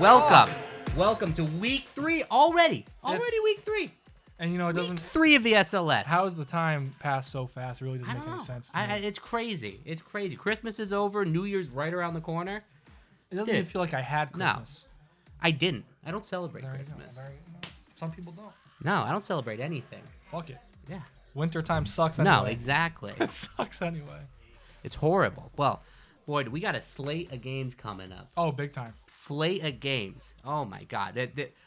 Welcome to week 3 already. Week 3. And you know, it doesn't. Week 3 of the SLS. How has the time passed so fast? It really doesn't I make don't any know. sense. To me. It's crazy. It's crazy. Christmas is over. New Year's right around the corner. It doesn't even feel like I had Christmas. No, I didn't. I don't celebrate There Christmas. Some people don't. No, I don't celebrate anything. Fuck it. Yeah. Wintertime sucks anyway. No, exactly. It sucks anyway. It's horrible. Well, boy, we got a slate of games coming up. Oh, big time. Slate of games. Oh, my God.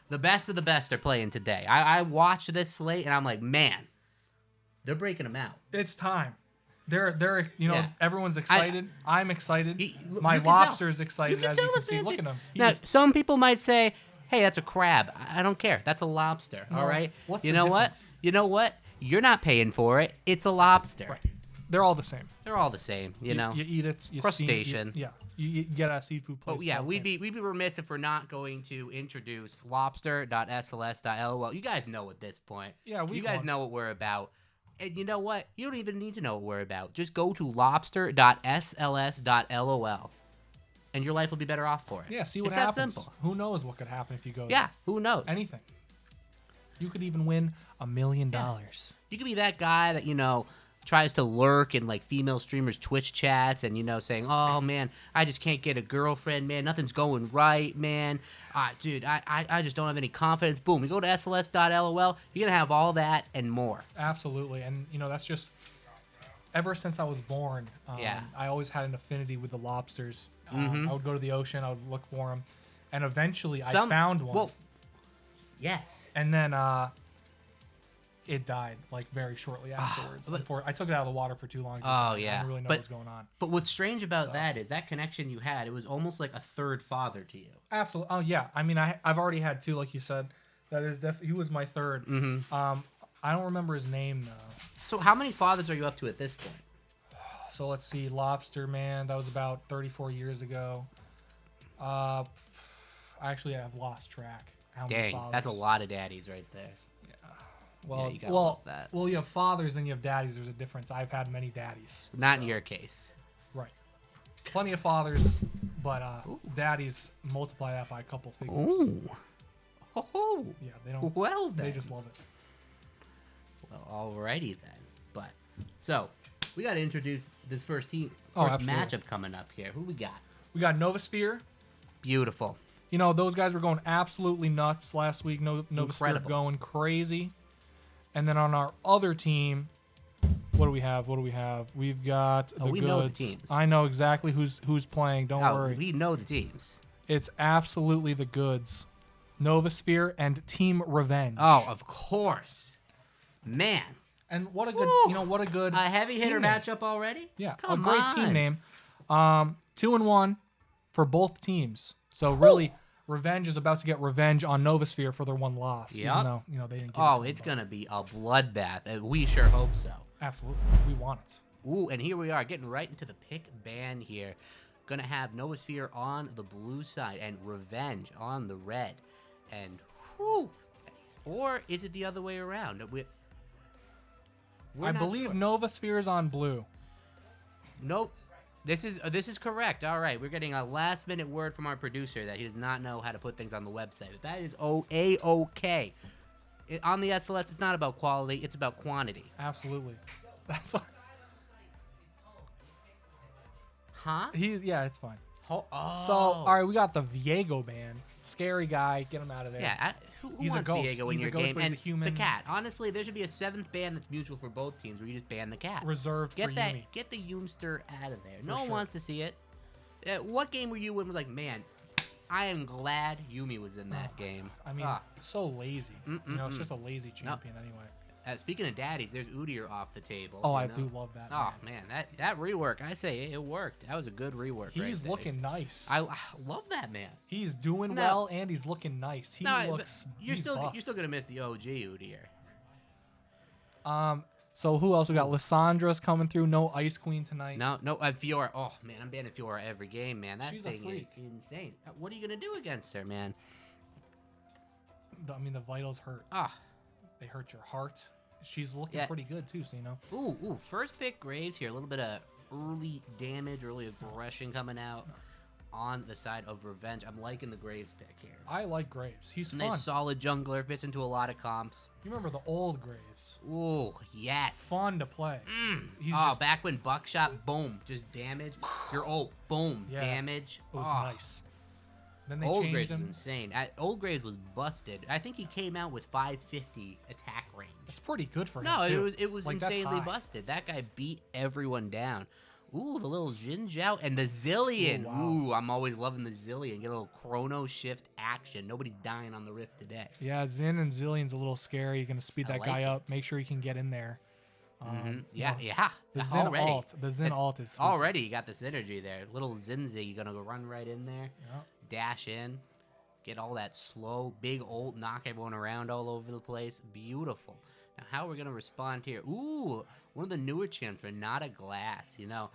The best of the best are playing today. I watched this slate, and I'm like, man, they're breaking them out. It's time. They're Yeah. Everyone's excited. I'm excited. My you can lobster's tell. excited, You as can you tell can this see. man's Look at him. Now, some people might say, hey, that's a crab. I don't care. That's a lobster, No, all right? what's you the know difference? what? You know what? You're not paying for it. It's a lobster. Right. They're all the same. They're all the same, you know? You eat it. You Crustacean. Steam, you get a seafood place. Oh, yeah, it's all the we'd same. be remiss if we're not going to introduce lobster.sls.lol. You guys know at this point. Yeah, you guys know what we're about. And you know what? You don't even need to know what we're about. Just go to lobster.sls.lol. And your life will be better off for it. Yeah, see what it's happens. That simple. Who knows what could happen if you go Yeah, who knows? anything. You could even win $1 million. You could be that guy that, tries to lurk in like female streamers' Twitch chats and, saying, oh man, I just can't get a girlfriend, man. Nothing's going right, man. Dude, I just don't have any confidence. Boom. You go to sls.lol. You're going to have all that and more. Absolutely. And, that's just ever since I was born. I always had an affinity with the lobsters. I would go to the ocean. I would look for them. And eventually I found one. Well, yes. And then it died like very shortly afterwards. Before I took it out of the water for too long. Oh, yeah. I didn't really know what was going on. But what's strange about that is that connection you had, it was almost like a third father to you. Absolutely. Oh, yeah. I mean, I've already had 2, like you said. That is definitely, he was my third. Mm-hmm. I don't remember his name, though. So how many fathers are you up to at this point? So let's see. Lobster Man, that was about 34 years ago. Actually, I've lost track. How many Dang, fathers. that's a lot of daddies right there. Well, you gotta love that. Well, you have fathers, then you have daddies. There's a difference. I've had many daddies. Not in your case. Right. Plenty of fathers, but daddies, multiply that by a couple figures. Ooh. Oh. Yeah, they don't. Well, then. They just love it. Well, alrighty then. But so we got to introduce this first absolutely. matchup coming up here. Who we got? We got Novasphere. Beautiful. Those guys were going absolutely nuts last week. Novasphere Incredible. going crazy. And then on our other team, what do we have? We've got the we Goods. know the teams. I know exactly who's playing. Don't worry. We know the teams. It's absolutely the Goods. Novasphere and Team Revenge. Oh, of course. Man. And what a good, what a good A heavy hitter team name. matchup already? Yeah, Come a great on. team name. 2-1 for both teams. So really, Revenge is about to get revenge on Novasphere for their one loss. Yep. Even though, they didn't get Oh, it's going to be a bloodbath. And we sure hope so. Absolutely. We want it. Ooh, and here we are, getting right into the pick ban here. Going to have Novasphere on the blue side and Revenge on the red. And, whew. Or is it the other way around? I believe Novasphere is on blue. Nope. This is correct. All right, we're getting a last-minute word from our producer that he does not know how to put things on the website. But that is A-OK. On the SLS, it's not about quality. It's about quantity. Absolutely. That's what. Huh? Yeah, it's fine. Oh. So, all right, we got the Viego band. Scary guy. Get him out of there. Yeah, who He's a wants ghost. Diego in He's a your ghost, game? but he's And a human. the cat. Honestly, there should be a 7th ban that's mutual for both teams where you just ban the cat. Reserved for Yumi. Get the Yoomster out of there. No one sure. wants to see it. What game were you in? Was like, man, I am glad Yumi was in that game. I mean, so lazy. It's just a lazy champion anyway. Speaking of daddies, there's Udyr off the table. Oh, I do love that. Oh man, that rework, I say it worked. That was a good rework. He's right looking nice. I love that man. He's doing well and he's looking nice. He looks. You're still buff. gonna miss the OG Udyr. So who else we got? Lissandra's coming through. No Ice Queen tonight. No, Fiora. Oh man, I'm banning Fiora every game, man. That She's a thing freak. is insane. What are you gonna do against her, man? The vitals hurt. They hurt your heart. She's looking pretty good too, so Ooh, first pick Graves here. A little bit of early damage, early aggression coming out. on the side of Revenge. I'm liking the Graves pick here. I like Graves. He's fun. Nice solid jungler, fits into a lot of comps. You remember the old Graves? Ooh, yes. Fun to play. Back when Buckshot, boom, just damage. Your ult, boom, damage. It was nice. Then they Old changed Graves him. was insane. Old Graves was busted. I think he came out with 550 attack range. That's pretty good for him. No, too. it was Like, that's insanely high. busted. That guy beat everyone down. Ooh, the little Jin Zhao and the Zillion. Ooh, wow. Ooh, I'm always loving the Zillion. Get a little Chrono Shift action. Nobody's dying on the Rift today. Yeah, Zin and Zillion's a little scary. You're gonna speed that like guy up. it. Make sure you can get in there. Yeah. The Zin alt is spooky. Already you got the synergy there. Little Zinzi, you're gonna go run right in there. Yeah. Dash in. Get all that slow, big ult, knock everyone around all over the place. Beautiful. Now, how are we going to respond here? Ooh, one of the newer champs, Renata Glass. You know,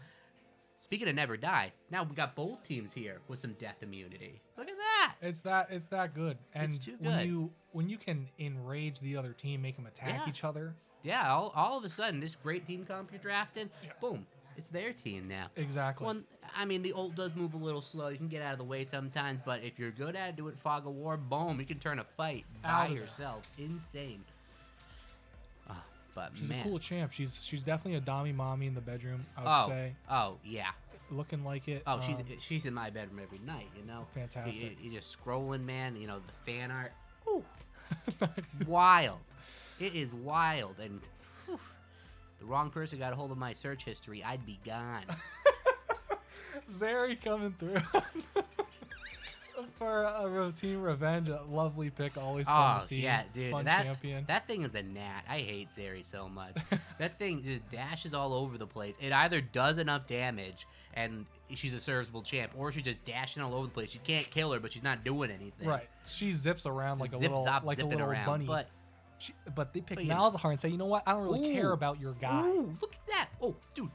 speaking of Never Die, now we got both teams here with some death immunity. Look at that. It's that good. And It's too good. when you can enrage the other team, make them attack each other. Yeah, all of a sudden, this great team comp you're drafting, boom, it's their team now. Exactly. Well, I mean, the ult does move a little slow. You can get out of the way sometimes, but if you're good at it, do it Fog of War, boom, you can turn a fight by yourself. Insane. But she's man. a cool champ. She's definitely a Dami mommy in the bedroom, I would say. Oh, yeah. Looking like it. Oh, she's in my bedroom every night, you know? Fantastic. You're just scrolling, man. You know, the fan art. Ooh. Wild. It is wild. And whew, the wrong person got a hold of my search history, I'd be gone. Zeri coming through. For a Team Revenge, a lovely pick, always fun to see. Yeah, dude. Fun champion. That thing is a gnat. I hate Zeri so much. That thing just dashes all over the place. It either does enough damage and she's a serviceable champ, or she's just dashing all over the place. You can't kill her, but she's not doing anything. Right. She zips around like a little around, bunny. But they pick Malzahar and say, you know what? I don't really care about your guy. Ooh, look at that. Oh, dude.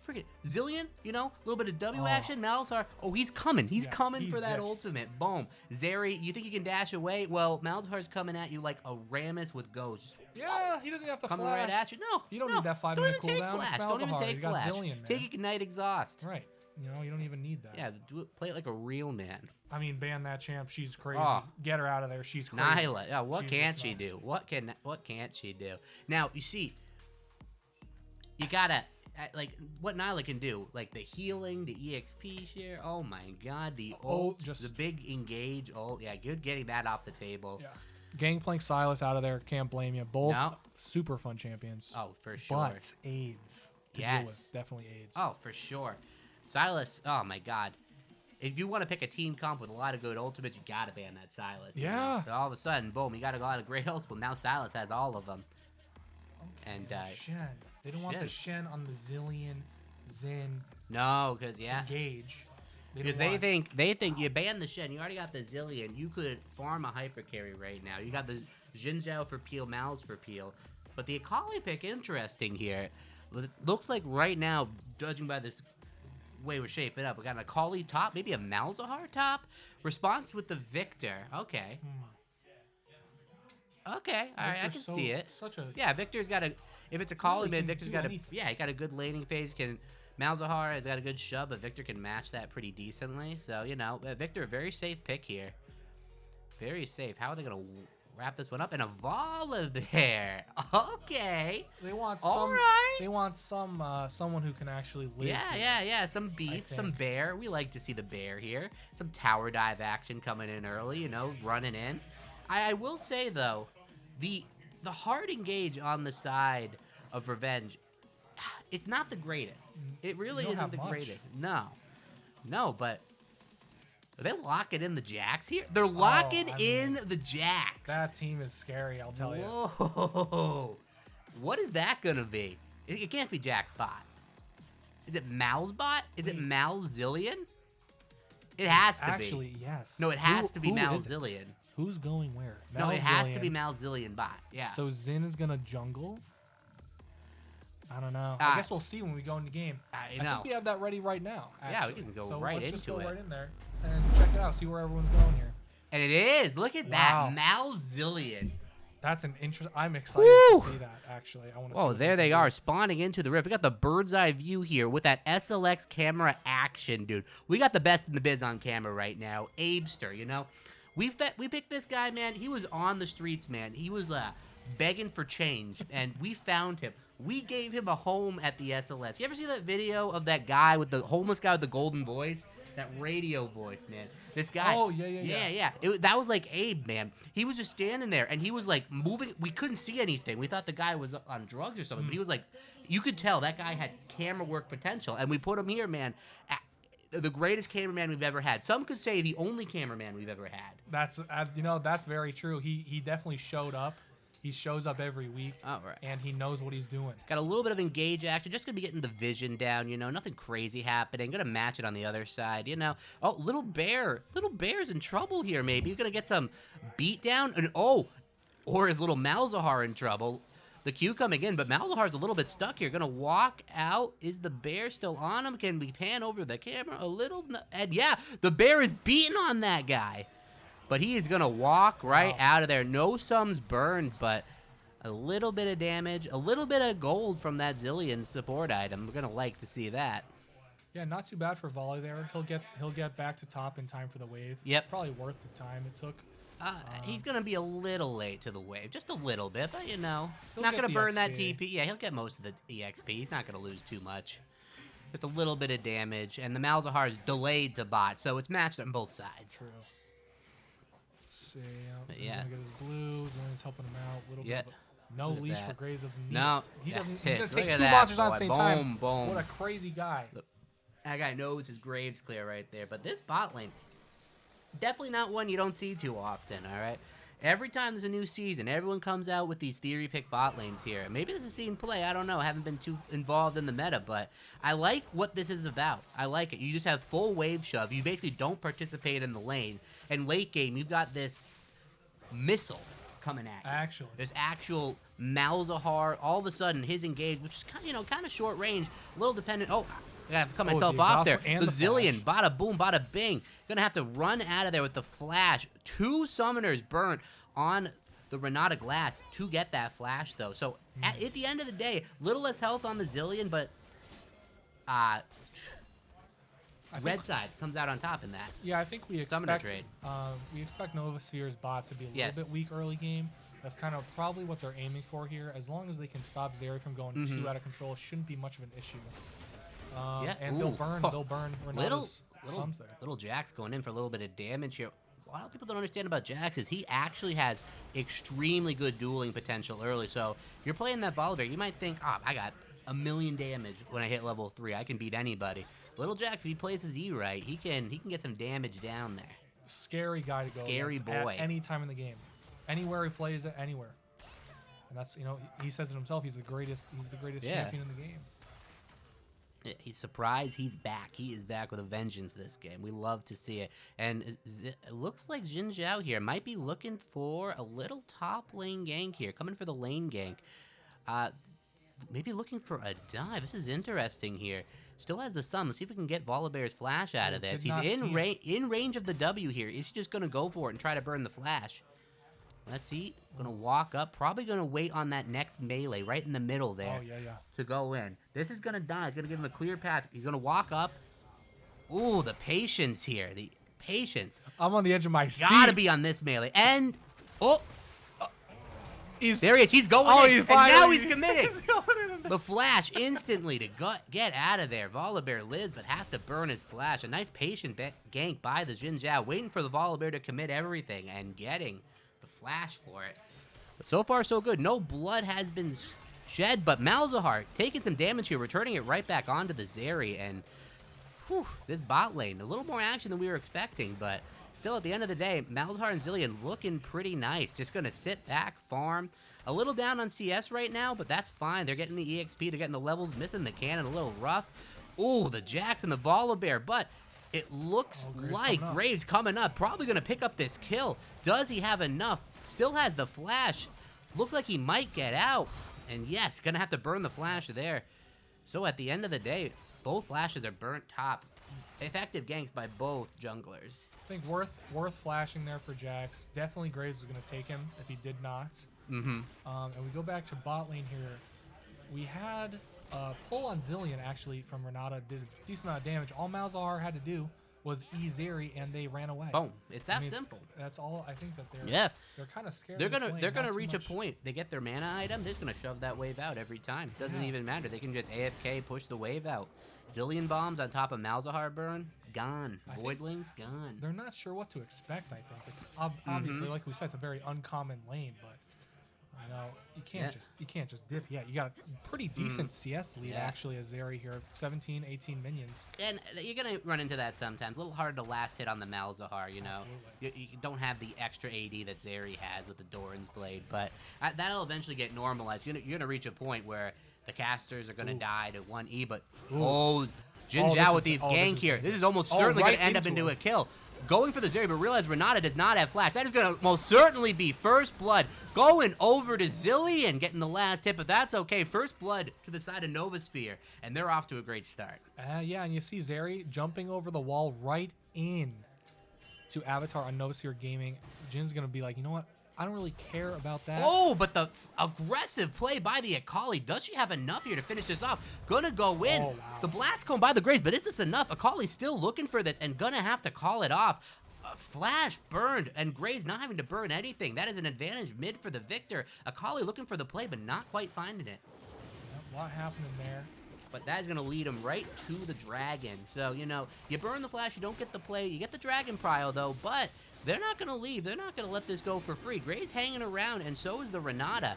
Friggin' Zillion, you know, a little bit of W action. Malzahar, he's coming. He's coming for that ultimate. Boom. Zeri, you think you can dash away? Well, Malzahar's coming at you like a Rammus with Ghost. Yeah, he doesn't have to coming flash. right at you. No, you don't need that 5-minute cooldown. Flash. It's Don't even Malzahar. take You got flash. Zillion, man. Take Ignite Exhaust. Right. You know, you don't even need that. Yeah, play it like a real man. I mean, ban that champ. She's crazy. Get her out of there. She's crazy. Nyla. Yeah, what can't she do? What can't she do? Now, you see, you gotta like what Nyla can do, like the healing, the EXP share. Oh my god, the ult, the big engage ult. Yeah, good getting that off the table. Yeah. Gangplank Silas out of there. Can't blame you. Both super fun champions. Oh, for sure. But AIDS. Deal with. Definitely AIDS. Oh, for sure. Silas, oh my god. If you want to pick a team comp with a lot of good ultimates, you gotta ban that Silas. Yeah. You know? So all of a sudden, boom, you got a lot of great ults. Well, now Silas has all of them. Okay, and Shen. They don't want the Shen on the Zillion, Zin. No, because Engage. Because they think you ban the Shen, you already got the Zillion. You could farm a hyper carry right now. You got the Jin Zhao for Peel, Mal's for Peel. But the Akali pick, interesting here. Looks like right now, judging by this way we're shaping up, we got an Akali top, maybe a Malzahar top. Response with the Victor. Okay. Okay, all right, I can see it. Victor's got a. If it's a Akali mid, Victor's got a. Yeah, he got a good laning phase. Malzahar has got a good shove, but Victor can match that pretty decently. So you know, Victor, a very safe pick here. Very safe. How are they gonna wrap this one up? And a Vala there. Okay. They want They want someone who can actually live. Yeah. Some beef, some bear. We like to see the bear here. Some tower dive action coming in early. You know, running in. I will say though, the hard engage on the side of Revenge, it's not the greatest. It really isn't the greatest. No, but. Are they locking in the Jacks here? They're locking in the Jacks. That team is scary, I'll tell you. Whoa. What is that going to be? It can't be Jack's bot. Is it Mal's bot? Is it Mal's Zillion? It has to be. Actually, yes. No, it has to be Mal's Zillion. Who's going where? No, it has to be Mal's Zillion bot. Yeah. So Zin is going to jungle? I don't know. I guess we'll see when we go into game. I think we have that ready right now. Actually. Yeah, we can go right into it. Let's just go right in there and check it out. See where everyone's going here. And it is. Look at that. Malzillion. That's an interest. I'm excited to see that. Actually, I want to. Oh, there they are spawning into the rift. We got the bird's eye view here with that SLX camera action, dude. We got the best in the biz on camera right now, Abester. You know, we picked this guy, man. He was on the streets, man. He was begging for change, and we found him. We gave him a home at the SLS. You ever see that video of that guy with the homeless guy with the golden voice? That radio voice, man. This guy. Oh, yeah. That was like Abe, man. He was just standing there, and he was like moving. We couldn't see anything. We thought the guy was on drugs or something, but he was like, you could tell that guy had camera work potential, and we put him here, man. The greatest cameraman we've ever had. Some could say the only cameraman we've ever had. That's very true. He definitely showed up. He shows up every week, and he knows what he's doing. Got a little bit of engage action. Just going to be getting the vision down, you know. Nothing crazy happening. Going to match it on the other side, you know. Oh, Little Bear. Little Bear's in trouble here, maybe. You're going to get some beat down. And, or is Little Malzahar in trouble? The Q coming in, but Malzahar's a little bit stuck here. Going to walk out. Is the Bear still on him? Can we pan over the camera a little? And, yeah, the Bear is beating on that guy. But he is going to walk right out of there. No sums burned, but a little bit of damage, a little bit of gold from that Zillion support item. We're going to like to see that. Yeah, not too bad for Volley there. He'll get back to top in time for the wave. Yep. Probably worth the time it took. He's going to be a little late to the wave. Just a little bit, but, you know. Not going to burn that TP. Yeah, he'll get most of the EXP. He's not going to lose too much. Just a little bit of damage. And the Malzahar is delayed to bot, so it's matched on both sides. True. See, he's gonna get his blues, and he's helping him out a little bit. No leash for Graves doesn't need it. He doesn't. He's gonna take two monsters on at the same time. Boom. What a crazy guy! Look, that guy knows his Graves clear right there. But this bot lane, definitely not one you don't see too often. All right. Every time there's a new season, everyone comes out with these theory pick bot lanes here. Maybe this is seen play. I don't know. I haven't been too involved in the meta, but I like what this is about. I like it. You just have full wave shove. You basically don't participate in the lane. And late game, you've got this missile coming at you. This actual Malzahar. All of a sudden, his engage, which is kind of short range, a little dependent. Oh, I gotta have to cut myself off there. The Zillion, bada boom, bada bing. Gonna have to run out of there with the flash. 2 summoners burnt on the Renata Glass to get that flash, though. So at the end of the day, little less health on the Zillion, but red side comes out on top in that. Yeah, I think we expect Novasphere's bot to be a little bit weak early game. That's kind of probably what they're aiming for here. As long as they can stop Zeri from going too out of control, it shouldn't be much of an issue. And they'll burn Renata's sums there. Little Jax going in for a little bit of damage here. A lot of people don't understand about Jax is he actually has extremely good dueling potential early. So if you're playing that Volibear, you might think, I got 1,000,000 damage when I hit level 3. I can beat anybody. Little Jax, if he plays his E right, he can get some damage down there. Scary guy to go against boy. At any time in the game. Anywhere he plays it, anywhere. And that's, he says it himself, he's the greatest champion in the game. He's surprised he's back. He is back with a vengeance this game. We love to see it. And it looks like Jin Zhao here might be looking for a little top lane gank here. Coming for the lane gank. Maybe looking for a dive. This is interesting here. Still has the sum. Let's see if we can get Volibear's flash out of this. He's in range of the W here. Is he just going to go for it and try to burn the flash? Let's see. Going to walk up. Probably going to wait on that next melee right in the middle there to go in. This is going to die. It's going to give him a clear path. He's going to walk up. Ooh, the patience here. The patience. I'm on the edge of my seat. Got to be on this melee. And, there he is. He's going in. And now he's committing. The flash instantly to get out of there. Volibear lives, but has to burn his flash. A nice patient gank by the Jin Zhao, waiting for the Volibear to commit everything and getting the flash for it. But so far, so good. No blood has been shed, but Malzahar taking some damage here, returning it right back onto the Zeri. And this bot lane, a little more action than we were expecting, but still, at the end of the day, Malzahar and Zillion looking pretty nice. Just going to sit back, farm. A little down on CS right now, but that's fine. They're getting the EXP. They're getting the levels, missing the cannon, a little rough. Ooh, the Jax and the Volibear, but it looks like Graves coming up. Probably going to pick up this kill. Does he have enough? Still has the flash. Looks like he might get out. And yes, going to have to burn the flash there. So at the end of the day, both flashes are burnt top. Effective ganks by both junglers. I think worth flashing there for Jax. Definitely Graves was going to take him if he did not. And we go back to bot lane here. We had a pull on Zillion, actually, from Renata. Did a decent amount of damage. All Malzahar had to do was Zeri, and they ran away. Boom. It's that simple. That's all. I think that they're kind of scared. They're gonna reach a point. They get their mana item. They're just gonna shove that wave out every time. Doesn't even matter. They can just AFK, push the wave out. Zillion bombs on top of Malzahar burn, gone. Voidlings, gone. They're not sure what to expect. I think it's obviously, like we said, it's a very uncommon lane, but you know, you can't just dip. Yeah, you got a pretty decent CS lead actually as Zeri here, 17, 18 minions. And you're gonna run into that sometimes. A little hard to last hit on the Malzahar, you know. You don't have the extra AD that Zeri has with the Doran's Blade, but that'll eventually get normalized. You're gonna reach a point where the casters are gonna die to 1E, but Jin Zhao with the gank here. This is almost certainly gonna end up into a kill. Going for the Zeri, but realize Renata does not have flash. That is going to most certainly be first blood. Going over to Zillion, getting the last hit, but that's okay. First blood to the side of Novasphere, and they're off to a great start. Yeah, and you see Zeri jumping over the wall right in to Avatar on Novasphere Gaming. Jin's going to be like, you know what? I don't really care about that. Oh, but the aggressive play by the Akali. Does she have enough here to finish this off? Gonna go in. Oh, wow. The blast cone by the Graves, but is this enough? Akali's still looking for this and gonna have to call it off. Flash burned, and Graves not having to burn anything. That is an advantage mid for the Victor. Akali looking for the play, but not quite finding it. Yep, a lot happening there. But that is going to lead him right to the dragon. So, you know, you burn the flash, you don't get the play. You get the dragon prio, though, but they're not going to leave. They're not going to let this go for free. Gray's hanging around, and so is the Renata.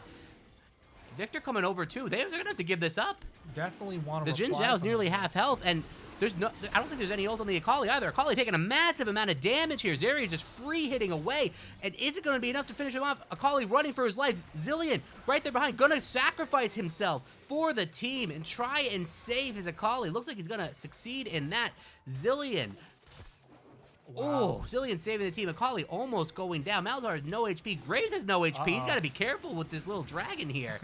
Victor coming over, too. They're going to have to give this up. Definitely want to The Jin Zhao's nearly half health, and I don't think there's any ult on the Akali either. Akali taking a massive amount of damage here. Zeri just free hitting away. And is it going to be enough to finish him off? Akali running for his life. Zillion right there behind, going to sacrifice himself for the team and try and save his Akali. Looks like he's going to succeed in that. Zillion. Wow. Oh, Zillion saving the team. Akali almost going down. Malzahar has no HP. Graves has no HP. He's got to be careful with this little dragon here.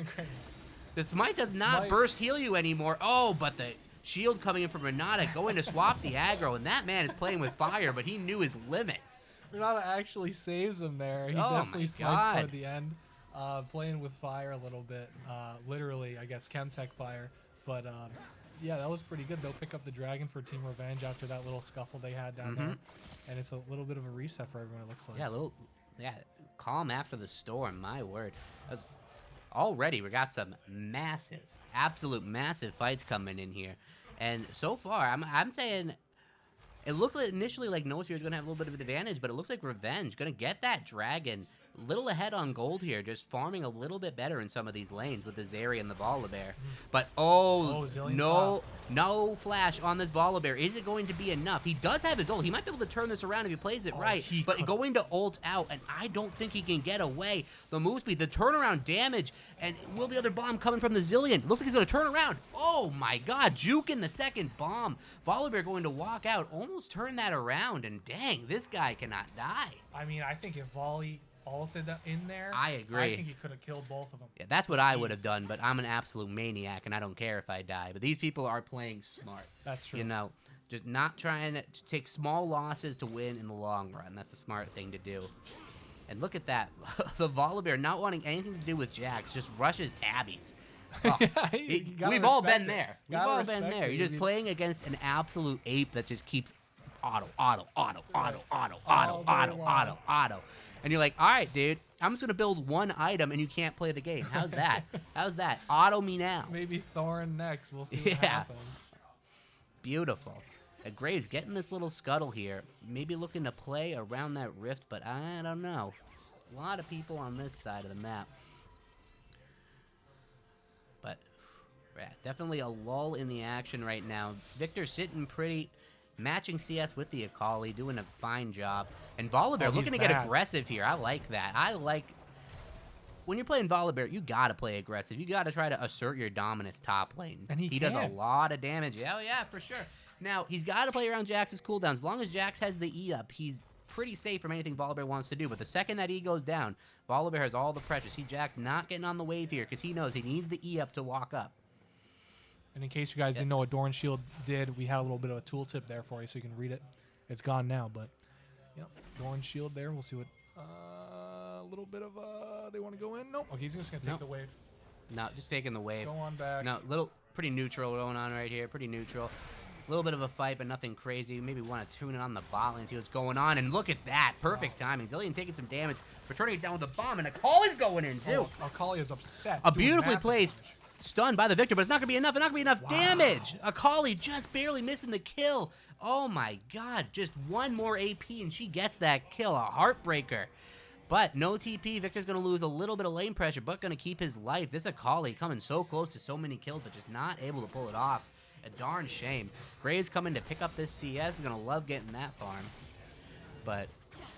The smite does not burst heal you anymore. Oh, but the shield coming in from Renata, going to swap the aggro, and that man is playing with fire, but he knew his limits. Renata actually saves him there. He definitely smites toward the end, playing with fire a little bit. Literally, I guess, Chemtech fire. But yeah, that was pretty good. They'll pick up the dragon for Team Revenge after that little scuffle they had down there. And it's a little bit of a reset for everyone, it looks like. Yeah, calm after the storm, my word. Already, we got some massive, absolute massive fights coming in here. And so far, I'm saying it looked initially like Novasphere was going to have a little bit of an advantage, but it looks like Revenge going to get that dragon little ahead on gold here, just farming a little bit better in some of these lanes with the Zeri and the Volibear. But no flash on this Volibear. Is it going to be enough? He does have his ult. He might be able to turn this around if he plays it right, but going to ult out, and I don't think he can get away. The move speed, the turnaround damage, and will the other bomb coming from the Zillion? Looks like he's going to turn around. Oh my god, juking the second bomb. Volibear going to walk out, almost turn that around, and dang, this guy cannot die. I mean, I think if Volley ulted in there, I agree. I think he could have killed both of them. Yeah, that's what I would have done, but I'm an absolute maniac, and I don't care if I die. But these people are playing smart. That's true. You know, just not trying to take small losses to win in the long run. That's the smart thing to do. And look at that. The Volibear not wanting anything to do with Jax, just rushes tabbies. Oh, we've all been there. We've all been there. You're just playing against an absolute ape that just keeps auto. And you're like, all right, dude, I'm just going to build one item and you can't play the game. How's that? How's that? Auto me now. Maybe Thorin next. We'll see what happens. Beautiful. Graves getting this little scuttle here. Maybe looking to play around that rift, but I don't know. A lot of people on this side of the map. But yeah, definitely a lull in the action right now. Victor sitting pretty, matching CS with the Akali, doing a fine job. And Volibear looking to get aggressive here. I like that. I like... When you're playing Volibear, you gotta play aggressive. You gotta try to assert your dominance top lane. And he does a lot of damage. Oh yeah, for sure. Now, he's gotta play around Jax's cooldowns. As long as Jax has the E up, he's pretty safe from anything Volibear wants to do. But the second that E goes down, Volibear has all the pressure. See Jax not getting on the wave here because he knows he needs the E up to walk up. And in case you guys didn't know what Doran Shield did, we had a little bit of a tooltip there for you so you can read it. It's gone now, but Doran Shield there. We'll see what little bit of they want to go in. Nope. Okay, he's just gonna take the wave. No, just taking the wave. Go on back. No, pretty neutral going on right here. Pretty neutral. A little bit of a fight, but nothing crazy. Maybe want to tune in on the bot lane, see what's going on. And look at that. Perfect timing. Zilean taking some damage, returning it down with a bomb, and Akali's going in, too. Akali is upset. A beautifully placed stun by the Victor, but it's not going to be enough. It's not going to be enough damage. Akali just barely missing the kill. Oh, my God. Just one more AP, and she gets that kill. A heartbreaker. But no TP. Victor's going to lose a little bit of lane pressure, but going to keep his life. This Akali coming so close to so many kills, but just not able to pull it off. A darn shame. Graves coming to pick up this CS. Is going to love getting that farm. But,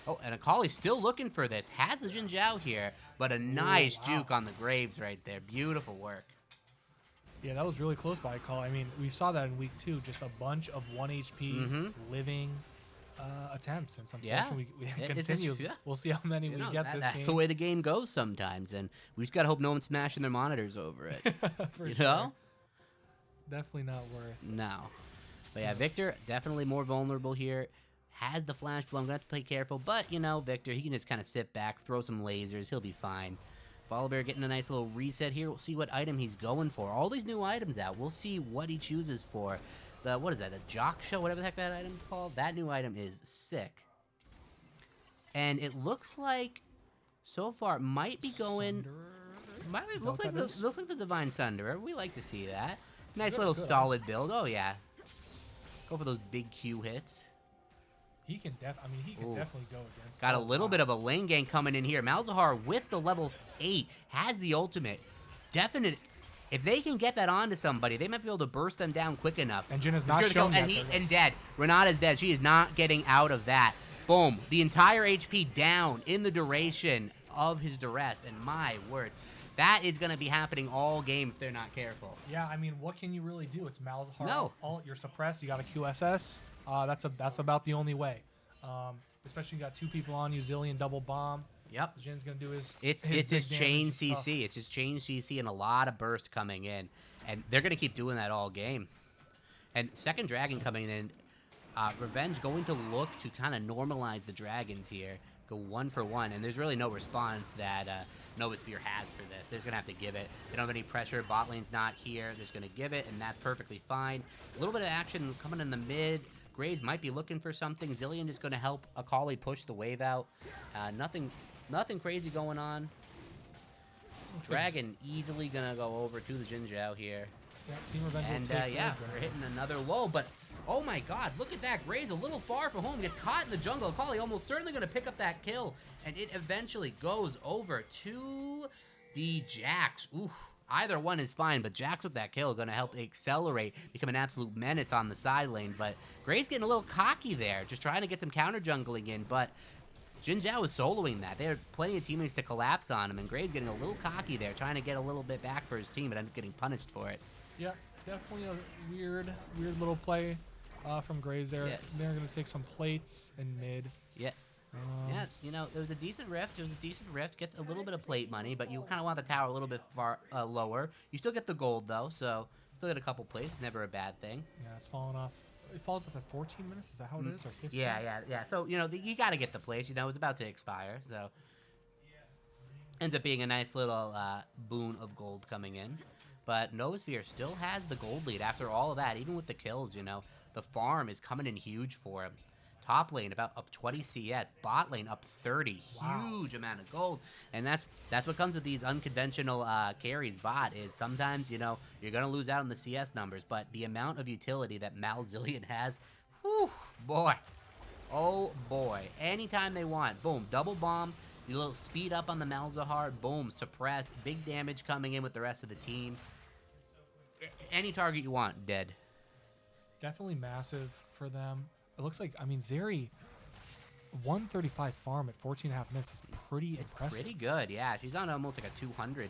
oh, and Akali's still looking for this. Has the Jin Zhao here, but a nice juke on the Graves right there. Beautiful work. Yeah, that was really close by Akali. I mean, we saw that in week 2. Just a bunch of 1 HP living attempts. And unfortunately, it continues. We'll see how many we get this game. That's the way the game goes sometimes. And we just got to hope no one's smashing their monitors over it. For sure. Know? Definitely not worth. No. But yeah, Victor, definitely more vulnerable here. Has the flash blow. I'm going to have to play careful. But, you know, Victor, he can just kind of sit back, throw some lasers. He'll be fine. Volibear getting a nice little reset here. We'll see what item he's going for. All these new items out. We'll see what he chooses for. What is that? The Jock Show? Whatever the heck that item's called. That new item is sick. And it looks like, so far, might be going... Looks like the Divine Sunderer. We like to see that. Nice little solid build. Oh, yeah. Go for those big Q hits. He can definitely go against. Got a little bit of a lane gang coming in here. Malzahar with the level 8 has the ultimate. Definite. If they can get that onto somebody, they might be able to burst them down quick enough. And Jin is not shown yet. And dead. Renata's dead. She is not getting out of that. Boom. The entire HP down in the duration of his duress. And my word. That is going to be happening all game if they're not careful. Yeah, I mean, what can you really do? It's Malzahar. No. You're suppressed. You got a QSS. That's about the only way. Especially you got 2 people on you, Zilean double bomb. Yep. Jin's going to do his It's his chain CC. It's his chain CC and a lot of burst coming in. And they're going to keep doing that all game. And second dragon coming in. Revenge going to look to kind of normalize the dragons here. Go 1 for 1, and there's really no response that Novasphere has for this. They're just going to have to give it. They don't have any pressure. Bot lane's not here. They're just going to give it, and that's perfectly fine. A little bit of action coming in the mid. Graves might be looking for something. Zilean is going to help Akali push the wave out. Nothing crazy going on. Dragon easily going to go over to the Jin Zhao here. Yeah, Team Revenge and we're hitting another low, but oh my God, look at that. Graves a little far from home, gets caught in the jungle. Akali almost certainly going to pick up that kill, and it eventually goes over to the Jax. Ooh, either one is fine, but Jax with that kill going to help accelerate, become an absolute menace on the side lane. But Graves getting a little cocky there, just trying to get some counter jungling in, but Jin Zhao is soloing that. There are plenty of teammates to collapse on him, and Graves getting a little cocky there, trying to get a little bit back for his team, but ends up getting punished for it. Yeah, definitely a weird little play from Graves there. Yeah. They're going to take some plates in mid. Yeah. Yeah, you know, there was a decent rift. Gets a little bit of plate money, but you kind of want the tower a little bit far lower. You still get the gold, though, so still get a couple plates. Never a bad thing. Yeah, it's falling off. It falls off at 14 minutes? Is that how it is? Or 15? Yeah. So, you know, you got to get the place. You know, it's about to expire, so ends up being a nice little boon of gold coming in. But Novasphere still has the gold lead after all of that, even with the kills, you know. The farm is coming in huge for him. Top lane about up 20 CS. Bot lane up 30. Wow. Huge amount of gold. And that's what comes with these unconventional carries bot is sometimes, you know, you're going to lose out on the CS numbers. But the amount of utility that Malzillion has, whew, boy. Oh, boy. Anytime they want. Boom. Double bomb. You little speed up on the Malzahar. Boom. Suppress. Big damage coming in with the rest of the team. Any target you want, dead. Definitely massive for them. It looks like, I mean, Zeri, 135 farm at 14.5 minutes is pretty impressive. Pretty good, yeah. She's on almost like a 200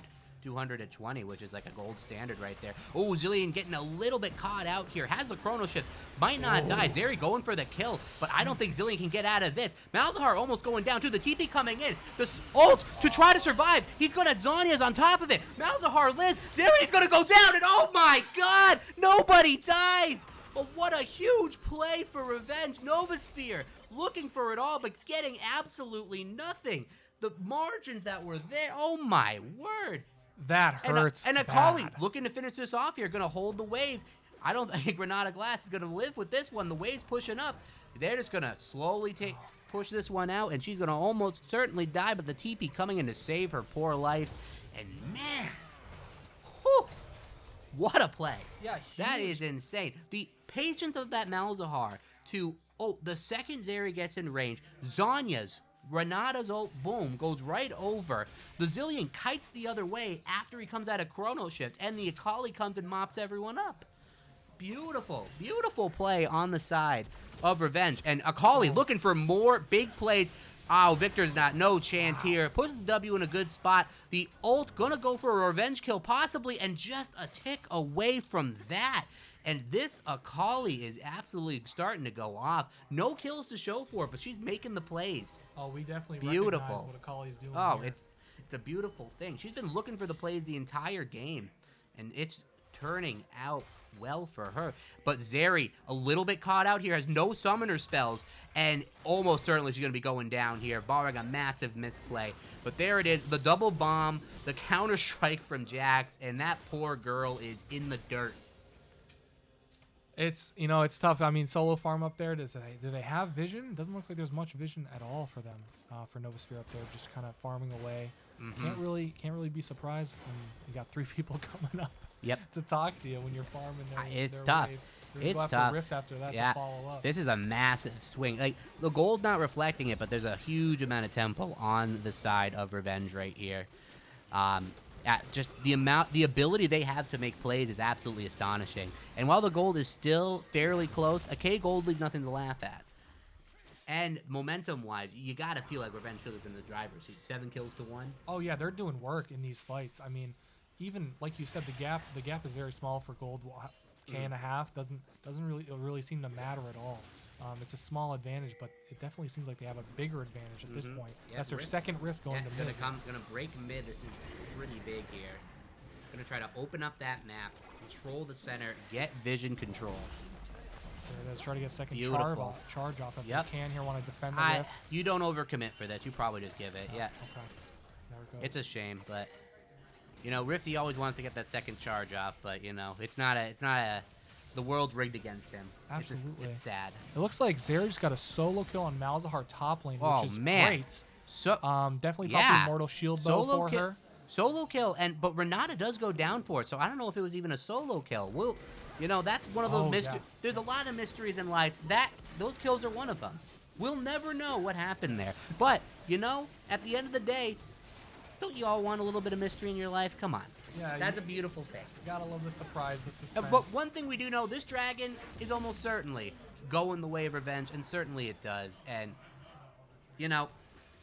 at 20, which is like a gold standard right there. Oh, Zilean getting a little bit caught out here. Has the chrono shift. Might not die. Zeri going for the kill, but I don't think Zilean can get out of this. Malzahar almost going down too. The TP coming in. The ult to try to survive. He's going to Zanya's on top of it. Malzahar lives. Zeri's going to go down, and oh my God, nobody dies. But what a huge play for Revenge. Novasphere looking for it all, but getting absolutely nothing. the margins that were there. Oh my word. That hurts. And bad. Akali looking to finish this off here, gonna hold the wave. I don't think Renata Glass is gonna live with this one. The wave's pushing up. They're just gonna slowly push this one out, and she's gonna almost certainly die, but the TP coming in to save her poor life. And man, whew, what a play. Yeah, that huge. is insane. The patience of that Malzahar to, the second Zeri gets in range, Renata's ult, boom, goes right over. The Zilean kites the other way after he comes out of Chrono Shift, and the Akali comes and mops everyone up. Beautiful, beautiful play on the side of Revenge. And Akali looking for more big plays. Oh, Victor's no chance here. Pushes the W in a good spot. The ult gonna go for a revenge kill possibly, and just a tick away from that. And this Akali is absolutely starting to go off. No kills to show for it, but she's making the plays. Oh, we definitely beautiful. recognize what Akali's doing here. It's a beautiful thing. She's been looking for the plays the entire game, and it's turning out well for her. But Zeri, a little bit caught out here, has no summoner spells, and almost certainly she's going to be going down here, barring a massive misplay. But there it is, the double bomb, the counter-strike from Jax, and that poor girl is in the dirt. It's it's tough. I mean, solo farm up there. Do they have vision? Doesn't look like there's much vision at all for them. For Novasphere up there, just kind of farming away. Can't really be surprised when you got 3 people coming up. Yep. To talk to you when you're farming their It's their tough. wave. It's tough. Rift after that yeah. to follow up. This is a massive swing. Like, the gold's not reflecting it, but there's a huge amount of tempo on the side of Revenge right here. Just the ability they have to make plays is absolutely astonishing. And while the gold is still fairly close, a K gold leaves nothing to laugh at. And momentum-wise, you got to feel like Revenge should have been the driver's seat. 7 kills to 1. Oh yeah, they're doing work in these fights. I mean, even like you said, the gap is very small for gold. K and a half doesn't really seem to matter at all. It's a small advantage, but it definitely seems like they have a bigger advantage at this point. Yeah, that's their second rift going to mid. Gonna break mid. This is pretty big here. Gonna try to open up that map, control the center, get vision control. There it is. Try to get second charge off if you can here. Want to defend the rift. You don't overcommit for this. You probably just give it. Yeah. Okay. There it goes. It's a shame, but Rifty always wants to get that second charge off, but it's not the world's rigged against him. Absolutely. It's sad. It looks like Zeri just got a solo kill on Malzahar top lane, which is great. So definitely popping Immortal Shield bow for her. Solo kill, but Renata does go down for it, so I don't know if it was even a solo kill. That's one of those mysteries. Yeah. There's a lot of mysteries in life. Those kills are one of them. We'll never know what happened there. But, at the end of the day, don't you all want a little bit of mystery in your life? Come on. Yeah, that's a beautiful thing. Gotta love the surprise, the suspense. But one thing we do know, this dragon is almost certainly going the way of Revenge, and certainly it does. And,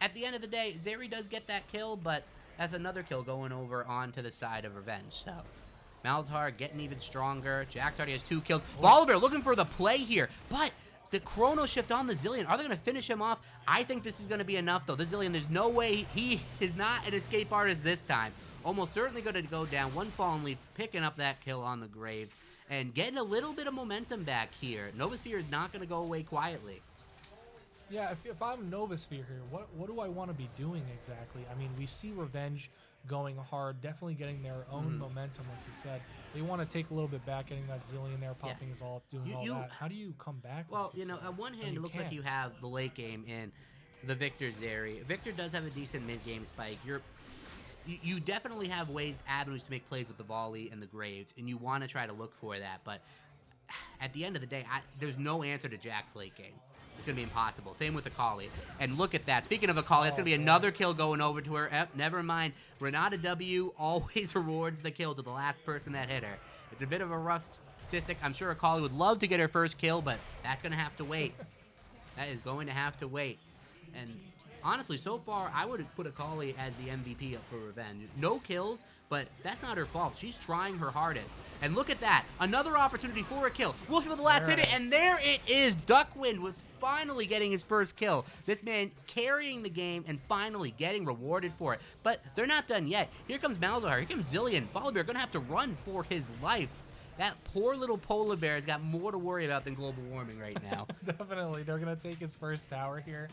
at the end of the day, Zeri does get that kill, but that's another kill going over onto the side of Revenge. So, Malzahar getting even stronger. Jax already has 2 kills. Volibear looking for the play here, but the Chrono Shift on the Zilean, are they going to finish him off? I think this is going to be enough, though. The Zilean, there's no way he is not an escape artist this time. Almost certainly going to go down. One Fallen Leaf picking up that kill on the Graves and getting a little bit of momentum back here. Novasphere is not going to go away quietly. Yeah, if I'm Novasphere here, what do I want to be doing exactly? I mean, we see Revenge going hard, definitely getting their own momentum, like you said. They want to take a little bit back, getting that Zilean there, popping his ult, doing all that. How do you come back? Well, on one hand, it looks like you have the late game in the Victor Zeri. Victor does have a decent mid-game spike. You definitely have avenues to make plays with the volley and the Graves, and you want to try to look for that. But at the end of the day, there's no answer to Jack's late game. It's going to be impossible. Same with Akali. And look at that. Speaking of Akali, that's going to be another kill going over to her. Never mind. Renata W always rewards the kill to the last person that hit her. It's a bit of a rough statistic. I'm sure Akali would love to get her first kill, but that's going to have to wait. That is going to have to wait. And honestly, so far, I would have put Akali as the MVP up for Revenge. No kills, but that's not her fault. She's trying her hardest. And look at that. Another opportunity for a kill. We'll see with the last hit it, and there it is. Duckwind with finally getting his first kill. This man carrying the game and finally getting rewarded for it. But they're not done yet. Here comes Malzahar. Here comes Zilean. Volibear going to have to run for his life. That poor little polar bear has got more to worry about than global warming right now. Definitely. They're going to take his first tower here.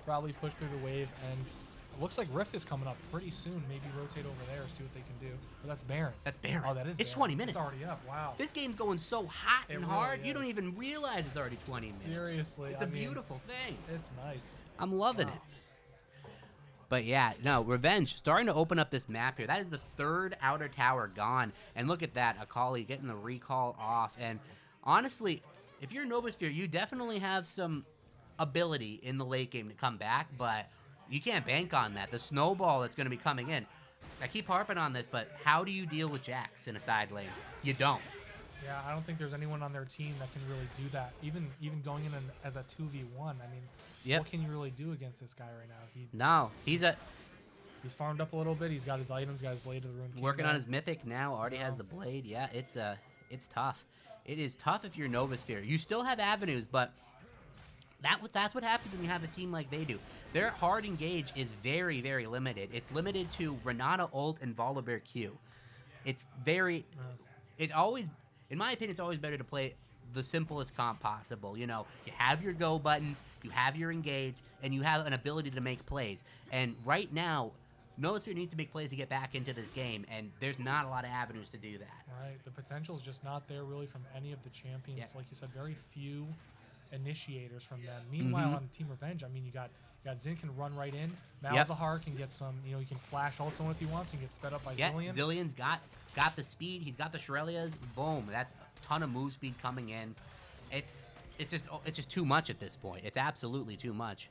probably push through the wave, and looks like Rift is coming up pretty soon. Maybe rotate over there, see what they can do. But that's Baron. That's Baron. Oh, that is It's Baron. 20 minutes. It's already up. Wow. This game's going so hot and really hard, you don't is. even realize it's already 20 minutes. Seriously. It's a beautiful thing. It's nice. I'm loving Wow. it. But yeah, no, Revenge starting to open up this map here. That is the third outer tower gone. And look at that, Akali getting the recall off. And honestly, if you're Novasphere, you definitely have some ability in the late game to come back, but you can't bank on that. The snowball that's going to be coming in. I keep harping on this, but how do you deal with Jax in a side lane? You don't. Yeah, I don't think there's anyone on their team that can really do that. Even going in as a 2v1, I mean, what can you really do against this guy right now? He's farmed up a little bit. He's got his items, got his Blade of the Rune King working back. on his mythic now. Already has the blade. Yeah, it's tough. It is tough if you're Novasphere. You still have avenues, but that's what happens when you have a team like they do. Their hard engage is very, very limited. It's limited to Renata ult and Volibear Q. It's always, in my opinion, it's always better to play the simplest comp possible. You know, you have your go buttons, you have your engage, and you have an ability to make plays. And right now, Novasphere needs to make plays to get back into this game, and there's not a lot of avenues to do that. Right, the potential is just not there really from any of the champions. Yeah. Like you said, very few initiators from them. Meanwhile, on Team Revenge, I mean, you got Zin can run right in. Malzahar can get some, you know, he can flash ult someone if he wants and get sped up by Zillion. Zillion's got the speed. He's got the Shurelias. Boom. That's a ton of move speed coming in. It's just too much at this point. It's absolutely too much.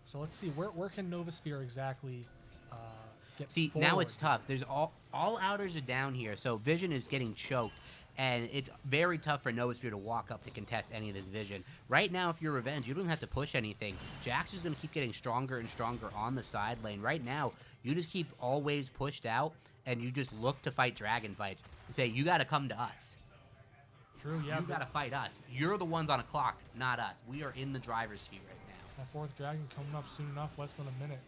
So let's see, where can Novasphere exactly get See, forward? now it's tough. There's all outers are down here, so Vision is getting choked. And it's very tough for Novasphere to walk up to contest any of this Vision. Right now, if you're Revenge, you don't have to push anything. Jax is going to keep getting stronger and stronger on the side lane. Right now, you just keep always pushed out, and you just look to fight dragon fights. You say, you got to come to us. True, yeah. You got to fight us. You're the ones on a clock, not us. We are in the driver's seat right now. That fourth dragon coming up soon enough, less than a minute.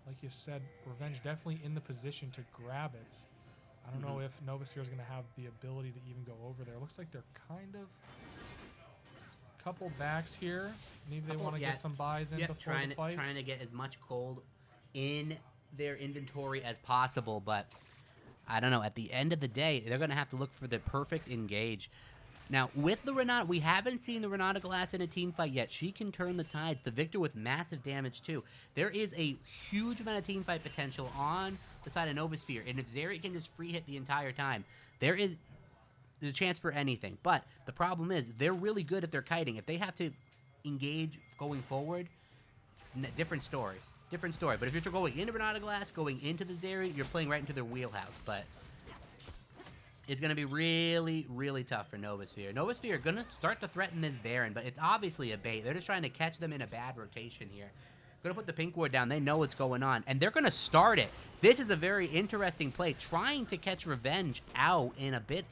Like you said, Revenge definitely in the position to grab it. I don't know if Novasphere is going to have the ability to even go over there. Looks like they're kind of couple backs here. Maybe they want to get some buys in before the fight. Trying to get as much gold in their inventory as possible, but I don't know. At the end of the day, they're going to have to look for the perfect engage. Now, with the Renata, we haven't seen the Renata Glass in a team fight yet. She can turn the tides. The Victor with massive damage, too. There is a huge amount of team fight potential on the side of Novasphere, and if Zeri can just free hit the entire time, there's a chance for anything. But the problem is, they're really good at their kiting. If they have to engage going forward, it's a different story. Different story. But if you're going into Renata Glass, going into the Zeri, you're playing right into their wheelhouse. But it's going to be really, really tough for Novasphere. Novasphere are going to start to threaten this Baron, but it's obviously a bait. They're just trying to catch them in a bad rotation here. Going to put the pink ward down. They know what's going on, and they're going to start it. This is a very interesting play, trying to catch Revenge out in a bit.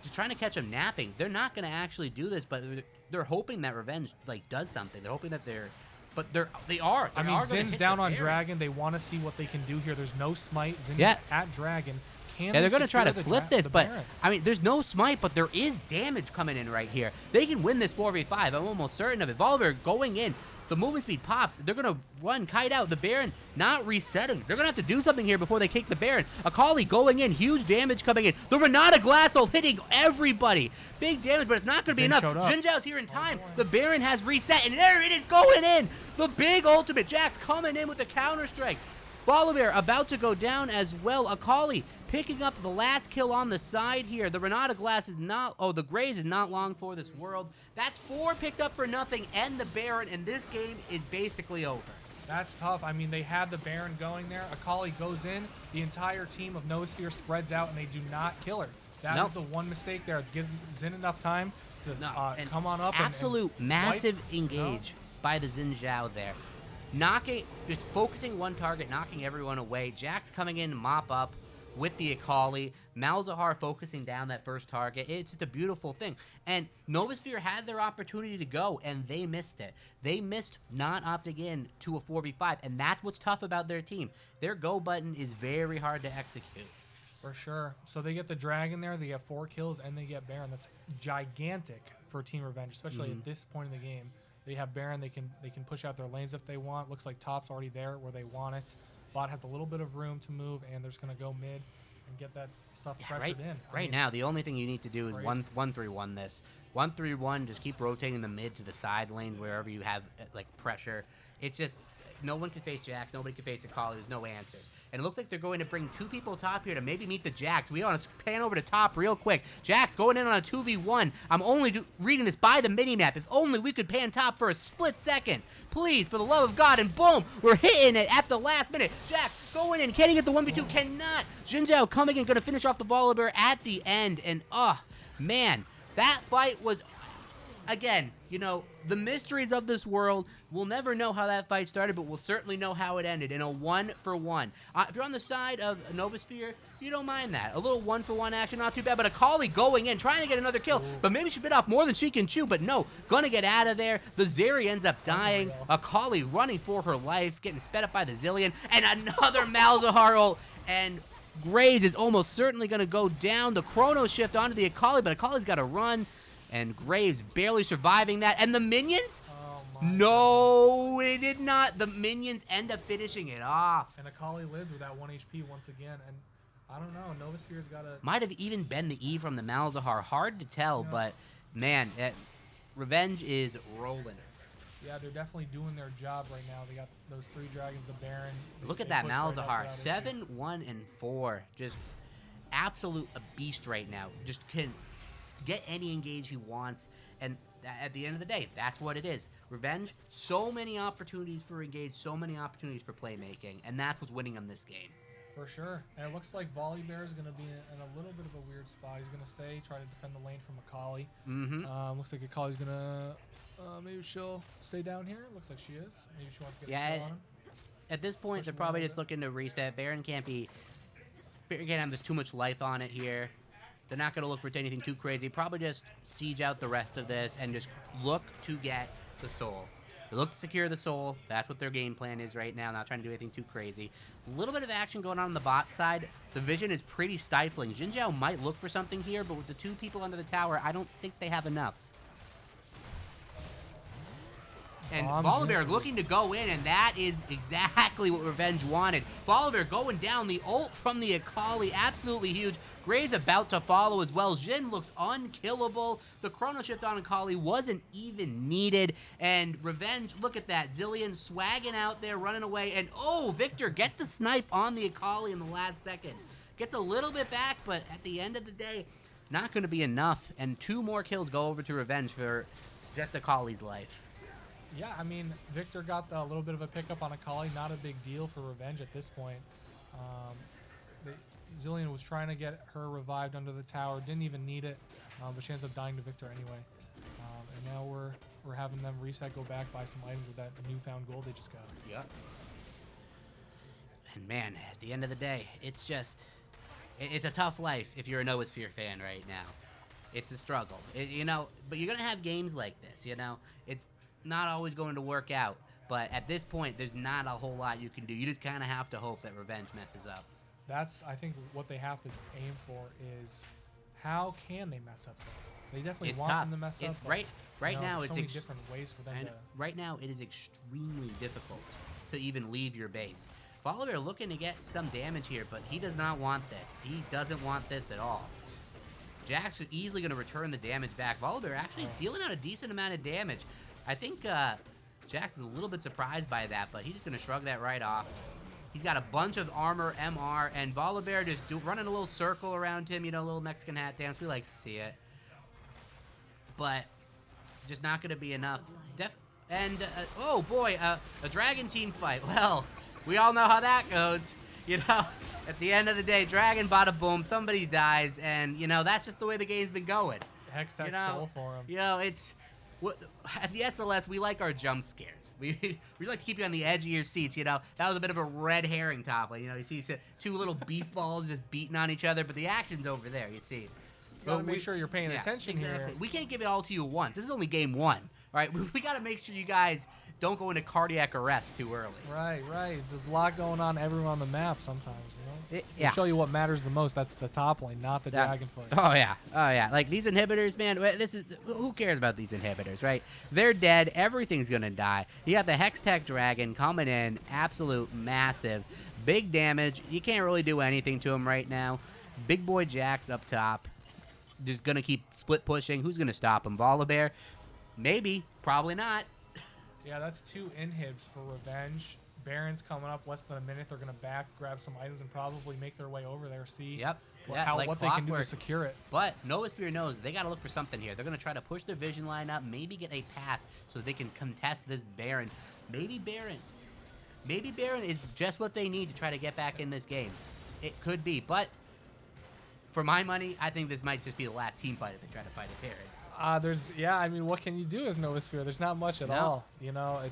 Just trying to catch them napping. They're not going to actually do this, but they're hoping that Revenge does something. They're hoping that they are. I mean, Zin's down on Dragon. They want to see what they can do here. There's no smite. Zin's at Dragon. They're going to try to flip this, but, I mean, there's no smite, but there is damage coming in right here. They can win this 4v5. I'm almost certain of it. Volibear going in. The movement speed pops. They're going to run kite out. The Baron not resetting. They're going to have to do something here before they kick the Baron. Akali going in. Huge damage coming in. The Renata Glass ult hitting everybody. Big damage, but it's not going to be enough. Jin Zhao's here in time. The Baron has reset, and there it is going in. The big ultimate. Jax coming in with the counter strike. Volibear about to go down as well. Akali picking up the last kill on the side here. The Renata Glass is not... Oh, the Graze is not long for this world. That's 4 picked up for nothing, and the Baron, and this game is basically over. That's tough. I mean, they had the Baron going there. Akali goes in. The entire team of Novasphere spreads out, and they do not kill her. That is the one mistake there. It gives Zen enough time to come on up. Absolute massive engage by the Xin Zhao there. Knocking, just focusing one target, knocking everyone away. Jax coming in to mop up with the Akali. Malzahar focusing down that first target. It's just a beautiful thing. And Novasphere had their opportunity to go, and they missed it. They missed not opting in to a 4v5, and that's what's tough about their team. Their go button is very hard to execute. For sure. So they get the Dragon there. They get 4 kills, and they get Baron. That's gigantic for Team Revenge, especially at this point in the game. They have Baron. They can push out their lanes if they want. Looks like top's already there where they want it. Bot has a little bit of room to move, and they're just going to go mid and get that stuff pressured in. Right now, the only thing you need to do is 1-3-1 this. 1-3-1, just keep rotating the mid to the side lane wherever you have like pressure. It's just no one can face Jax, nobody can face Akali. There's no answers. And it looks like they're going to bring 2 people top here to maybe meet the Jax. We want to pan over to top real quick. Jax going in on a 2v1. I'm only reading this by the minimap. If only we could pan top for a split second. Please, for the love of God. And boom, we're hitting it at the last minute. Jax going in. Can he get the 1v2? Cannot. Xin Zhao coming in, going to finish off the Volibear at the end. And, man, that fight was... Again, you know, the mysteries of this world, we'll never know how that fight started, but we'll certainly know how it ended in a 1-for-1. If you're on the side of Novasphere, you don't mind that. A little 1-for-1 action, not too bad, but Akali going in, trying to get another kill, but maybe she bit off more than she can chew, but no, gonna get out of there. The Zeri ends up dying. Akali running for her life, getting sped up by the Zillion, and another Malzahar ult, and Graves is almost certainly gonna go down. The Chrono shift onto the Akali, but Akali's gotta run. And Graves barely surviving that. And the minions? No, it did not. The minions end up finishing it off. And Akali lives with that 1 HP once again. And I don't know. Novasphere's got to... Might have even been the E from the Malzahar. Hard to tell, but man, Revenge is rolling. Yeah, they're definitely doing their job right now. They got those 3 dragons, the Baron. Look at that Malzahar. 7-1-4. Just absolute a beast right now. Just can... get any engage he wants, and at the end of the day, that's what it is. Revenge, so many opportunities for engage, so many opportunities for playmaking, and that's what's winning them this game. For sure. And it looks like Volibear is going to be in a little bit of a weird spot. He's going to stay, try to defend the lane from Akali. Looks like Akali's going to... maybe she'll stay down here. Looks like she is. Maybe she wants to get a kill on him. At this point, they're probably just looking to reset. Baron can't be... Baron can't have there's too much life on it here. They're not going to look for anything too crazy. Probably just siege out the rest of this and just look to get the soul. They look to secure the soul. That's what their game plan is right now. Not trying to do anything too crazy. A little bit of action going on the bot side. The vision is pretty stifling. Xin Zhao might look for something here, but with the 2 people under the tower, I don't think they have enough. And Volibear looking to go in, and that is exactly what Revenge wanted. Volibear going down, the ult from the Akali, absolutely huge. Gray's about to follow as well. Jhin looks unkillable. The Chrono Shift on Akali wasn't even needed. And Revenge, look at that. Zillion swagging out there, running away. And, oh, Victor gets the snipe on the Akali in the last second. Gets a little bit back, but at the end of the day, it's not going to be enough. And 2 more kills go over to Revenge for just Akali's life. Yeah, I mean, Victor got a little bit of a pickup on Akali. Not a big deal for Revenge at this point. Zillion was trying to get her revived under the tower. Didn't even need it, but she ends up dying to Victor anyway. And now we're having them reset, go back, buy some items with that newfound gold they just got. Yep. And man, at the end of the day, it's just... It's a tough life if you're a Novasphere fan right now. It's a struggle. You know, but you're going to have games like this, you know? It's not always going to work out. But at this point, there's not a whole lot you can do. You just kind of have to hope that Revenge messes up. That's, I think, what they have to aim for is how can they mess up? They definitely want them to mess up. Right now, it's so many different ways for them to... Right now, it is extremely difficult to even leave your base. Volibear looking to get some damage here, but he does not want this. He doesn't want this at all. Jax is easily going to return the damage back. Volibear actually dealing out a decent amount of damage. I think Jax is a little bit surprised by that, but he's just going to shrug that right off. He's got a bunch of armor, MR, and Volibear just running a little circle around him, you know, a little Mexican hat dance. We like to see it. But just not going to be enough. Oh boy, a dragon team fight. Well, we all know how that goes. You know, at the end of the day, dragon bada boom, somebody dies, and, you know, that's just the way the game's been going. Hextech soul for him. You know, it's... At the SLS, we like our jump scares. We like to keep you on the edge of your seats, you know. That was a bit of a red herring top. You know, you see 2 little beef balls just beating on each other, but the action's over there, you see. You gotta make sure you're paying attention here. We can't give it all to you once. This is only game 1, all right? We got to make sure you guys don't go into cardiac arrest too early. Right. There's a lot going on everywhere on the map sometimes, you know. To show you what matters the most, that's the top lane, not the Dragonflight. Oh yeah. Like these inhibitors, man. Who cares about these inhibitors, right? They're dead. Everything's gonna die. You got the Hextech Dragon coming in, absolute massive, big damage. You can't really do anything to him right now. Big boy Jax up top, just gonna keep split pushing. Who's gonna stop him? Volibear? Maybe, probably not. Yeah, that's 2 inhibs for Revenge. Baron's coming up less than a minute. They're going to back, grab some items, and probably make their way over there. See what they can do to secure it. But Novasphere knows they got to look for something here. They're going to try to push their vision line up, maybe get a path so they can contest this Baron. Maybe Baron is just what they need to try to get back in this game. It could be, but for my money, I think this might just be the last team fight if they try to fight a Baron. I mean, what can you do as Novasphere? There's not much at all. You know,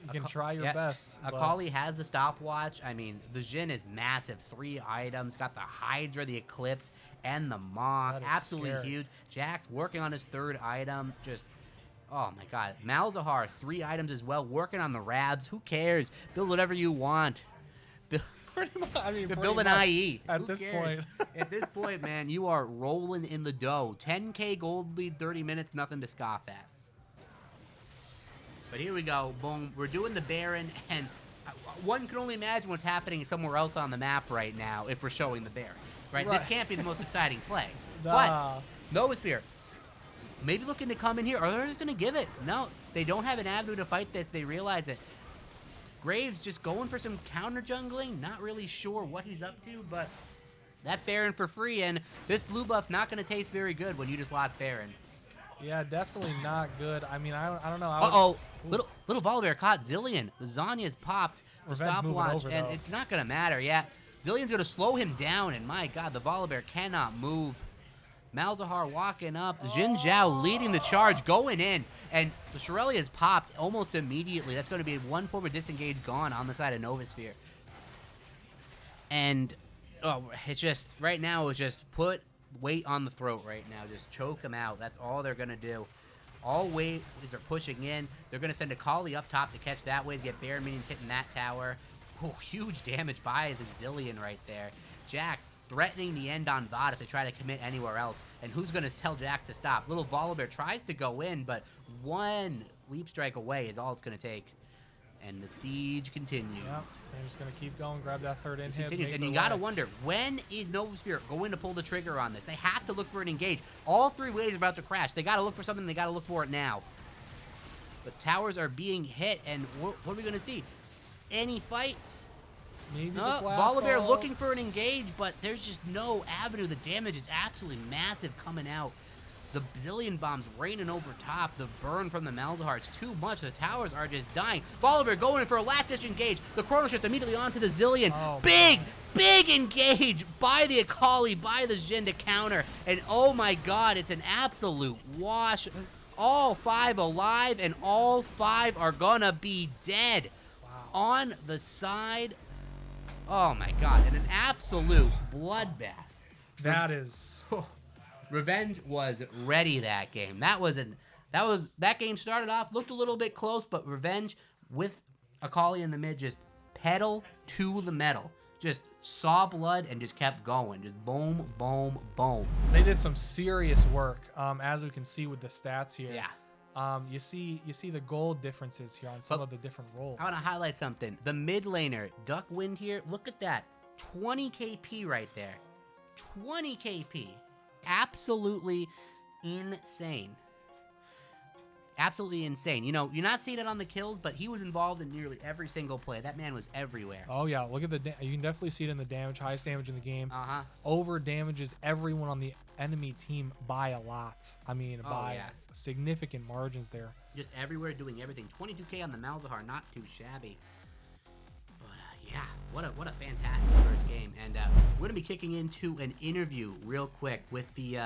you can try your best. Akali has the stopwatch. I mean, the Jhin is massive. 3 items. Got the Hydra, the Eclipse, and the Moth. Absolutely scary. Huge. Jax working on his 3rd item. Just, oh my god. Malzahar, 3 items as well. Working on the Rabs. Who cares? Build whatever you want. Build an IE. At this point. At this point, man, you are rolling in the dough. 10k gold lead, 30 minutes, nothing to scoff at. But here we go. Boom. We're doing the Baron, and one can only imagine what's happening somewhere else on the map right now if we're showing the Baron. Right? This can't be the most exciting play. But Novasphere, maybe looking to come in here, or they're just going to give it. No, they don't have an avenue to fight this. They realize it. Graves just going for some counter jungling. Not really sure what he's up to, but that's Baron for free, and this blue buff not going to taste very good when you just lost Baron. Yeah, definitely not good. I mean, I don't know. Uh-oh. Little Volibear caught Zilean. Lasagna's popped the stopwatch, and it's not going to matter. Yeah, Zillion's going to slow him down, and my god, the Volibear cannot move. Malzahar walking up. Jin Zhao leading the charge, going in. And the Shirelli is popped almost immediately. That's going to be one form of disengage gone on the side of Novasphere. And it's just, right now, it's just put weight on the throat right now. Just choke him out. That's all they're going to do. All weight is they're pushing in. They're going to send Akali up top to catch that wave, get Baron minions hitting that tower. Oh, huge damage by the Zilean right there. Jax threatening the end on Vod if they try to commit anywhere else. And who's going to tell Jax to stop? Little Volibear tries to go in, but one leap strike away is all it's going to take. And the siege continues. Yep. They're just going to keep going, grab that 3rd inhib. And you got to wonder, when is Novasphere going to pull the trigger on this? They have to look for an engage. All 3 waves are about to crash. They got to look for something. They got to look for it now. The towers are being hit, and what are we going to see? Any fight? Maybe Volibear looking for an engage, but there's just no avenue. The damage is absolutely massive coming out. The Zilean bombs raining over top. The burn from the Malzahar, it's too much. The towers are just dying. Volibear going in for a last-ditch engage. The Chrono Shift immediately onto the Zilean. Big engage by the Akali, by the Jhin to counter. And oh my god, it's an absolute wash. All 5 alive, and all 5 are gonna be dead. On the side. Oh my god, and an absolute bloodbath. That is... Revenge was ready that game. That game started off, looked a little bit close, but Revenge with Akali in the mid just pedal to the metal. Just saw blood and just kept going. Just boom, boom, boom. They did some serious work, as we can see with the stats here. Yeah. You see the gold differences here on some of the different roles. I want to highlight something. The mid laner, Duckwind here, look at that. 20 KP right there. 20 KP. Absolutely insane. Absolutely insane. You know, you're not seeing it on the kills, but he was involved in nearly every single play. That man was everywhere. Oh, yeah. Look at you can definitely see it in the damage. Highest damage in the game. Over damages everyone on the enemy team by a lot. I mean, by significant margins there. Just everywhere doing everything. 22k on the Malzahar, not too shabby. But yeah, what a fantastic first game. And we're going to be kicking into an interview real quick with the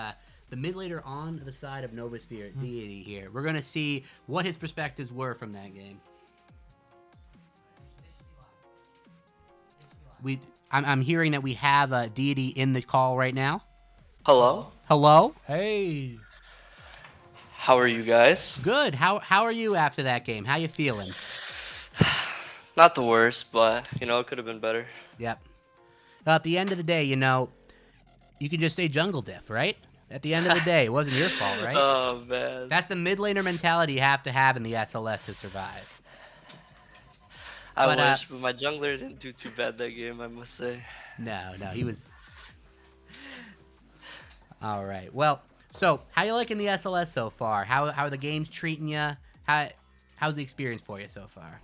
mid laner on the side of Novasphere, Deity here. We're going to see what his perspectives were from that game. I'm hearing that we have Deity in the call right now. Hello. Hello. Hey. How are you guys? Good. How are you after that game? How you feeling? Not the worst, but you know, it could have been better. Yep. At the end of the day, you know, you can just say jungle diff, right? At the end of the day, it wasn't your fault, right? Oh man. That's the mid laner mentality you have to have in the SLS to survive. I But wish, but my jungler didn't do too bad that game, I must say. no, he was. All right. Well, so how you liking the SLS so far? How are the games treating you? How's the experience for you so far?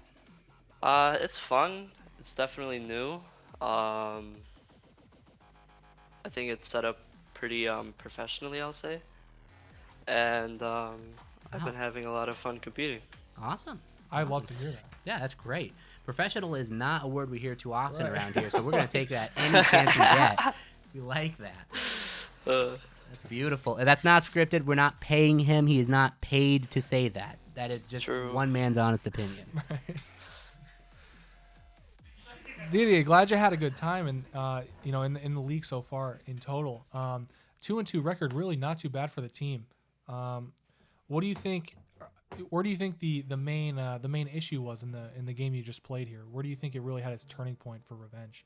It's fun. It's definitely new. I think it's set up pretty professionally, I'll say. And I've Wow. been having a lot of fun competing. Awesome. I love to hear that. Yeah, that's great. Professional is not a word we hear too often Right. around here, so we're gonna take that any chance we get. We like that. Uh, That's beautiful. That's not scripted. We're not paying him. He is not paid to say that. That is just True. one man's honest opinion. Didi, glad you had a good time, and you know, in the league so far in total, 2-2 record, really not too bad for the team. What do you think? Where do you think the main issue was in the game you just played here? Where do you think it really had its turning point for revenge?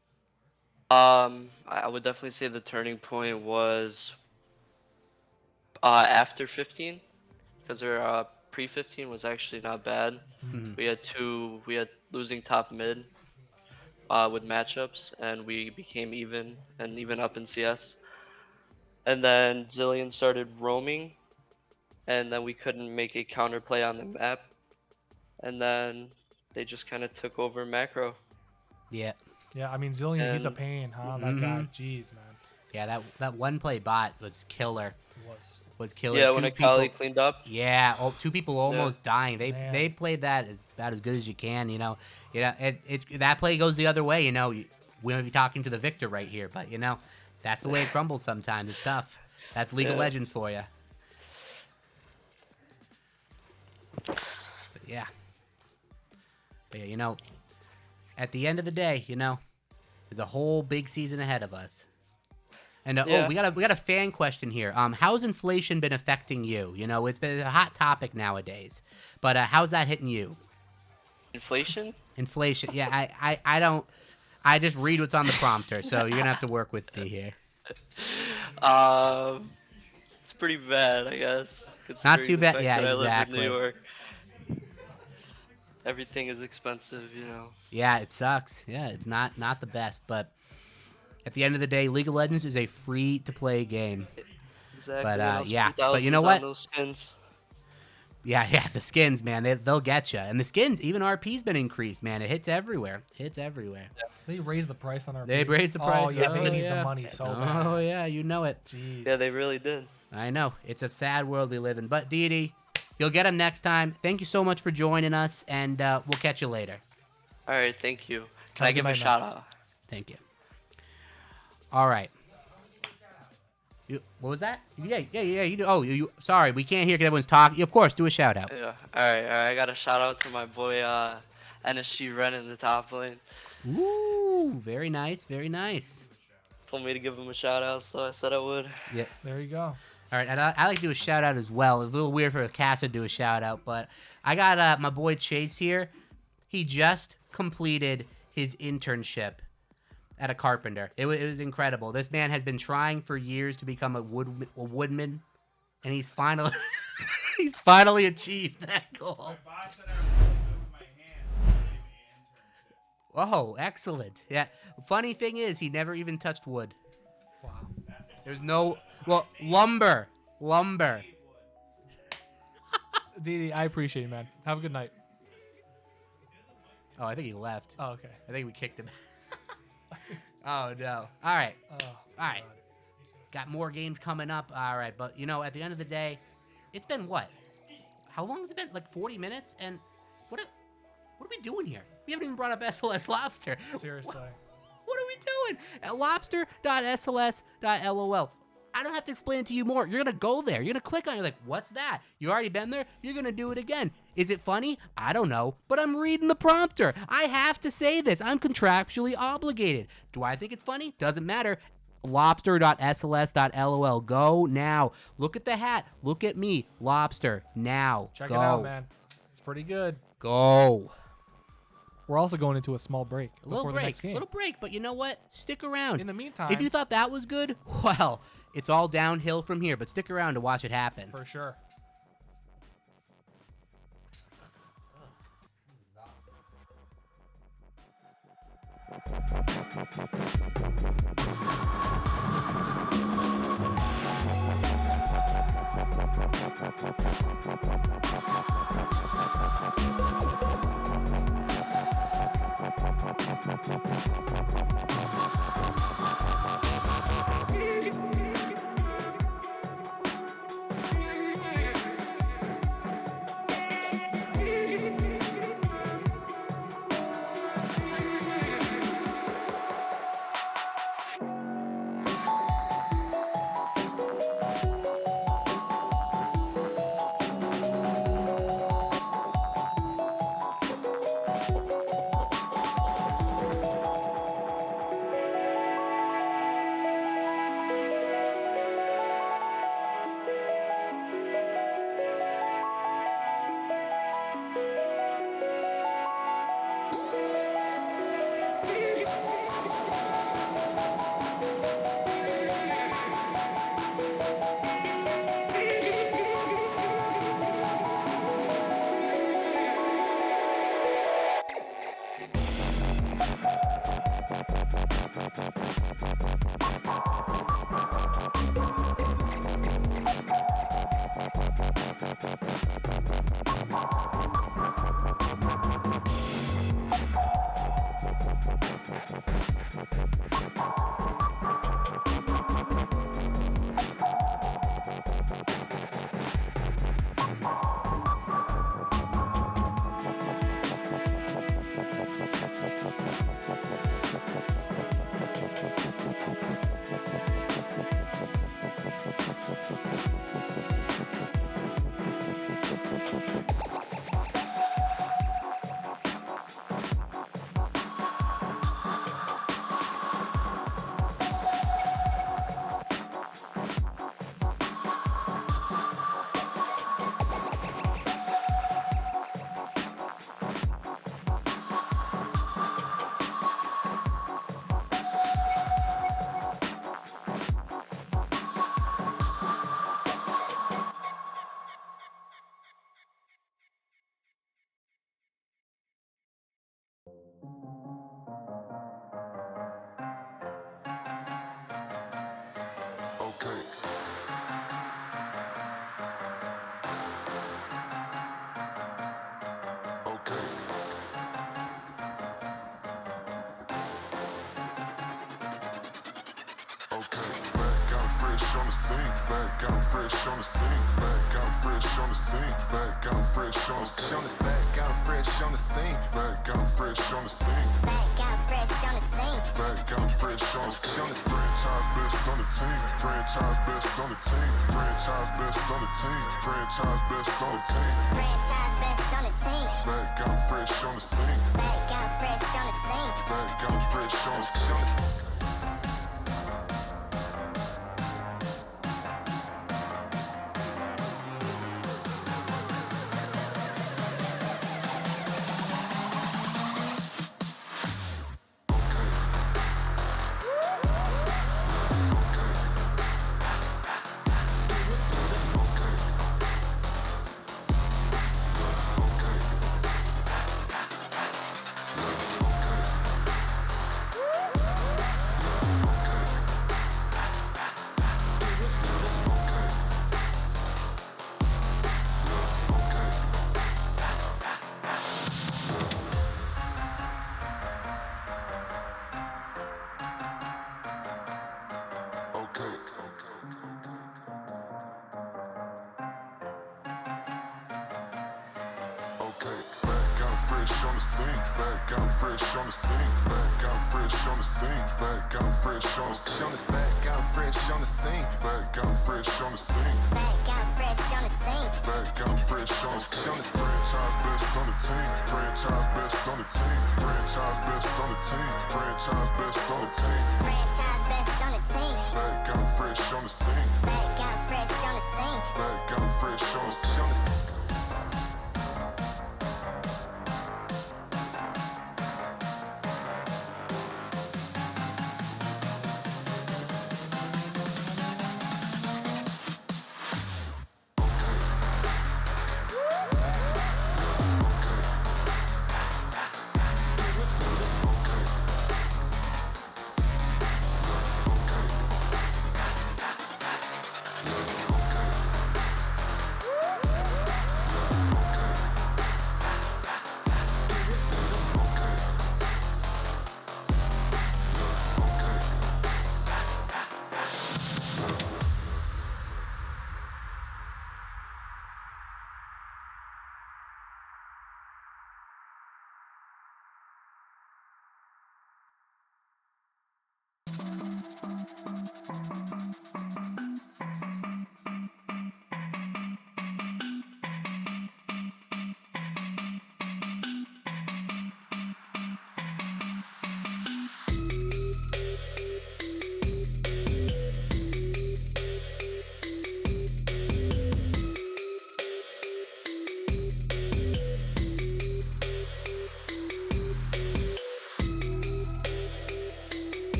I would definitely say the turning point was after 15, because their pre-15 was actually not bad. Mhm. We had losing top mid with matchups, and we became even and even up in CS. And then Zillion started roaming, and then we couldn't make a counterplay on the map, and then they just kind of took over macro. Yeah. Yeah, I mean Zillion, he's a And pain, huh? That guy, jeez, man, Yeah, that one play bot was killer. he was. Was killer. yeah, Two when people, Akali cleaned up, yeah, two people almost dying. Man. They played that as about as good as you can. You know, it's that play goes the other way. You know, we might be talking to the victor right here, but you know, that's the way it crumbles sometimes. It's tough. That's League of Yeah. Legends for you. But yeah. But yeah, you know, at the end of the day, you know, there's a whole big season ahead of us. And Yeah. we got a fan question here. How's inflation been affecting you? You know, it's been a hot topic nowadays. But how's that hitting you? inflation. Inflation. Yeah, I don't. I just read what's on the prompter, so you're gonna have to work with me here. It's pretty bad, I guess. Not Considering too the bad. fact Yeah, that I live in exactly. New York. Everything is expensive, you know. Yeah, it sucks. Yeah, it's not the best, but at the end of the day, League of Legends is a free to play game. Exactly. But, and I'll yeah. spend But you know thousands what? on those skins. Yeah, the skins, man, they'll get you. And the skins, even RP's been increased, man. It hits everywhere. They raised the price on our. They raised the price. Oh yeah, they Oh, need yeah. the money so Oh bad. yeah, you know it. Jeez. Yeah, they really did. I know. It's a sad world we live in. But Didi, you'll get him next time. Thank you so much for joining us, and we'll catch you later. All right, thank you. Can Have I a give good a night, shout out? Thank you. All right. What was that? Yeah. You do. Oh, you. Sorry, we can't hear because everyone's talking. Of course, do a shout out. Yeah. All right. I got a shout out to my boy NSG Ren in the top lane. Ooh, very nice. Told me to give him a shout out, so I said I would. Yeah. There you go. All right, and I like to do a shout out as well. It's a little weird for a cast to do a shout out, but I got my boy Chase here. He just completed his internship at a carpenter. It was incredible. This man has been trying for years to become a woodman, and he's finally achieved that goal. Oh, excellent. Yeah. Funny thing is, he never even touched wood. Wow. There's no lumber. Didi, I appreciate you, man. Have a good night. Oh, I think he left. Oh, okay. I think we kicked him. Oh no. All right. Oh, All right. Got more games coming up. All right, but you know, at the end of the day, it's been what? How long has it been? Like 40 minutes? And what are we doing here? We haven't even brought up SLS Lobster. Seriously. What are we doing? At lobster.sls.lol. I don't have to explain it to you more. You're going to go there. You're going to click on it. You're like, what's that? You already been there? You're going to do it again. Is it funny? I don't know, but I'm reading the prompter. I have to say this. I'm contractually obligated. Do I think it's funny? Doesn't matter. Lobster.sls.lol. Go now. Look at the hat. Look at me. Lobster. Now. Check Go. it out, man. It's pretty good. Go. We're also going into a small break before the next game. Little break, but you know what? Stick around. In the meantime, if you thought that was good, well, it's all downhill from here, but stick around to watch it happen. For sure.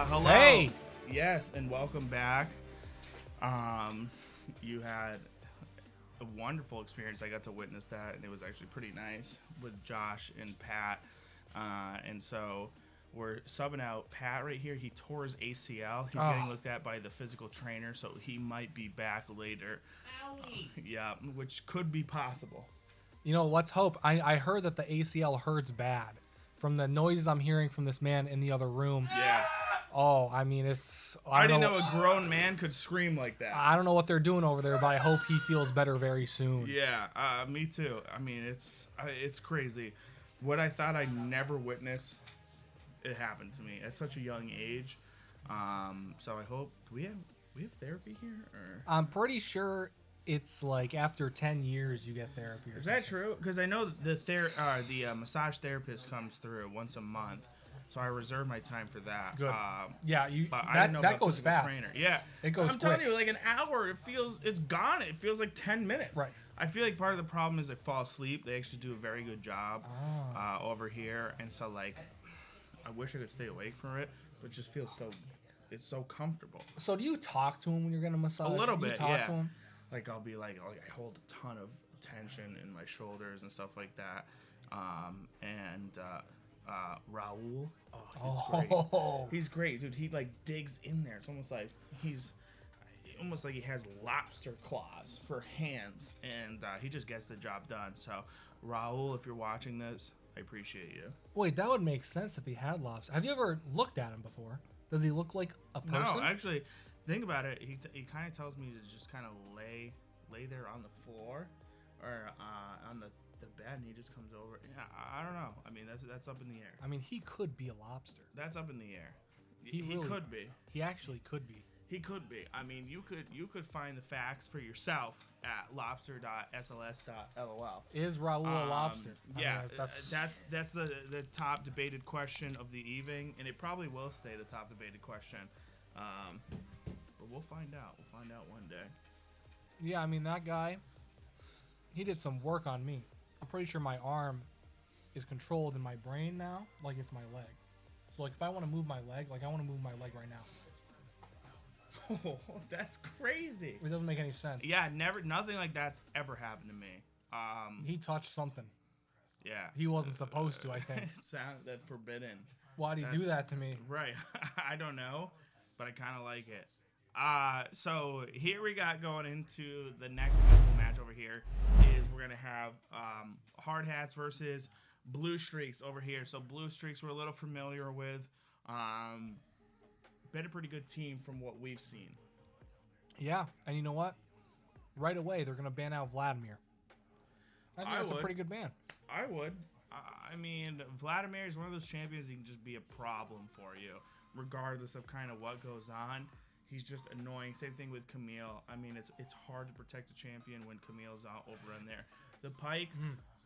Hello. Hey. Yes, and welcome back. You had a wonderful experience. I got to witness that, and it was actually pretty nice with Josh and Pat. And so we're subbing out Pat right here. He tore his ACL. He's getting looked at by the physical trainer, so he might be back later. Yeah, which could be possible. You know, let's hope. I heard that the ACL hurts bad from the noises I'm hearing from this man in the other room. Yeah. Oh, I mean, it's... I didn't know a grown man could scream like that. I don't know what they're doing over there, but I hope he feels better very soon. Yeah, me too. I mean, it's crazy. What I thought I'd never witness, it happened to me at such a young age. So I hope we have therapy here. Or? I'm pretty sure it's like after 10 years you get therapy. Is that true? Because I know the massage therapist comes through once a month. So I reserve my time for that. Good. Yeah, but I didn't know that about goes physical fast. Trainer. Yeah, It goes I'm telling quick. you, like an hour, it's gone. It feels like 10 minutes. Right. I feel like part of the problem is I fall asleep. They actually do a very good job over here, and so like, I wish I could stay awake from it, but it just feels it's so comfortable. So do you talk to him when you're getting a massage? A little Do you bit, talk yeah. to him? Like I'll be like, I hold a ton of tension in my shoulders and stuff like that. And Raul, he's great. He's great, dude. He like digs in there. It's almost like he has lobster claws for hands, and he just gets the job done. So Raul, if you're watching this, I appreciate you. Wait, that would make sense if he had lobster. Have you ever looked at him before? Does he look like a person? No, actually, think about it. He kind of tells me to just kind of lay there on the floor or on the bed, and he just comes over. Yeah, I don't know. I mean, that's up in the air. I mean, he could be a lobster. That's up in the air. He He could be. He actually could be. He could be. I mean, you could find the facts for yourself at lobster.sls.lol. Is Raul a lobster? I Yeah, mean, that's the top debated question of the evening, and it probably will stay the top debated question. But we'll find out. We'll find out one day. Yeah, I mean, that guy, he did some work on me. I'm pretty sure my arm is controlled in my brain now, like it's my leg. So, like, if I want to move my leg, like, I want to move my leg right now. Oh, that's crazy. It doesn't make any sense. Yeah, nothing like that's ever happened to me. He touched something. Yeah. He wasn't supposed to, I think. That's forbidden. Why'd he do that to me? Right. I don't know, but I kind of like it. So here we got going into the next match over here is we're going to have Hard Hats versus Blue Streaks over here. So Blue Streaks we're a little familiar with. Been a pretty good team from what we've seen. Yeah, and you know what? Right away, they're going to ban out Vladimir. I think that's a pretty good ban. I would. I mean, Vladimir is one of those champions that can just be a problem for you, regardless of kind of what goes on. He's just annoying. Same thing with Camille. I mean, it's hard to protect a champion when Camille's out over in there. The Pike,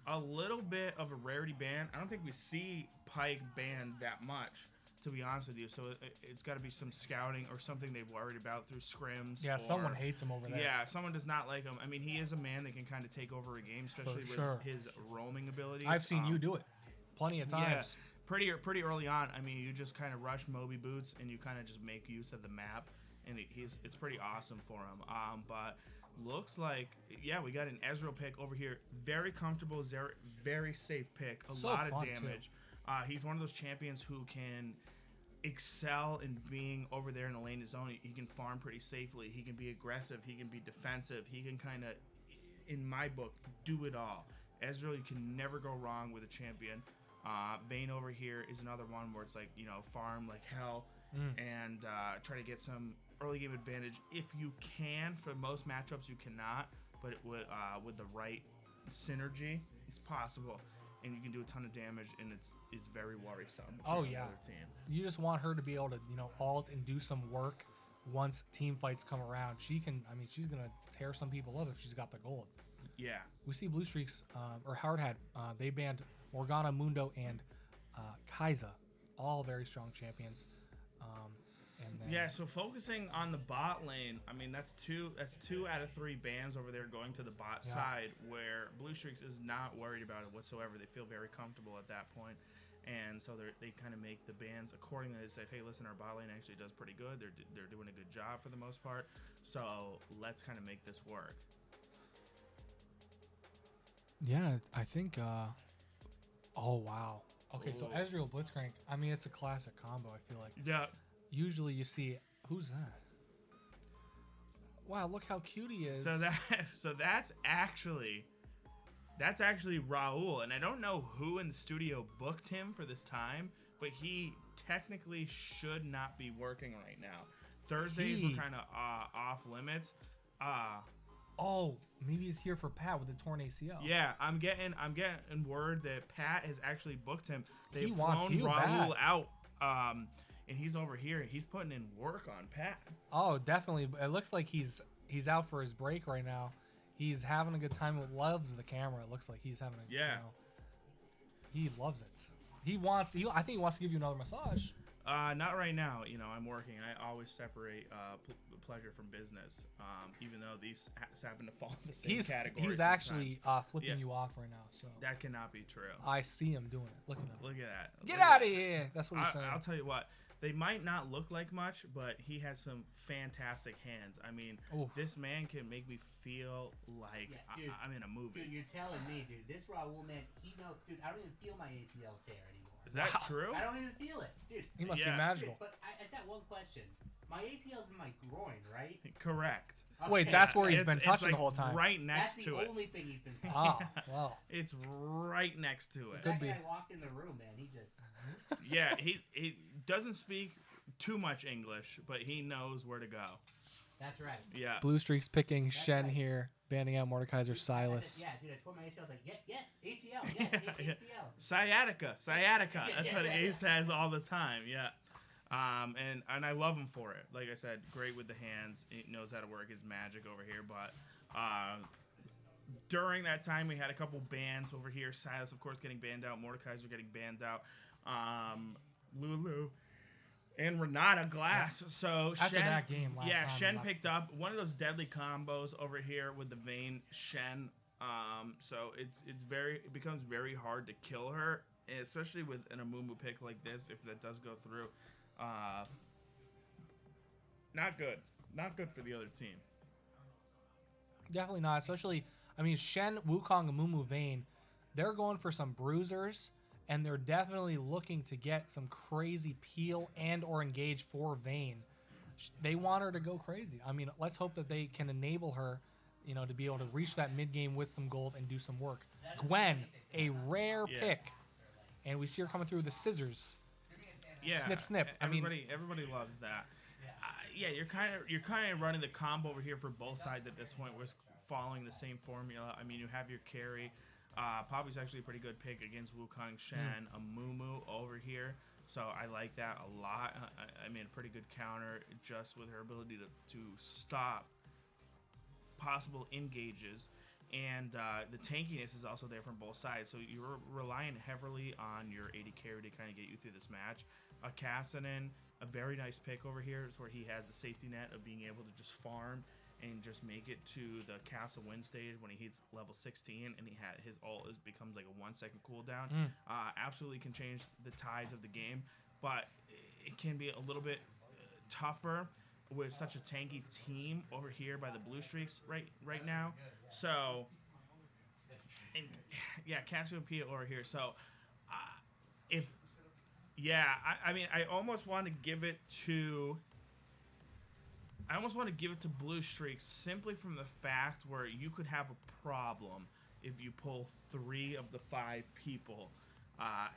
a little bit of a rarity ban. I don't think we see Pike banned that much, to be honest with you. So it's got to be some scouting or something they've worried about through scrims. Yeah, someone hates him over there. Yeah, someone does not like him. I mean, he is a man that can kind of take over a game, especially with his roaming abilities. I've seen you do it plenty of times. Yeah, pretty early on. I mean, you just kind of rush Moby Boots and you kind of just make use of the map, and it's pretty awesome for him. But looks like, yeah, we got an Ezreal pick over here. Very comfortable, very safe pick. A lot of damage. He's one of those champions who can excel in being over there in the lane zone. He can farm pretty safely. He can be aggressive. He can be defensive. He can kind of, in my book, do it all. Ezreal, you can never go wrong with a champion. Vayne over here is another one where it's like, farm like hell and try to get some early game advantage if you can. For most matchups, you cannot, but with the right synergy, it's possible. And you can do a ton of damage, and it's very worrisome. Oh yeah, team. You just want her to be able to alt and do some work once team fights come around. She can. I mean, she's gonna tear some people up if she's got the gold. Yeah. We see Blue Streaks or Hard Hat. They banned Morgana, Mundo, and Kai'Sa, all very strong champions. Yeah, so focusing on the bot lane, I mean that's two out of 3 bans over there going to the bot side, where Blue Streaks is not worried about it whatsoever. They feel very comfortable at that point, and so they kind of make the bans accordingly. They say, hey, listen, our bot lane actually does pretty good. They're doing a good job for the most part, so let's kind of make this work. Yeah, I think. Oh wow. Okay, so Ezreal Blitzcrank. I mean, it's a classic combo. I feel like. Yeah. Usually you see, who's that? Wow, look how cute he is. So that's actually Raul, and I don't know who in the studio booked him for this time, but he technically should not be working right now. Thursdays were kind of off limits. Oh, maybe he's here for Pat with the torn ACL. Yeah, I'm getting word that Pat has actually booked him. He wants flown you Raul back. out. And he's over here. He's putting in work on Pat. Oh, definitely. It looks like he's out for his break right now. He's having a good time. Loves the camera. It looks like he's having a he loves it. I think he wants to give you another massage. Not right now. You know, I'm working. I always separate pleasure from business. Even though these happen to fall in the same category. He's actually flipping you off right now. So that cannot be true. I see him doing it. Look at him. Look at that. Get out of here. That's what he's saying. I'll tell you what. They might not look like much, but he has some fantastic hands. I mean, this man can make me feel like I'm in a movie. Dude, you're telling me, dude. This Raul man, dude, I don't even feel my ACL tear anymore. Is that true? I don't even feel it, dude. He must be magical. Dude, but I just got one question. My ACL's in my groin, right? Correct. Okay. Wait, that's where he's been touching like the whole time. Right next that's to the it. only thing he's been touching. Oh, wow. It's right next to it. That guy walked in the room, man. He just... Yeah, he doesn't speak too much English, but he knows where to go. That's right. Yeah. Blue Streak's picking Shen here, banning out Mordekaiser Silas. Yeah, dude, I tore my ACL. I was like, yes, ACL, ACL. Sciatica. That's what he says all the time. Yeah. And I love him for it. Like I said, great with the hands. He knows how to work his magic over here. But during that time, we had a couple bans over here. Silas, of course, getting banned out. Mordekaiser getting banned out. Lulu. And Renata Glass. So after Shen, that game last time, Shen picked up one of those deadly combos over here with the Vayne Shen. So it becomes very hard to kill her, especially with an Amumu pick like this if that does go through. Not good. Not good for the other team. Definitely not. Especially, I mean, Shen, Wukong, Amumu, Vayne, they're going for some bruisers, and they're definitely looking to get some crazy peel and or engage for Vayne. They want her to go crazy. I mean, let's hope that they can enable her, you know, to be able to reach that mid game with some gold and do some work. Gwen, a rare pick, and we see her coming through with the scissors. Yeah, snip, snip. Everybody loves that. You're kind of running the combo over here for both sides at this point. We're following the same formula. I mean, you have your carry. Poppy's actually a pretty good pick against Wukong, Shen, Amumu over here. So I like that a lot. I mean, a pretty good counter just with her ability to stop possible engages. And the tankiness is also there from both sides. So you're relying heavily on your AD carry to kind of get you through this match. Cassidy, a very nice pick over here is where he has the safety net of being able to just farm and just make it to the castle win stage when he hits level 16 and his ult becomes like a 1 second cooldown. Absolutely can change the tides of the game, but it can be a little bit tougher with such a tanky team over here by the Blue Streaks right now. So, Cassiopeia over here. So, I mean, I almost want to give it to Blue Streaks simply from the fact where you could have a problem if you pull 3 of the 5 people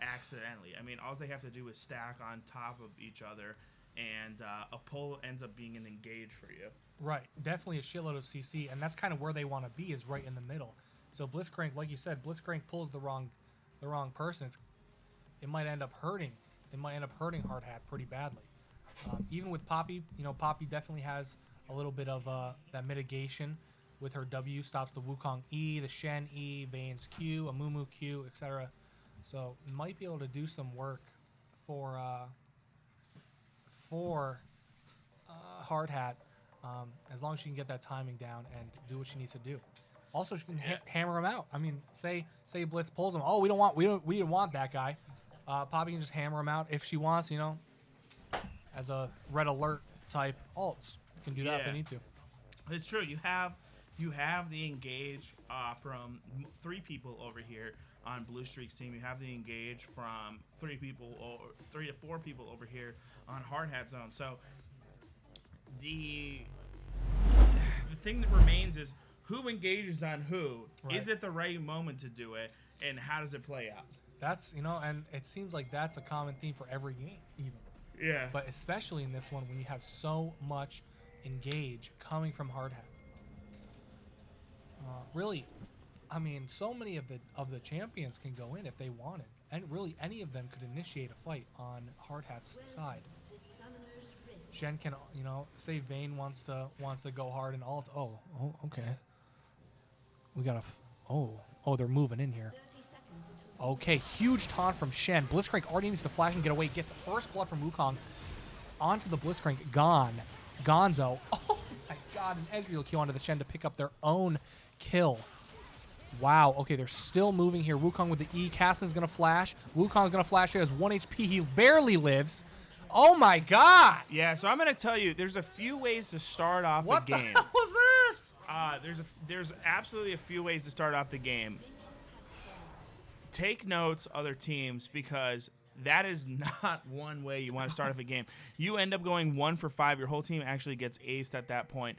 accidentally. I mean, all they have to do is stack on top of each other, and a pull ends up being an engage for you. Right, definitely a shitload of CC, and that's kind of where they want to be, is right in the middle. So Blitzcrank, like you said, Blitzcrank pulls the wrong person. It might end up hurting. It might end up hurting Hard Hat pretty badly. Even with Poppy, you know, Poppy definitely has a little bit of that mitigation with her W. Stops the Wukong E, the Shen E, Vayne's Q, Amumu Q, etc. So might be able to do some work for Hard Hat, as long as she can get that timing down and do what she needs to do. Also, she can hammer him out. I mean, say Blitz pulls him. Oh, we didn't want that guy. Poppy can just hammer him out if she wants. You know, as a red alert type ults, you can do that if they need to. It's true. You have the engage from 3 people over here on Blue Streak's team. You have the engage from 3 to 4 people over here on Hard Hat Zone. So the thing that remains is who engages on who. Right. Is it the right moment to do it, and how does it play out? That's, you know, and it seems like that's a common theme for every game, even. Yeah. But especially in this one, when you have so much engage coming from Hard Hat. Really, I mean, so many of the champions can go in if they wanted, and really any of them could initiate a fight on Hard Hat's side. Shen can, you know, say Vayne wants to go hard and ult. Oh, okay. We gotta. Oh, they're moving in here. Okay, huge taunt from Shen. Blitzcrank already needs to flash and get away. Gets first blood from Wukong onto the Blitzcrank. Gone. Gonzo. Oh my god, an Ezreal kill onto the Shen to pick up their own kill. Wow, okay, they're still moving here. Wukong with the E. Caston's going to flash. Wukong's going to flash. He has 1 HP. He barely lives. Oh my god! Yeah, so I'm going to tell you, there's a few ways to start off What the game. the hell was that? There's absolutely a few ways to start off the game. Take notes, other teams, because that is not one way you want to start off a game. You end up going 1 for 5. Your whole team actually gets aced at that point.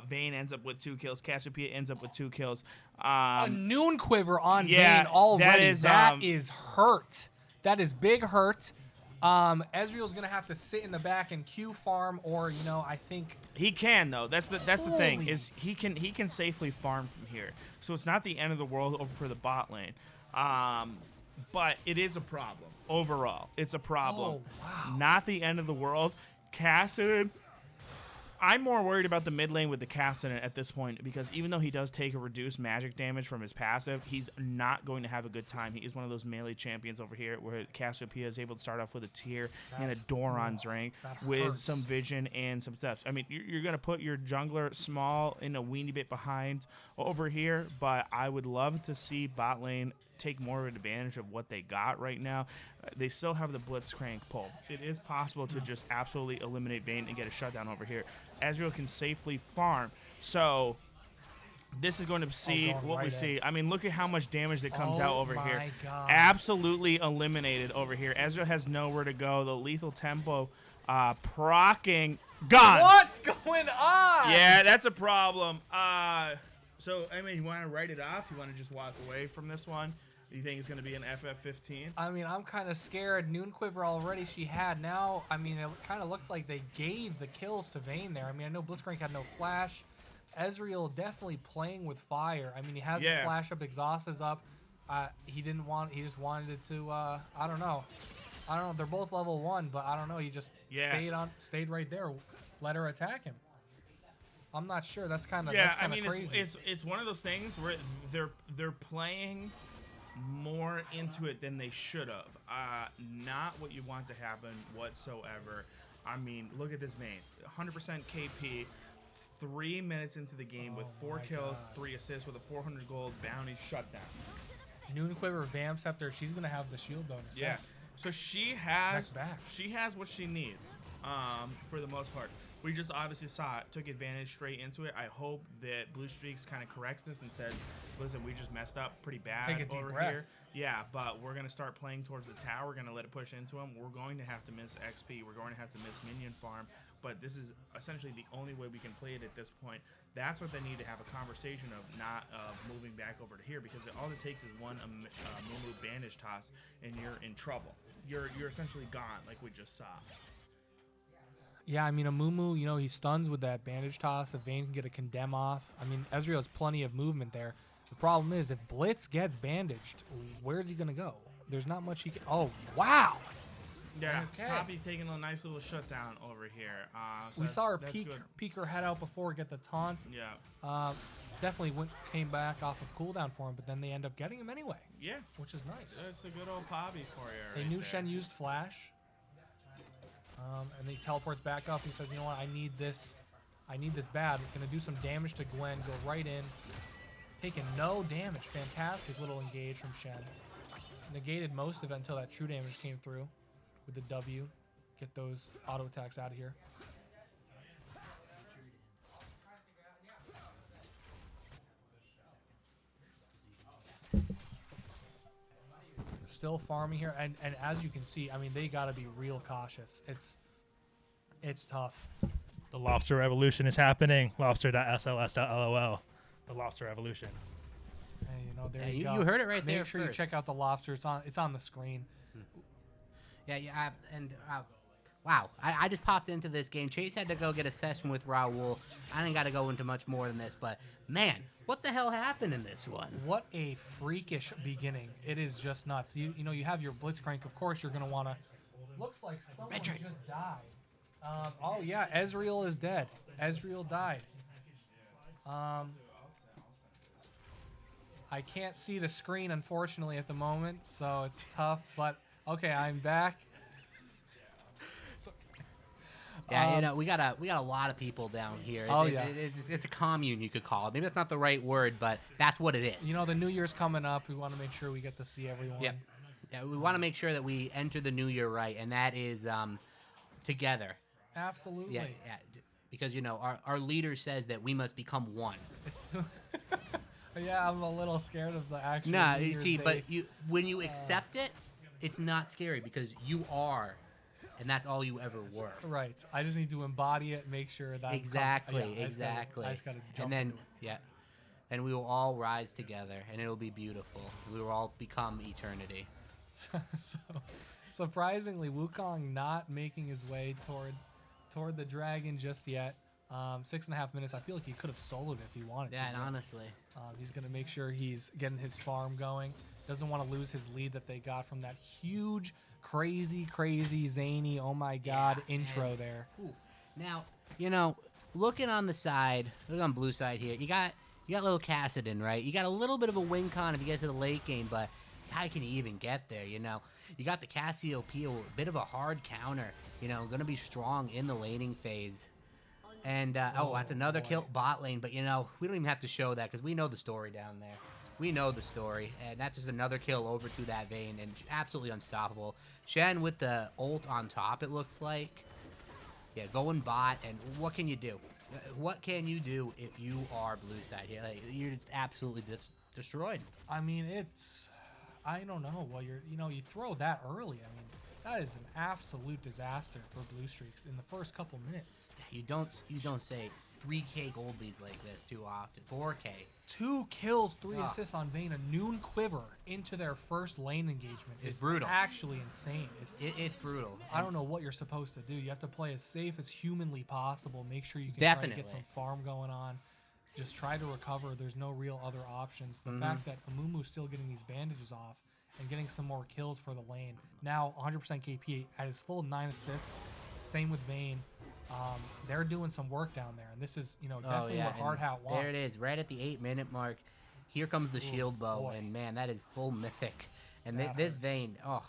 Vayne ends up with 2 kills. Cassiopeia ends up with 2 kills. A Noon Quiver on yeah, Vayne already. that is hurt. That is big hurt. Ezreal's going to have to sit in the back and Q farm, or, you know, I think... He can, though. That's the thing, Holy. is he can safely farm from here. So it's not the end of the world over for the bot lane. But it is a problem. Overall, it's a problem. Oh, wow. Not the end of the world. Kassadin, I'm more worried about the mid lane with the Kassadin at this point, because even though he does take a reduced magic damage from his passive, he's not going to have a good time. He is one of those melee champions over here where Cassiopeia is able to start off with a tier and a Doran's ring with hurts. some vision and some steps. I mean, you're going to put your jungler small in a weeny bit behind over here, but I would love to see bot lane take more of advantage of what they got right now. They still have the Blitzcrank pull. It is possible to just absolutely eliminate Vayne and get a shutdown over here. Ezreal can safely farm. So this is going to see what we see. I mean, look at how much damage that comes out over here. God. Absolutely eliminated over here. Ezreal has nowhere to go. The lethal tempo procking. Gone. What's going on? Yeah, that's a problem. So, I mean, you want to write it off? You want to just walk away from this one? You think it's going to be an FF15? I mean, I'm kind of scared. Noon Quiver already she had. Now, I mean, it kind of looked like they gave the kills to Vayne there. I mean, I know Blitzcrank had no flash. Ezreal definitely playing with fire. I mean, he has the flash up, exhaust is up. He just wanted it to, I don't know. They're both level 1, but I don't know. He just stayed right there. Let her attack him. I'm not sure. That's kind of crazy. It's one of those things where they're playing more into it than they should have. Not what you want to happen whatsoever. I mean, look at this Vayne. 100% KP. 3 minutes into the game with 4 kills, 3 assists with a 400 gold bounty shutdown. Noon Quiver Vamp Scepter. She's gonna have the shield bonus. Yeah. So she has what she needs. For the most part. We just obviously saw it, took advantage straight into it. I hope that Blue Streaks kind of corrects this and says, listen, we just messed up pretty bad Take a deep over breath. here. Yeah, but we're going to start playing towards the tower. We're going to let it push into them. We're going to have to miss XP. We're going to have to miss minion farm. But this is essentially the only way we can play it at this point. That's what they need to have a conversation of, not moving back over to here, because all it takes is one Mumu bandage toss, and you're in trouble. You're essentially gone, like we just saw. Yeah, I mean, Amumu, you know, he stuns with that bandage toss. If Vayne can get a condemn off. I mean, Ezreal has plenty of movement there. The problem is, if Blitz gets bandaged, where's he going to go? There's not much he can... Oh, wow! Yeah, Okay. Poppy taking a nice little shutdown over here. So We saw her that's peek her head out before, get the taunt. Yeah. Definitely came back off of cooldown for him, but then they end up getting him anyway. Yeah. Which is nice. That's a good old Poppy for you. They knew Shen used flash. And he teleports back up. He says, you know what, I need this bad. We're going to do some damage to Gwen, go right in. Taking no damage. Fantastic little engage from Shen. Negated most of it until that true damage came through with the W. Get those auto attacks out of here. Still farming here, and as you can see, I mean, they got to be real cautious. It's tough. The Lobster Revolution is happening. Lobster.sls.lol. The Lobster Revolution. Hey, you know, there you go. You heard it right there. Make sure you check out the Lobster. It's on the screen. Yeah. Wow, I just popped into this game. Chase had to go get a session with Raul. I didn't got to go into much more than this, but man, what the hell happened in this one? What a freakish beginning. It is just nuts. You know, you have your Blitzcrank. Of course, you're going to want to... Looks like someone just died. Oh, yeah, Ezreal is dead. Ezreal died. I can't see the screen, unfortunately, at the moment, so it's tough. But okay, I'm back. Yeah, we got a lot of people down here. It's a commune, you could call it. Maybe that's not the right word, but that's what it is. The New Year's coming up. We want to make sure we get to see everyone. Yep. Yeah, we want to make sure that we enter the new year right, and that is together. Absolutely. Yeah. Because our leader says that we must become one. It's yeah, I'm a little scared of the actual. Nah, New Year's see, Day. but when you accept it, it's not scary because you are, and that's all you ever were. Right. I just need to embody it, make sure that Exactly. I just gotta jump And then into it. and we will all rise together, and it'll be beautiful. We will all become eternity. So, surprisingly, Wukong not making his way toward the dragon just yet. 6.5 minutes. I feel like he could have soloed it if he wanted to. Yeah, and honestly. He's going to make sure he's getting his farm going. Doesn't want to lose his lead that they got from that huge, crazy, zany, oh my god, intro there. Ooh. Now, looking on the side, look on blue side here, you got little Cassidon, right? You got a little bit of a win con if you get to the late game, but how can you even get there, You got the Cassiopeia, a bit of a hard counter, going to be strong in the laning phase. And, that's another kill bot lane, but, we don't even have to show that because we know the story down there. We know the story, and that's just another kill over to that Vayne, and absolutely unstoppable. Shen with the ult on top, it looks like. Yeah, going bot, and what can you do? What can you do if you are blue side here? Like, you're just absolutely destroyed. I mean, I don't know. Well, you throw that early. I mean, that is an absolute disaster for blue streaks in the first couple minutes. You don't say 3K gold leads like this too often. 4K. 2 kills, 3 assists on Vayne. A noon quiver into their first lane engagement is is brutal. Actually insane. It's brutal. I don't know what you're supposed to do. You have to play as safe as humanly possible. Make sure you can try to get some farm going on. Just try to recover. There's no real other options. The fact that Amumu's still getting these bandages off and getting some more kills for the lane. Now 100% KP at his full 9 assists. Same with Vayne. They're doing some work down there, and this is definitely what Hardhat wants. There it is, right at the 8-minute mark. Here comes the shield bow, and man, that is full mythic. And this Vayne, got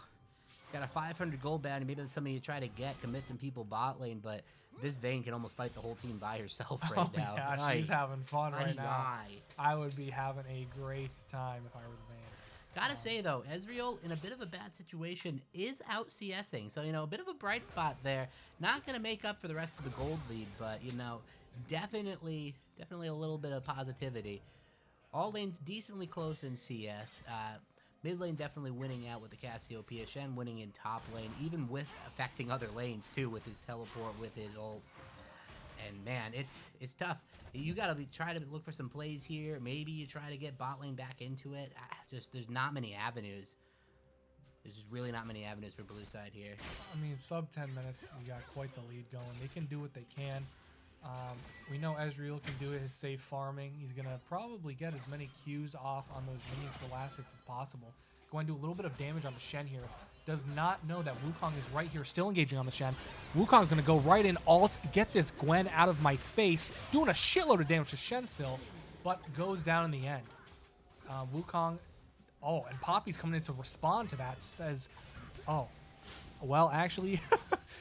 a 500 gold bounty. Maybe that's something you try to commit some people bot lane, but this Vayne can almost fight the whole team by herself right now. Yeah, she's having fun right now. Aye. I would be having a great time if I were the Vayne. Gotta say, though, Ezreal, in a bit of a bad situation, is out CSing. So, a bit of a bright spot there. Not going to make up for the rest of the gold lead, but, definitely a little bit of positivity. All lanes decently close in CS. Mid lane definitely winning out with the Cassiopeia. Shen winning in top lane, even with affecting other lanes, too, with his teleport, with his ult. And man, it's tough. You gotta try to look for some plays here. Maybe you try to get bot lane back into it. There's not many avenues. There's just really not many avenues for blue side here. I mean, sub 10 minutes, you got quite the lead going. They can do what they can. We know Ezreal can do his safe farming. He's gonna probably get as many Qs off on those minions for last hits as possible. Going to do a little bit of damage on the Shen here. Does not know that Wukong is right here, still engaging on the Shen. Wukong's going to go right in, ult, get this Gwen out of my face, doing a shitload of damage to Shen still, but goes down in the end. Wukong, and Poppy's coming in to respond to that, says, well, actually,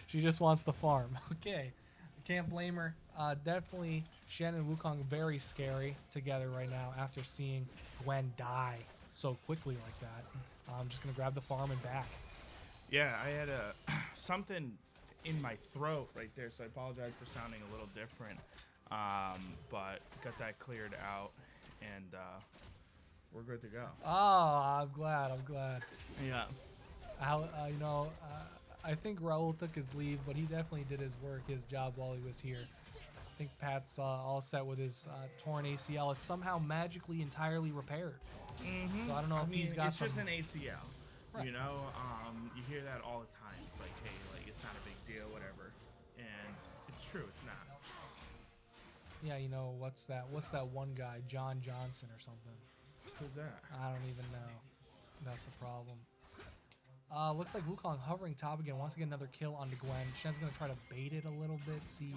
she just wants the farm. Okay, can't blame her. Definitely Shen and Wukong very scary together right now after seeing Gwen die so quickly like that. I'm just gonna grab the farm and back. Yeah, I had something in my throat right there, so I apologize for sounding a little different. But got that cleared out, and we're good to go. Oh, I'm glad. Yeah. I think Raul took his leave, but he definitely did his work, his job while he was here. I think Pat's all set with his torn ACL. It's somehow magically entirely repaired. Mm-hmm. So I don't know if he's got it's some... just an ACL. Right. You hear that all the time. It's like, hey, it's not a big deal, whatever. And it's true, it's not. Yeah, what's that one guy, John Johnson or something? Who's that? I don't even know. That's the problem. Looks like Wukong hovering top again. Wants to get another kill onto Gwen. Shen's going to try to bait it a little bit. See.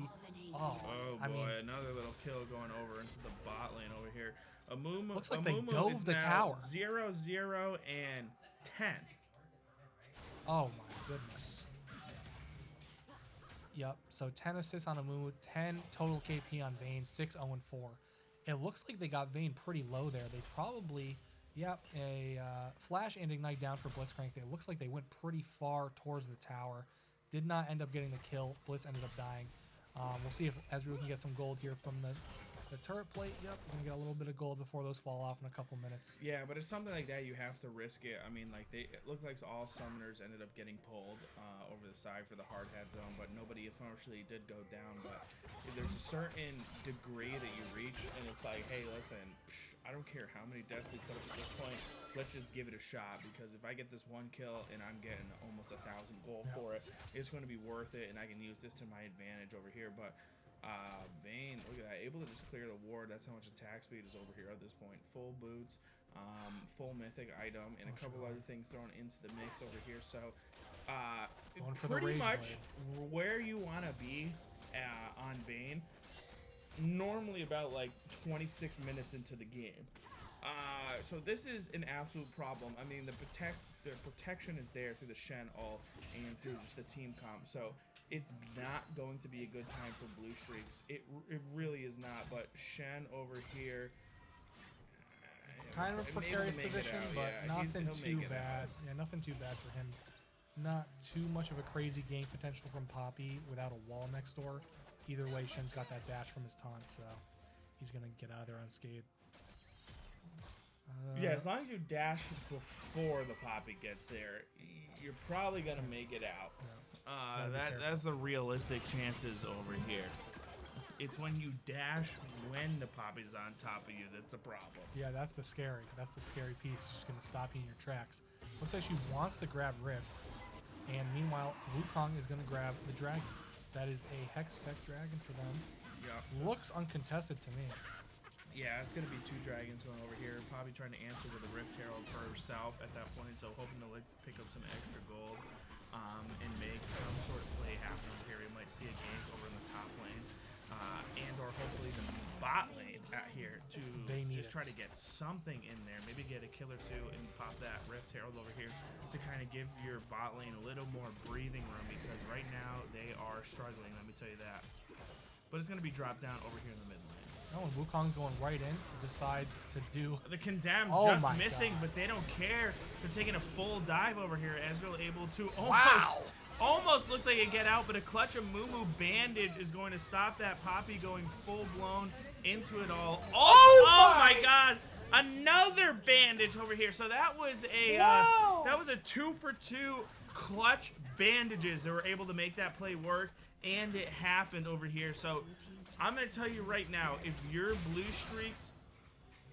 Oh boy, another little kill going over into the bot lane over here. Looks like they Amumu dove is the now tower. 0, 0, and 10. Oh my goodness. Yep. So 10 assists on Amumu, 10 total KP on Vayne, 6 0 4. It looks like they got Vayne pretty low there. They probably, a flash and ignite down for Blitzcrank. It looks like they went pretty far towards the tower. Did not end up getting the kill. Blitz ended up dying. We'll see if Ezreal can get some gold here from the turret plate. Yep, we're gonna get a little bit of gold before those fall off in a couple minutes. Yeah, but it's something like that. You have to risk it. I mean, like it looked like all summoners ended up getting pulled over the side for the hard hat zone, but nobody unfortunately did go down. But there's a certain degree that you reach, and it's like, hey, listen, I don't care how many deaths we put up at this point. Let's just give it a shot, because if I get this one kill and I'm getting almost 1,000 gold for it, it's going to be worth it, and I can use this to my advantage over here. But Vayne, look at that, able to just clear the ward. That's how much attack speed is over here at this point. Full boots, full mythic item, and a couple other things thrown into the mix over here. So pretty much where you want to be on Vayne, normally about like 26 minutes into the game. So this is an absolute problem. I mean, the protection is there through the Shen ult and through just the team comp. So it's not going to be a good time for Blue Streaks. It really is not. But Shen over here, kind of a precarious position, but nothing too bad. Yeah, nothing too bad for him. Not too much of a crazy game potential from Poppy without a wall next door. Either way, Shen's got that dash from his taunt, so he's gonna get out of there unscathed. Yeah, as long as you dash before the Poppy gets there, you're probably gonna make it out. That's the realistic chances over here. It's when you dash when the Poppy's on top of you that's a problem. Yeah, that's the scary piece. It's just gonna stop you in your tracks. Looks like she wants to grab Rift, and meanwhile, Wukong is gonna grab the dragon. That is a Hex Tech dragon for them. Yeah. Looks uncontested to me. Yeah, it's going to be 2 dragons going over here. Probably trying to answer with a Rift Herald for herself at that point, so hoping to pick up some extra gold and make some sort of play happen over here. We might see a gank over in the top lane and or hopefully the bot lane out here to just try to get something in there. Maybe get a kill or two and pop that Rift Herald over here to kind of give your bot lane a little more breathing room, because right now they are struggling, let me tell you that. But it's going to be dropped down over here in the mid lane. Oh, and Wukong's going right in. Decides to do the condemned, just missing, but they don't care. They're taking a full dive over here. Ezreal able to almost look like a get out, but a clutch of Mumu bandage is going to stop that Poppy going full blown into it all. Oh my God! Another bandage over here. So that was a 2-for-2 clutch bandages that were able to make that play work, and it happened over here. So I'm going to tell you right now, if you're Blue Streaks,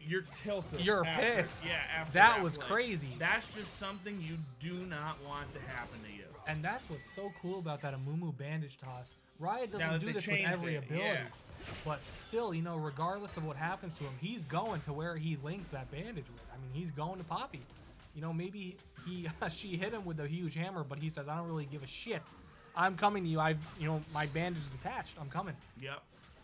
you're tilted. You're pissed. Yeah, after that was play. Crazy. That's just something you do not want to happen to you. And that's what's so cool about that Amumu bandage toss. Riot doesn't do this with every ability. But still, you know, regardless of what happens to him, he's going to where he links that bandage with. I mean, he's going to Poppy. You know, maybe she hit him with a huge hammer, but he says, I don't really give a shit. I'm coming to you. My bandage is attached. I'm coming. Yep.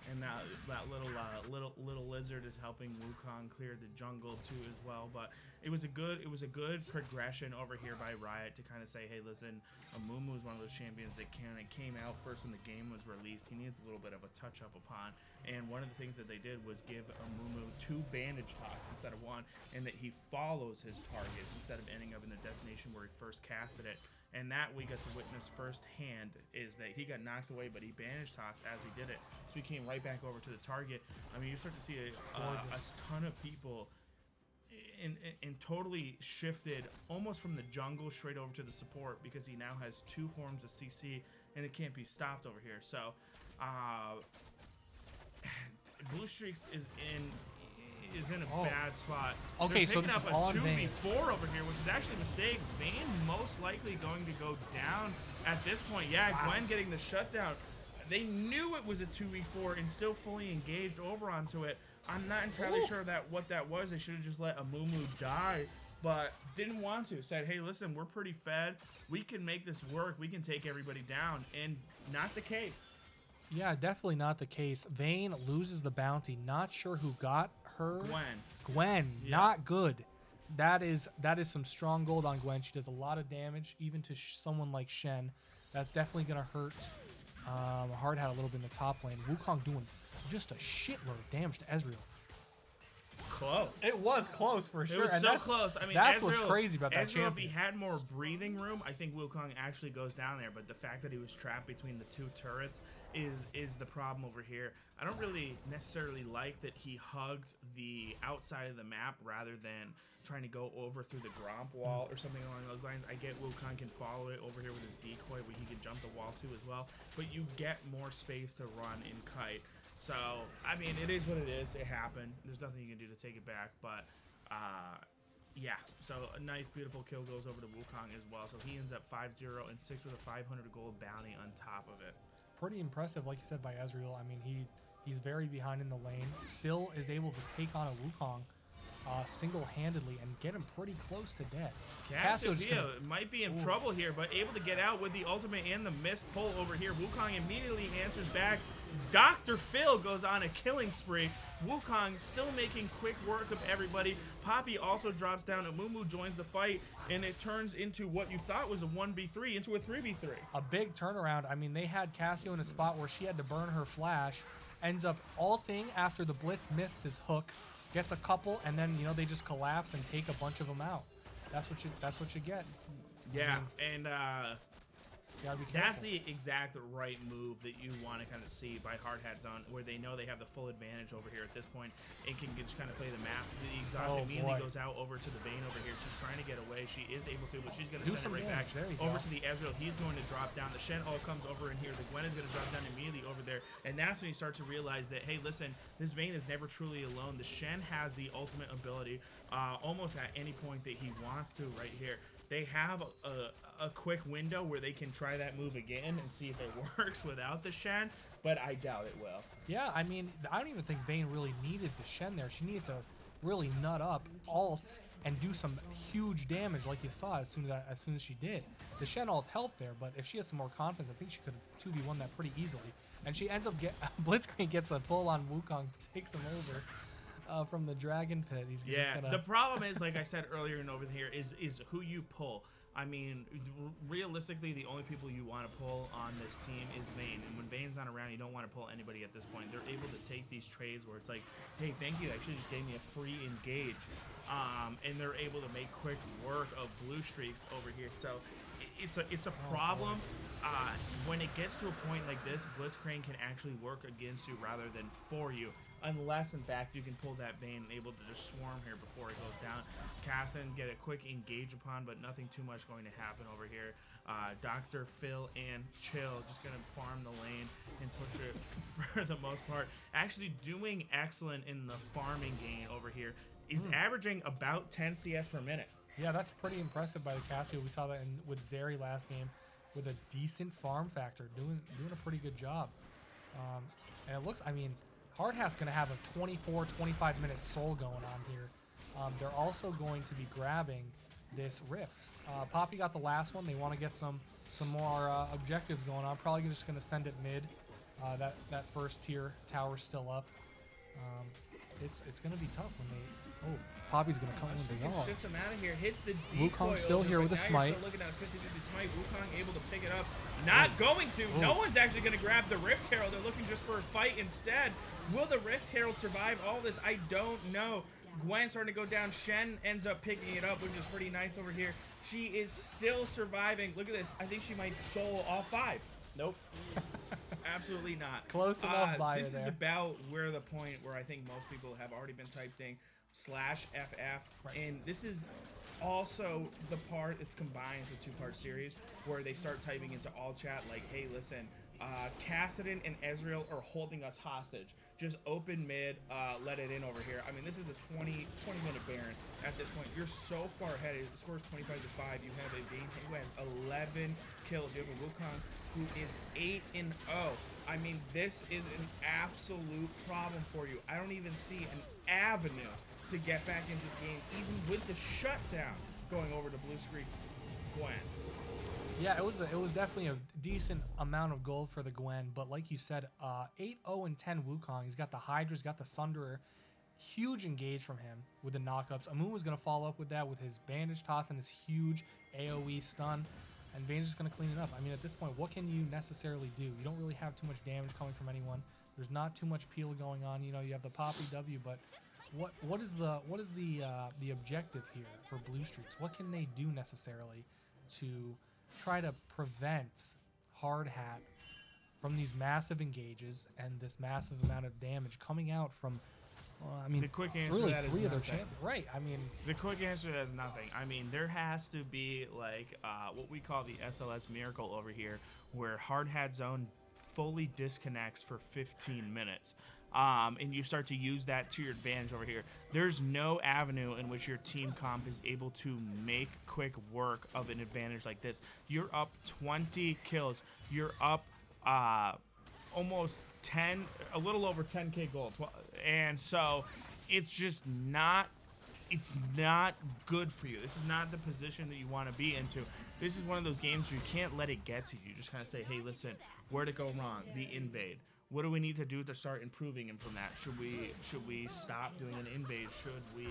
And that little lizard is helping Wukong clear the jungle too as well. But it was a good progression over here by Riot to kind of say, hey, listen, Amumu is one of those champions that came out first when the game was released. He needs a little bit of a touch up upon. And one of the things that they did was give Amumu 2 bandage toss instead of 1, and that he follows his targets instead of ending up in the destination where he first casted it. And that we got to witness firsthand is that he got knocked away, but he bandage tossed as he did it. So he came right back over to the target. I mean, you start to see a ton of people and totally shifted almost from the jungle straight over to the support, because he now has 2 forms of CC and it can't be stopped over here. So Blue Streaks is in a bad spot. Okay, so this up is all a 2v4 over here, which is actually a mistake. Vayne most likely going to go down at this point. Yeah, Gwen getting the shutdown. They knew it was a 2v4 and still fully engaged over onto it. I'm not entirely sure what that was. They should have just let Amumu die, but didn't want to. Said, hey, listen, we're pretty fed. We can make this work. We can take everybody down. And not the case. Yeah, definitely not the case. Vayne loses the bounty. Not sure who got her? Gwen. Yeah. Not good. That is some strong gold on Gwen. She does a lot of damage, even to someone like Shen. That's definitely gonna hurt. Hard had a little bit in the top lane. Wukong doing just a shitload of damage to Ezreal. Close. It was close for sure. It was and so close. I mean, that's Ezreal, what's crazy about that Ezreal, champion. if he had more breathing room, I think Wukong actually goes down there. But the fact that he was trapped between the two turrets is the problem over here. I don't really necessarily like that he hugged the outside of the map rather than trying to go over through the Gromp wall or something along those lines. I get Wukong can follow it over here with his decoy, but he can jump the wall too as well. But you get more space to run in Kite. So, I mean, it is what it is. It happened. There's nothing you can do to take it back. But, yeah. So, a nice, beautiful kill goes over to Wukong as well. So, he ends up 5-0 and 6 with a 500 gold bounty on top of it. Pretty impressive, like you said, by Ezreal. I mean, he's very behind in the lane. Still is able to take on a Wukong single-handedly and get him pretty close to death. Cassiopeia might be in trouble here, but able to get out with the ultimate and the missed pull over here. Wukong immediately answers back. Dr. Phil goes on a killing spree. Wukong still making quick work of everybody. Poppy also drops down. Amumu joins the fight, and it turns into what you thought was a 1v3 into a 3v3. A big turnaround. I mean, they had Cassio in a spot where she had to burn her flash. Ends up ulting after the Blitz missed his hook. Gets a couple, and then, you know, they just collapse and take a bunch of them out. That's what you get. Yeah, I mean, and gotta be careful. that's the exact right move that you want to kind of see by Hard Hat Zone, where they know they have the full advantage over here at this point and can just kind of play the map. The exhaust immediately goes out over to the Vayne over here. She's trying to get away. She is able to, but she's going to send it right back over to the Ezreal. He's going to drop down. The Shen all comes over in here. The Gwen is going to drop down immediately over there. And that's when you start to realize that, hey, listen, this Vayne is never truly alone. The Shen has the ultimate ability almost at any point that he wants to right here. They have a quick window where they can try that move again and see if it works without the Shen, but I doubt it will. Yeah, I mean, I don't even think Vayne really needed the Shen there. She needed to really nut up, ult, and do some huge damage like you saw as soon as she did. The Shen ult helped there, but if she has some more confidence, I think she could have 2v1 that pretty easily. And she ends up Blitzcrank gets a pull on Wukong, takes him over. From the dragon pit. He's just gonna... The problem is, like I said earlier and over here, is who you pull. I mean, realistically, the only people you want to pull on this team is Vayne. And when Vayne's not around, you don't want to pull anybody at this point. They're able to take these trades where it's like, hey, thank you. Actually just gave me a free engage. And they're able to make quick work of blue streaks over here. So it's a problem. When it gets to a point like this, Blitzcrank can actually work against you rather than for you. Unless, in fact, you can pull that Vayne and able to just swarm here before it goes down. Cassin get a quick engage upon, but nothing too much going to happen over here. Dr. Phil and Chill just going to farm the lane and push it for the most part. Actually doing excellent in the farming gain over here. He's averaging about 10 CS per minute. Yeah, that's pretty impressive by the Cassio. We saw that with Zeri last game with a decent farm factor, doing a pretty good job. And it looks, I mean, Hardhat's going to have a 24, 25-minute soul going on here. They're also going to be grabbing this Rift. Poppy got the last one. They want to get some more objectives going on. Probably just going to send it mid. That first tier tower's still up. It's going to be tough when they... Oh, Poppy's going to come in the wall. Shift him out of here. Hits the decoy. Wukong's still here with a smite. Still looking at a 50-50 smite. Wukong able to pick it up. Not going to. No one's actually going to grab the Rift Herald. They're looking just for a fight instead. Will the Rift Herald survive all this? I don't know. Gwen starting to go down. Shen ends up picking it up, which is pretty nice over here. She is still surviving. Look at this. I think she might solo all 5. Nope. Absolutely not. Close enough by This there. is about where the point where I think most people have already been typing /FF. Right. And this is also the part, it's combined, it's a 2-part series where they start typing into all chat like, hey, listen, Kassadin and Ezreal are holding us hostage. Just open mid, let it in over here. I mean, this is a 20-minute Baron at this point. You're so far ahead. The score is 25-5. You have a Vayne who has 11 kills. You have a Wukong who is 8-0. I mean, this is an absolute problem for you. I don't even see an avenue to get back into the game, even with the shutdown going over to Blue Streak's Gwen. Yeah, it was definitely a decent amount of gold for the Gwen, but like you said, 8-0 and 10 Wukong. He's got the Hydra, he's got the Sunderer. Huge engage from him with the knockups. Amun was going to follow up with that with his bandage toss and his huge AoE stun. And Vane's just going to clean it up. I mean, at this point, what can you necessarily do? You don't really have too much damage coming from anyone. There's not too much peel going on. You know, you have the Poppy W, but what is the objective here for Blue Streaks? What can they do necessarily to try to prevent Hard Hat from these massive engages and this massive amount of damage coming out from? I mean, the quick answer really to that three is of their nothing. champions. Right. I mean, The quick answer to that is nothing. I mean, there has to be like what we call the SLS miracle over here, where Hard Hat Zone fully disconnects for 15 minutes. And you start to use that to your advantage over here. There's no avenue in which your team comp is able to make quick work of an advantage like this. You're up 20 kills. You're up almost 10, a little over 10k gold, and so it's just not good for you. This is not the position that you want to be into. This is one of those games where you can't let it get to you. You just kind of say, hey, listen, where'd it go wrong? The invade. What do we need to do to start improving from that? Should we stop doing an invade? Should we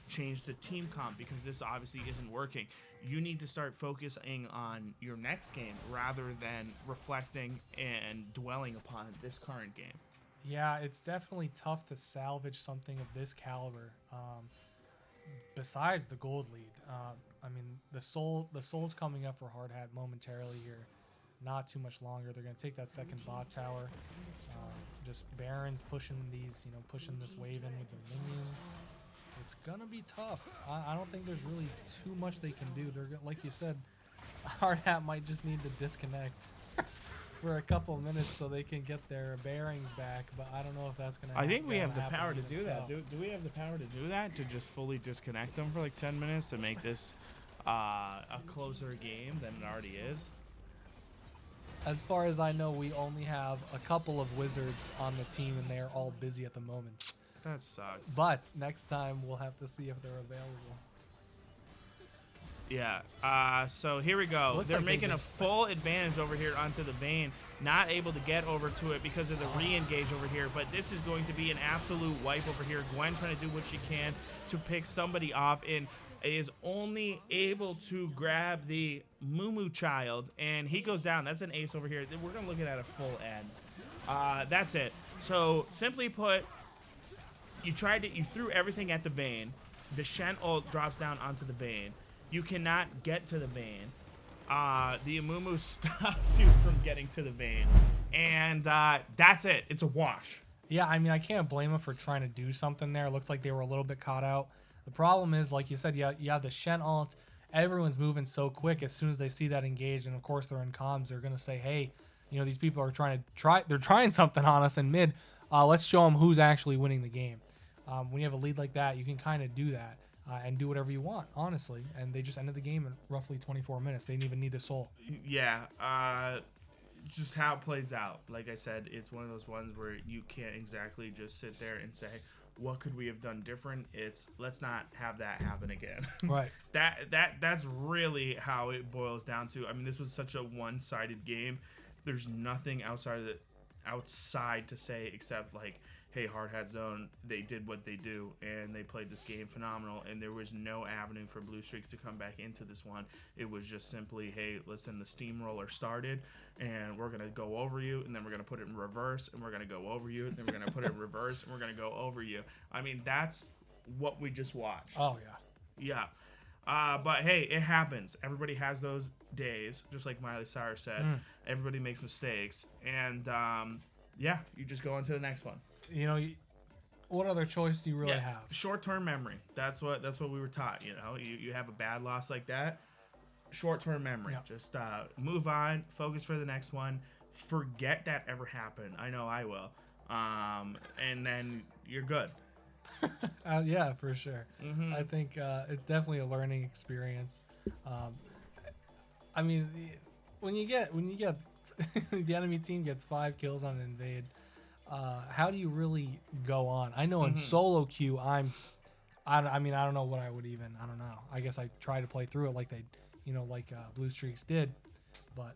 change the team comp, because this obviously isn't working? You need to start focusing on your next game rather than reflecting and dwelling upon this current game. yeah, it's definitely tough to salvage something of this caliber. Besides the gold lead, I mean, the soul's coming up for Hard Hat momentarily here. Not too much longer. They're going to take that second bot tower. Just Baron's pushing pushing this wave in with the minions. It's going to be tough. I don't think there's really too much they can do. They're like you said, Hard Hat might just need to disconnect for a couple minutes so they can get their bearings back, but I don't know if that's going to I think we have the happen power to even do that. so. Do we have the power to do that? To just fully disconnect them for like 10 minutes to make this a closer game than it already is? As far as I know, we only have a couple of wizards on the team, and they are all busy at the moment. That sucks. But next time, we'll have to see if they're available. Yeah. So here we go. Looks They're like they making a just- full advantage over here onto the Vayne. Not able to get over to it because of the re-engage over here. But this is going to be an absolute wipe over here. Gwen trying to do what she can to pick somebody off, and is only able to grab the Moo child, and he goes down. That's an ace over here. We're going to look at a full end. That's it. So simply put, you threw everything at the Vayne. The Shen ult drops down onto the Vayne. You cannot get to the Vayne. The Amumu stops you from getting to the Vayne. And that's it. It's a wash. Yeah, I mean, I can't blame them for trying to do something there. It looks like they were a little bit caught out. The problem is, like you said, you have the Shen ult. Everyone's moving so quick as soon as they see that engage. And, of course, they're in comms. They're going to say, hey, these people are they're trying something on us in mid. Let's show them who's actually winning the game. When you have a lead like that, you can kind of do that. And do whatever you want, honestly. And they just ended the game in roughly 24 minutes. They didn't even need the soul. Yeah, just how it plays out. Like I said, it's one of those ones where you can't exactly just sit there and say, what could we have done different? It's, let's not have that happen again. Right. That's really how it boils down to. I mean, this was such a one-sided game. There's nothing outside to say except, like, hey, Hard Hat Zone, they did what they do, and they played this game phenomenal, and there was no avenue for Blue Streaks to come back into this one. It was just simply, hey, listen, the steamroller started, and we're going to go over you, and then we're going to put it in reverse, and we're going to go over you, and then we're going to put it in reverse, and we're going to go over you. I mean, that's what we just watched. Oh, yeah. Yeah. But, hey, it happens. Everybody has those days, just like Miley Cyrus said. Everybody makes mistakes, and, yeah, you just go on to the next one. What other choice do you really have? Short-term memory. That's what we were taught. You have a bad loss like that. Short-term memory. Yeah. Just move on. Focus for the next one. Forget that ever happened. I know I will. And then you're good. Yeah, for sure. Mm-hmm. I think it's definitely a learning experience. I mean, when you get the enemy team gets 5 kills on an invade. How do you really go on? I know in solo queue, I mean, I don't know what I would even, I don't know. I guess I try to play through it like they, like Blue Streaks did, but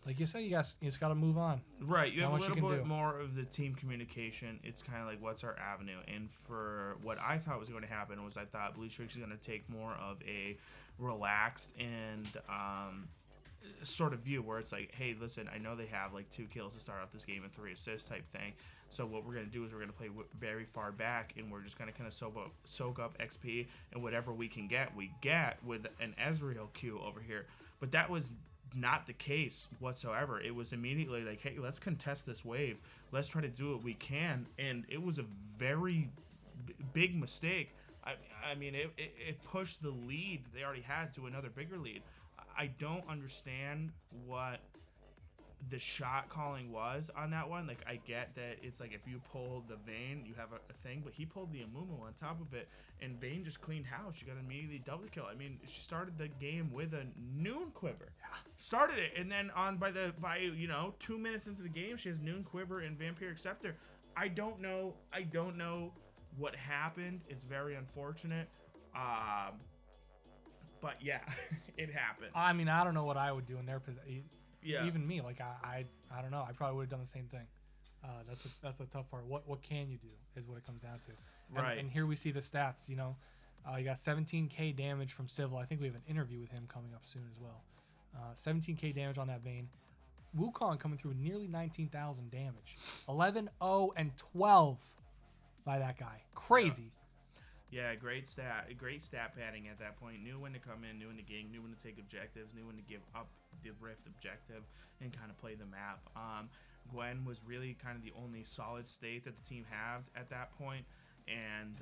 like you said, you just got to move on. Right, you have a Not much you little can bit do. more of the team communication. It's kind of like, what's our avenue? And for what I thought was going to happen was I thought Blue Streaks is going to take more of a relaxed and sort of view where it's like, hey, listen, I know they have like 2 kills to start off this game and 3 assists type thing. So what we're going to do is we're going to play very far back, and we're just going to kind of soak up XP, and whatever we can get, we get with an Ezreal queue over here. But that was not the case whatsoever. It was immediately like, hey, let's contest this wave. Let's try to do what we can. And it was a very big mistake. I mean, it pushed the lead they already had to another bigger lead. I don't understand what the shot calling was on that one. Like, I get that it's like if you pull the Vayne, you have a thing, but he pulled the Amumu on top of it, and Vayne just cleaned house. She got immediately double kill. I mean, she started the game with a Noon Quiver. Started it, and then by 2 minutes into the game, she has Noon Quiver and Vampiric Scepter. I don't know what happened. It's very unfortunate. But yeah, it happened. I mean, I don't know what I would do in their position. Yeah. Even me, like I don't know. I probably would have done the same thing. That's the tough part. What can you do is what it comes down to. Right. And here we see the stats. You got 17k damage from Civil. I think we have an interview with him coming up soon as well. 17k damage on that Vayne. Wukong coming through nearly 19,000 damage. 11-0 and 12 by that guy. Crazy. Yeah, great stat padding at that point. Knew when to come in, knew when to gank, knew when to take objectives, knew when to give up the Rift objective and kind of play the map. Gwen was really kind of the only solid state that the team had at that point, and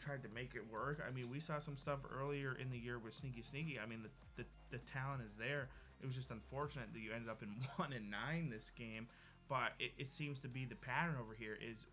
tried to make it work. I mean, we saw some stuff earlier in the year with Sneaky. I mean, the talent is there. It was just unfortunate that you ended up in 1-9 this game, but it seems to be the pattern over here is,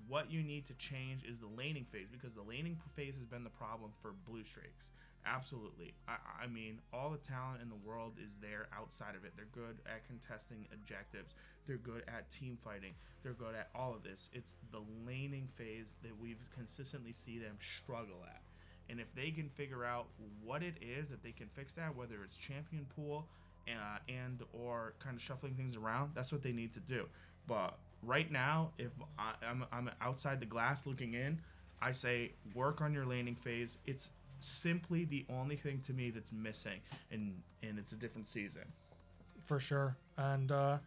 what you need to change is the laning phase, because the laning phase has been the problem for Blue Streaks. Absolutely. I mean, all the talent in the world is there outside of it. They're good at contesting objectives. They're good at team fighting. They're good at all of this. It's the laning phase that we've consistently see them struggle at. And if they can figure out what it is that they can fix that, whether it's champion pool and or kind of shuffling things around, that's what they need to do. But right now, if I'm outside the glass looking in, I say work on your laning phase. It's simply the only thing to me that's missing, and it's a different season. For sure. And I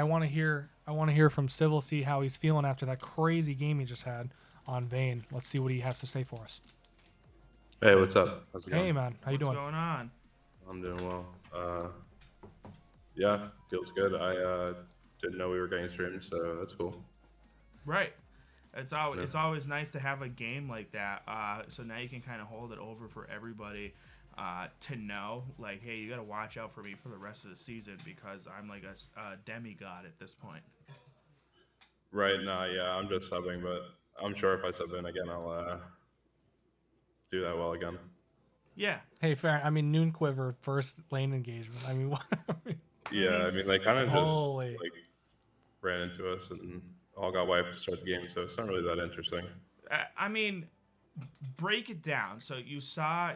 want to hear from Civil, see how he's feeling after that crazy game he just had on Vayne. Let's see what he has to say for us. Hey, what's up? How's it going? Hey man, how you doing? What's going on? I'm doing well. Yeah, feels good. I didn't know we were getting streamed, so that's cool. Right. It's always nice to have a game like that. So now you can kind of hold it over for everybody to know, like, hey, you got to watch out for me for the rest of the season, because I'm like a demigod at this point. Right now, yeah, I'm just subbing, but I'm sure if I sub in again, I'll do that well again. Yeah. Hey, fair. I mean, Noon Quiver first lane engagement. I mean, what? Yeah, I mean, they kind of just Holy. like ran into us and all got wiped to start the game, so it's not really that interesting. I mean, break it down. So you saw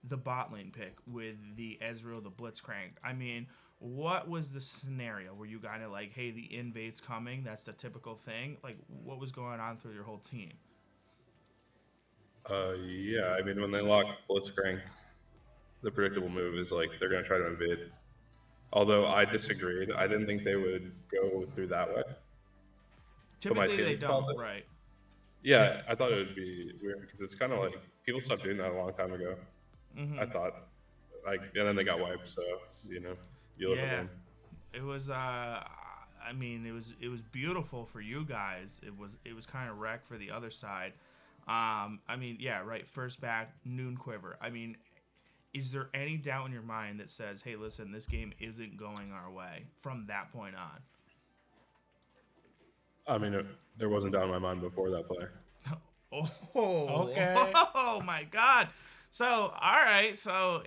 the bot lane pick with the Ezreal, the Blitzcrank. I mean, what was the scenario? Were you kind of like, hey, the invade's coming? That's the typical thing. Like, what was going on through your whole team? Yeah, I mean, when they lock Blitzcrank, the predictable move is like they're going to try to invade. Although I disagreed. I didn't think they would go through that way. Typically, they don't, right? Yeah, I thought it would be weird because it's kind of like people stopped doing that a long time ago. I thought, and then they got wiped. So you live with them. It was. I mean, it was beautiful for you guys. It was kind of wrecked for the other side. I mean, yeah, right. First back, Noon Quiver. I mean, is there any doubt in your mind that says, hey, listen, this game isn't going our way from that point on? I mean, there wasn't doubt in my mind before that play. Oh, Okay. Oh my God. So, all right. So,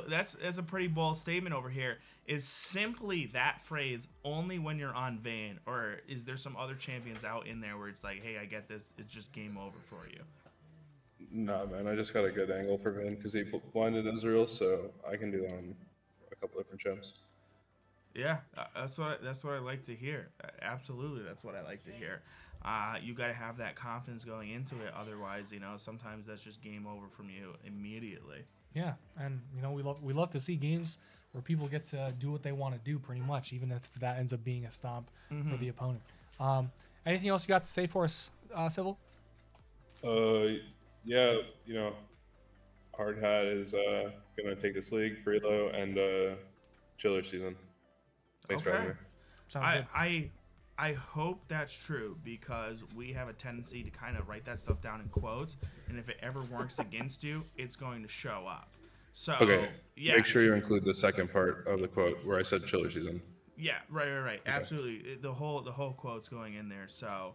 that's a pretty bold statement over here. Is simply that phrase only when you're on Vayne, or is there some other champions out in there where it's like, hey, I get this, it's just game over for you? Nah, man, I just got a good angle for Vayne because he blinded Israel, so I can do that on a couple different champs. Yeah, that's what I like to hear. Absolutely, that's what I like to hear. You got to have that confidence going into it. Otherwise, sometimes that's just game over from you immediately. Yeah, and we love to see games where people get to do what they want to do, pretty much, even if that ends up being a stomp for the opponent. Anything else you got to say for us, Civil? Yeah, Hard Hat is gonna take this league, Freelo, and Chiller season. Thanks for having me. Sounds good. I hope that's true, because we have a tendency to kind of write that stuff down in quotes, and if it ever works against you, it's going to show up. So Okay. yeah, Make sure you include the second part of the quote where I said Chiller season. yeah, right. Okay. Absolutely, the whole quote's going in there. So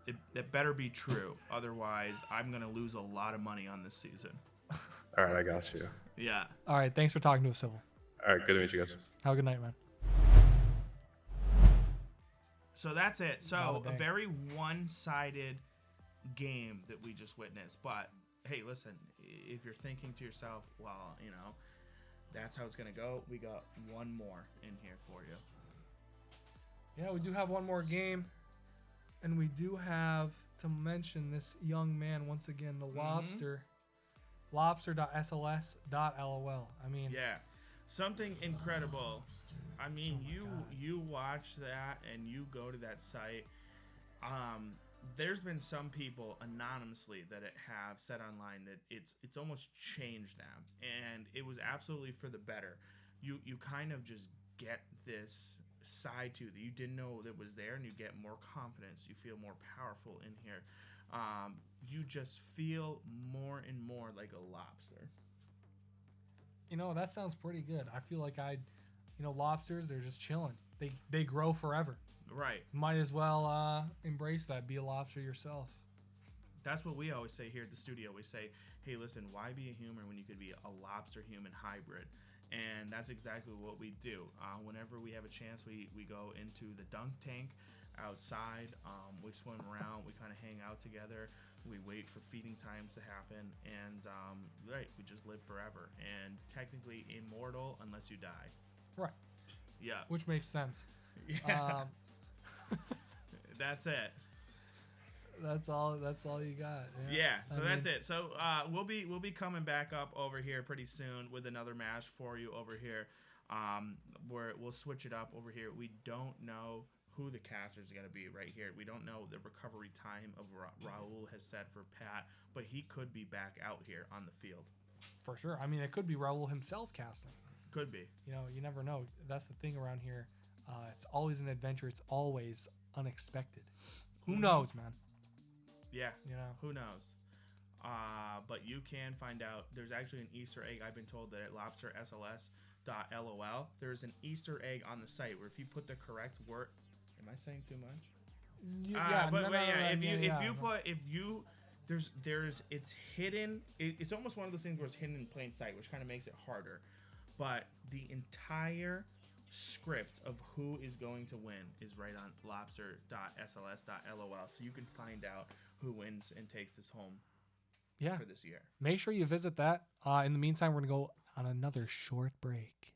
it better be true, otherwise I'm gonna lose a lot of money on this season. All right, I got you. Yeah. All right, thanks for talking to us, Civil. All right, good to meet you guys. Have a good night, man. So that's it. So Not a a day. very one-sided game that we just witnessed. But hey, listen, if you're thinking to yourself, well, that's how it's gonna go, we got one more in here for you. Yeah, we do have one more game, and we do have to mention this young man once again, the Lobster. Lobster.sls.lol. I mean, Yeah, something incredible. I mean, you watch that and you go to that site. There's been some people anonymously that have said online that it's almost changed them, and it was absolutely for the better. You kind of just get this side to that you didn't know that was there, and you get more confidence. You feel more powerful in here. You just feel more and more like a lobster. that sounds pretty good. I feel like lobsters, they're just chilling. They grow forever. Right. Might as well embrace that. Be a lobster yourself. That's what we always say here at the studio. We say, hey, listen, why be a human when you could be a lobster-human hybrid? And that's exactly what we do. Whenever we have a chance, we go into the dunk tank outside. We swim around. We kind of hang out together. We wait for feeding times to happen. And, we just live forever. And technically immortal unless you die. Right. Yeah. Which makes sense. Yeah. That's it. That's all you got. Yeah, so that's mean, it. So we'll be coming back up over here pretty soon with another match for you over here. Where we'll switch it up over here. We don't know who the caster is going to be right here. We don't know the recovery time of Raul has said for Pat, but he could be back out here on the field. For sure. I mean, it could be Raul himself casting. Could be. You never know. That's the thing around here. It's always an adventure. It's always unexpected. Who knows, man? Yeah. Who knows? But you can find out. There's actually an Easter egg. I've been told that at lobstersls.lol, there's an Easter egg on the site where if you put the correct word, am I saying too much? It's hidden. It's almost one of those things where it's hidden in plain sight, which kind of makes it harder. But the entire script of who is going to win is right on lobster.sls.lol, so you can find out who wins and takes this home for this year. Make sure you visit that. In the meantime, we're going to go on another short break.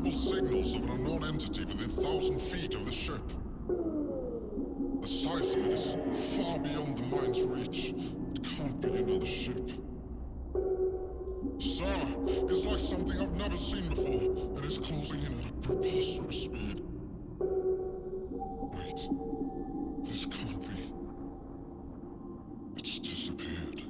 verbal signals of an unknown entity within 1,000 feet of the ship. The size of it is far beyond the mind's reach. It can't be another ship. Sir, it's like something I've never seen before, and it's closing in at a preposterous speed. Wait, this can't be. It's disappeared.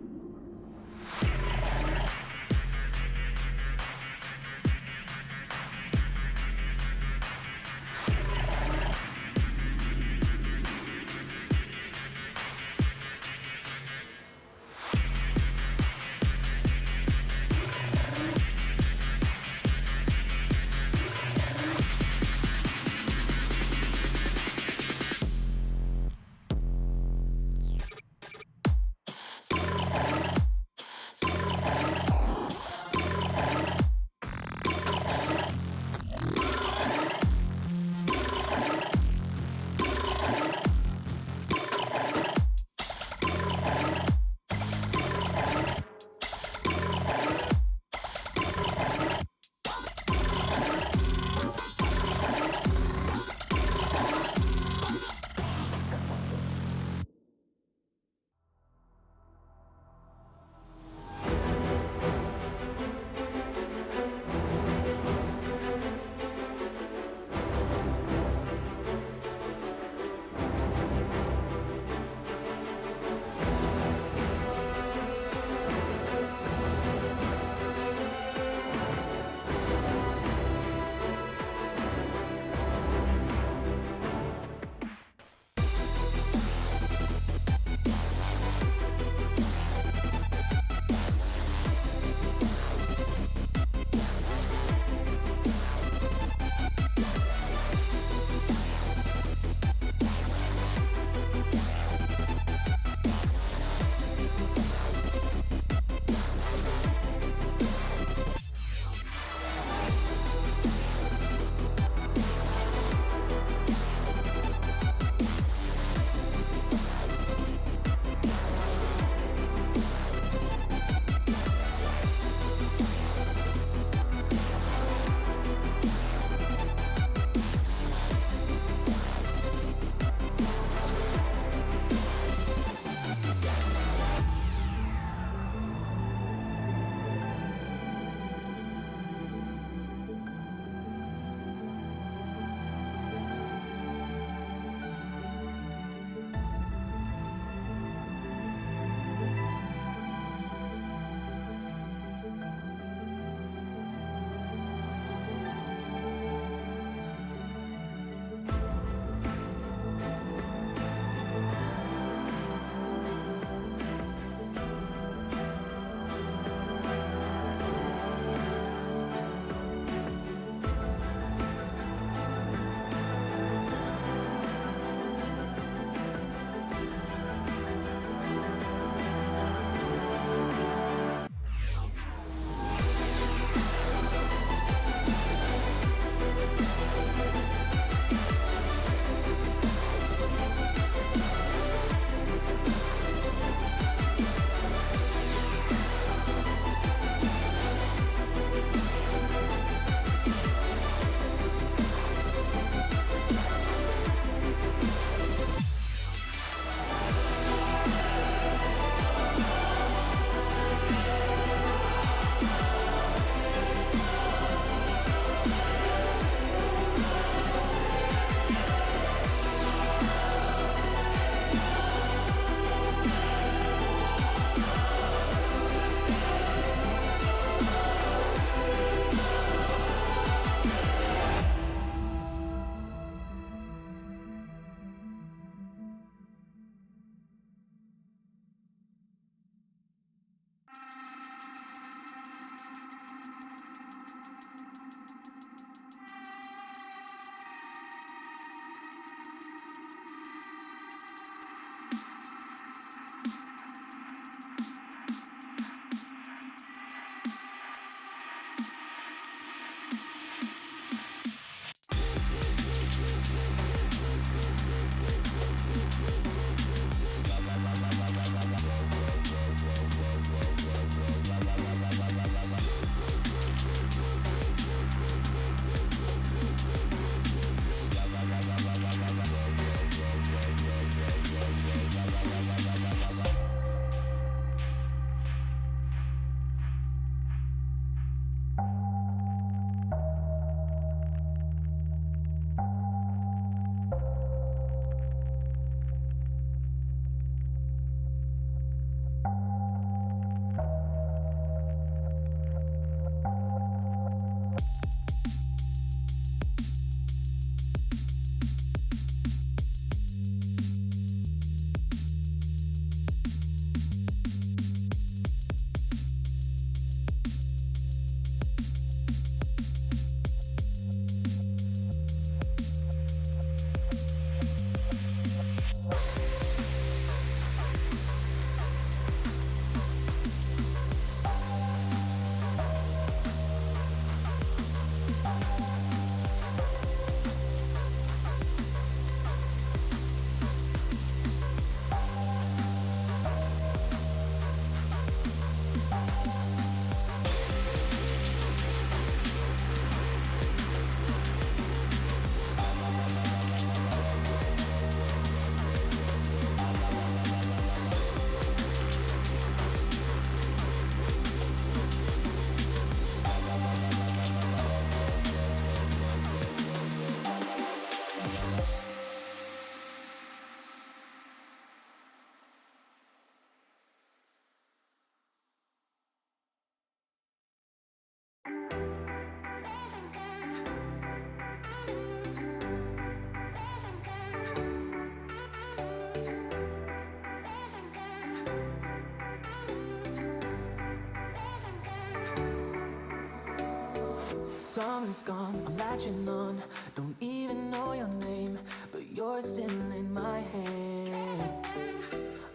Summer's gone, I'm latching on. Don't even know your name, but you're still in my head.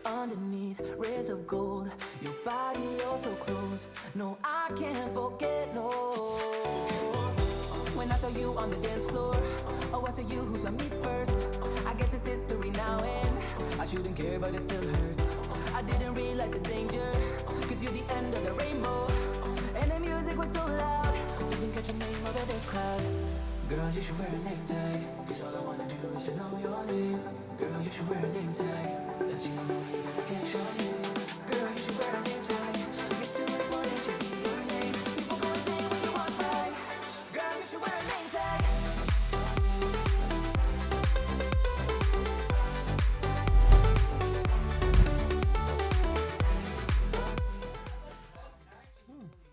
Underneath rays of gold, your body oh so close. No, I can't forget, no. When I saw you on the dance floor, oh, I saw you who saw me first. I guess it's history now, and I shouldn't care, but it still hurts. I didn't realize the danger, cause you're the end of the rainbow. And the music was so loud, didn't catch your name over this crowd. Girl, you should wear a name tag, cause all I wanna do is to know your name. Girl, you should wear a name tag, that's the only way that I can show you. Girl, you should wear a name tag, it's too important to be your name. People go and say what you want, right? Girl, you should wear a name tag.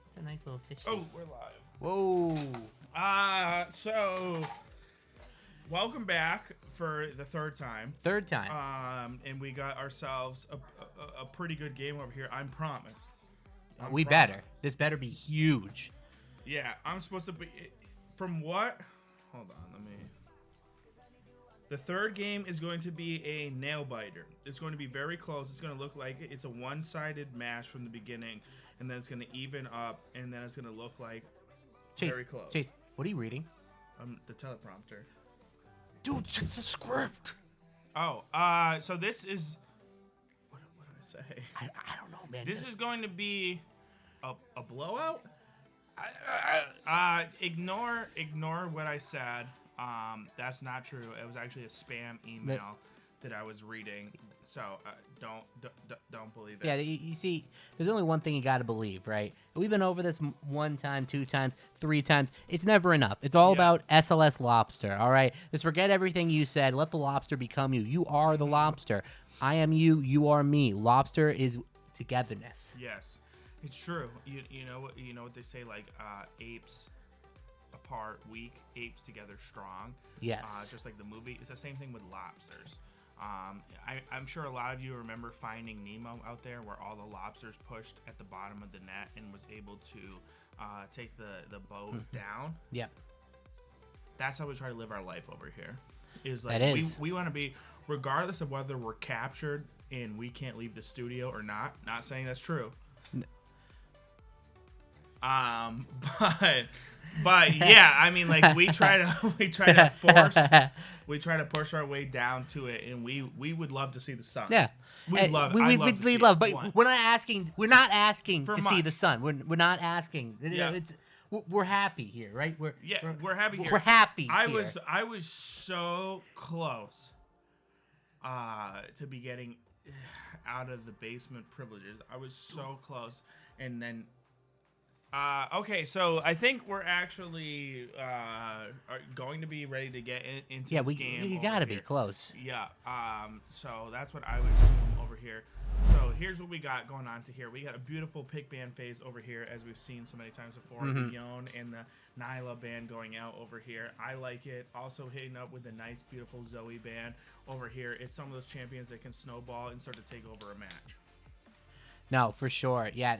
It's a nice little fish. Oh, we're live. Whoa. So welcome back for the third time. Third time. And we got ourselves a pretty good game over here. I'm promised. We better. This better be huge. Yeah, I'm supposed to be. From what? Hold on, let me. The third game is going to be a nail biter. It's going to be very close. It's going to look like it's a one-sided match from the beginning, and then it's going to even up, and then it's going to look like Chase, very close. Chase, what are you reading? The teleprompter. Dude, it's a script. Oh, so this is. What did I say? I don't know, man. This is going to be a blowout. Ignore what I said. That's not true. It was actually a spam email that I was reading. So don't believe it. Yeah, you see, there's only one thing you got to believe, right? We've been over this one time, two times, three times. It's never enough. It's all about SLS Lobster, all right? Just forget everything you said. Let the lobster become you. You are the lobster. I am you. You are me. Lobster is togetherness. Yes, it's true. You know what they say, like apes apart weak, apes together strong. Yes. Just like the movie. It's the same thing with lobsters. I'm sure a lot of you remember Finding Nemo out there, where all the lobsters pushed at the bottom of the net and was able to take the boat down. Yep. That's how we try to live our life over here. Is That like is. we want to be, regardless of whether we're captured and we can't leave the studio or not. Not saying that's true. But yeah, I mean, like we try to push our way down to it, and we would love to see the sun. Yeah. We love. We love, but once. we're not asking For to see much. the sun. We're not asking. Yeah. We're happy here, right? We're happy here. We're happy. I here. was so close to be getting out of the basement privileges. I was so close, and then okay, so I think we're actually are going to be ready to get into this game. You gotta be close. Yeah. So that's what I would assume over here. So here's what we got going on to here. We got a beautiful pick band phase over here, as we've seen so many times before. The Yon and the Nyla band going out over here. I like it. Also hitting up with the nice, beautiful Zoe band over here. It's some of those champions that can snowball and start to take over a match. No, for sure. Yeah,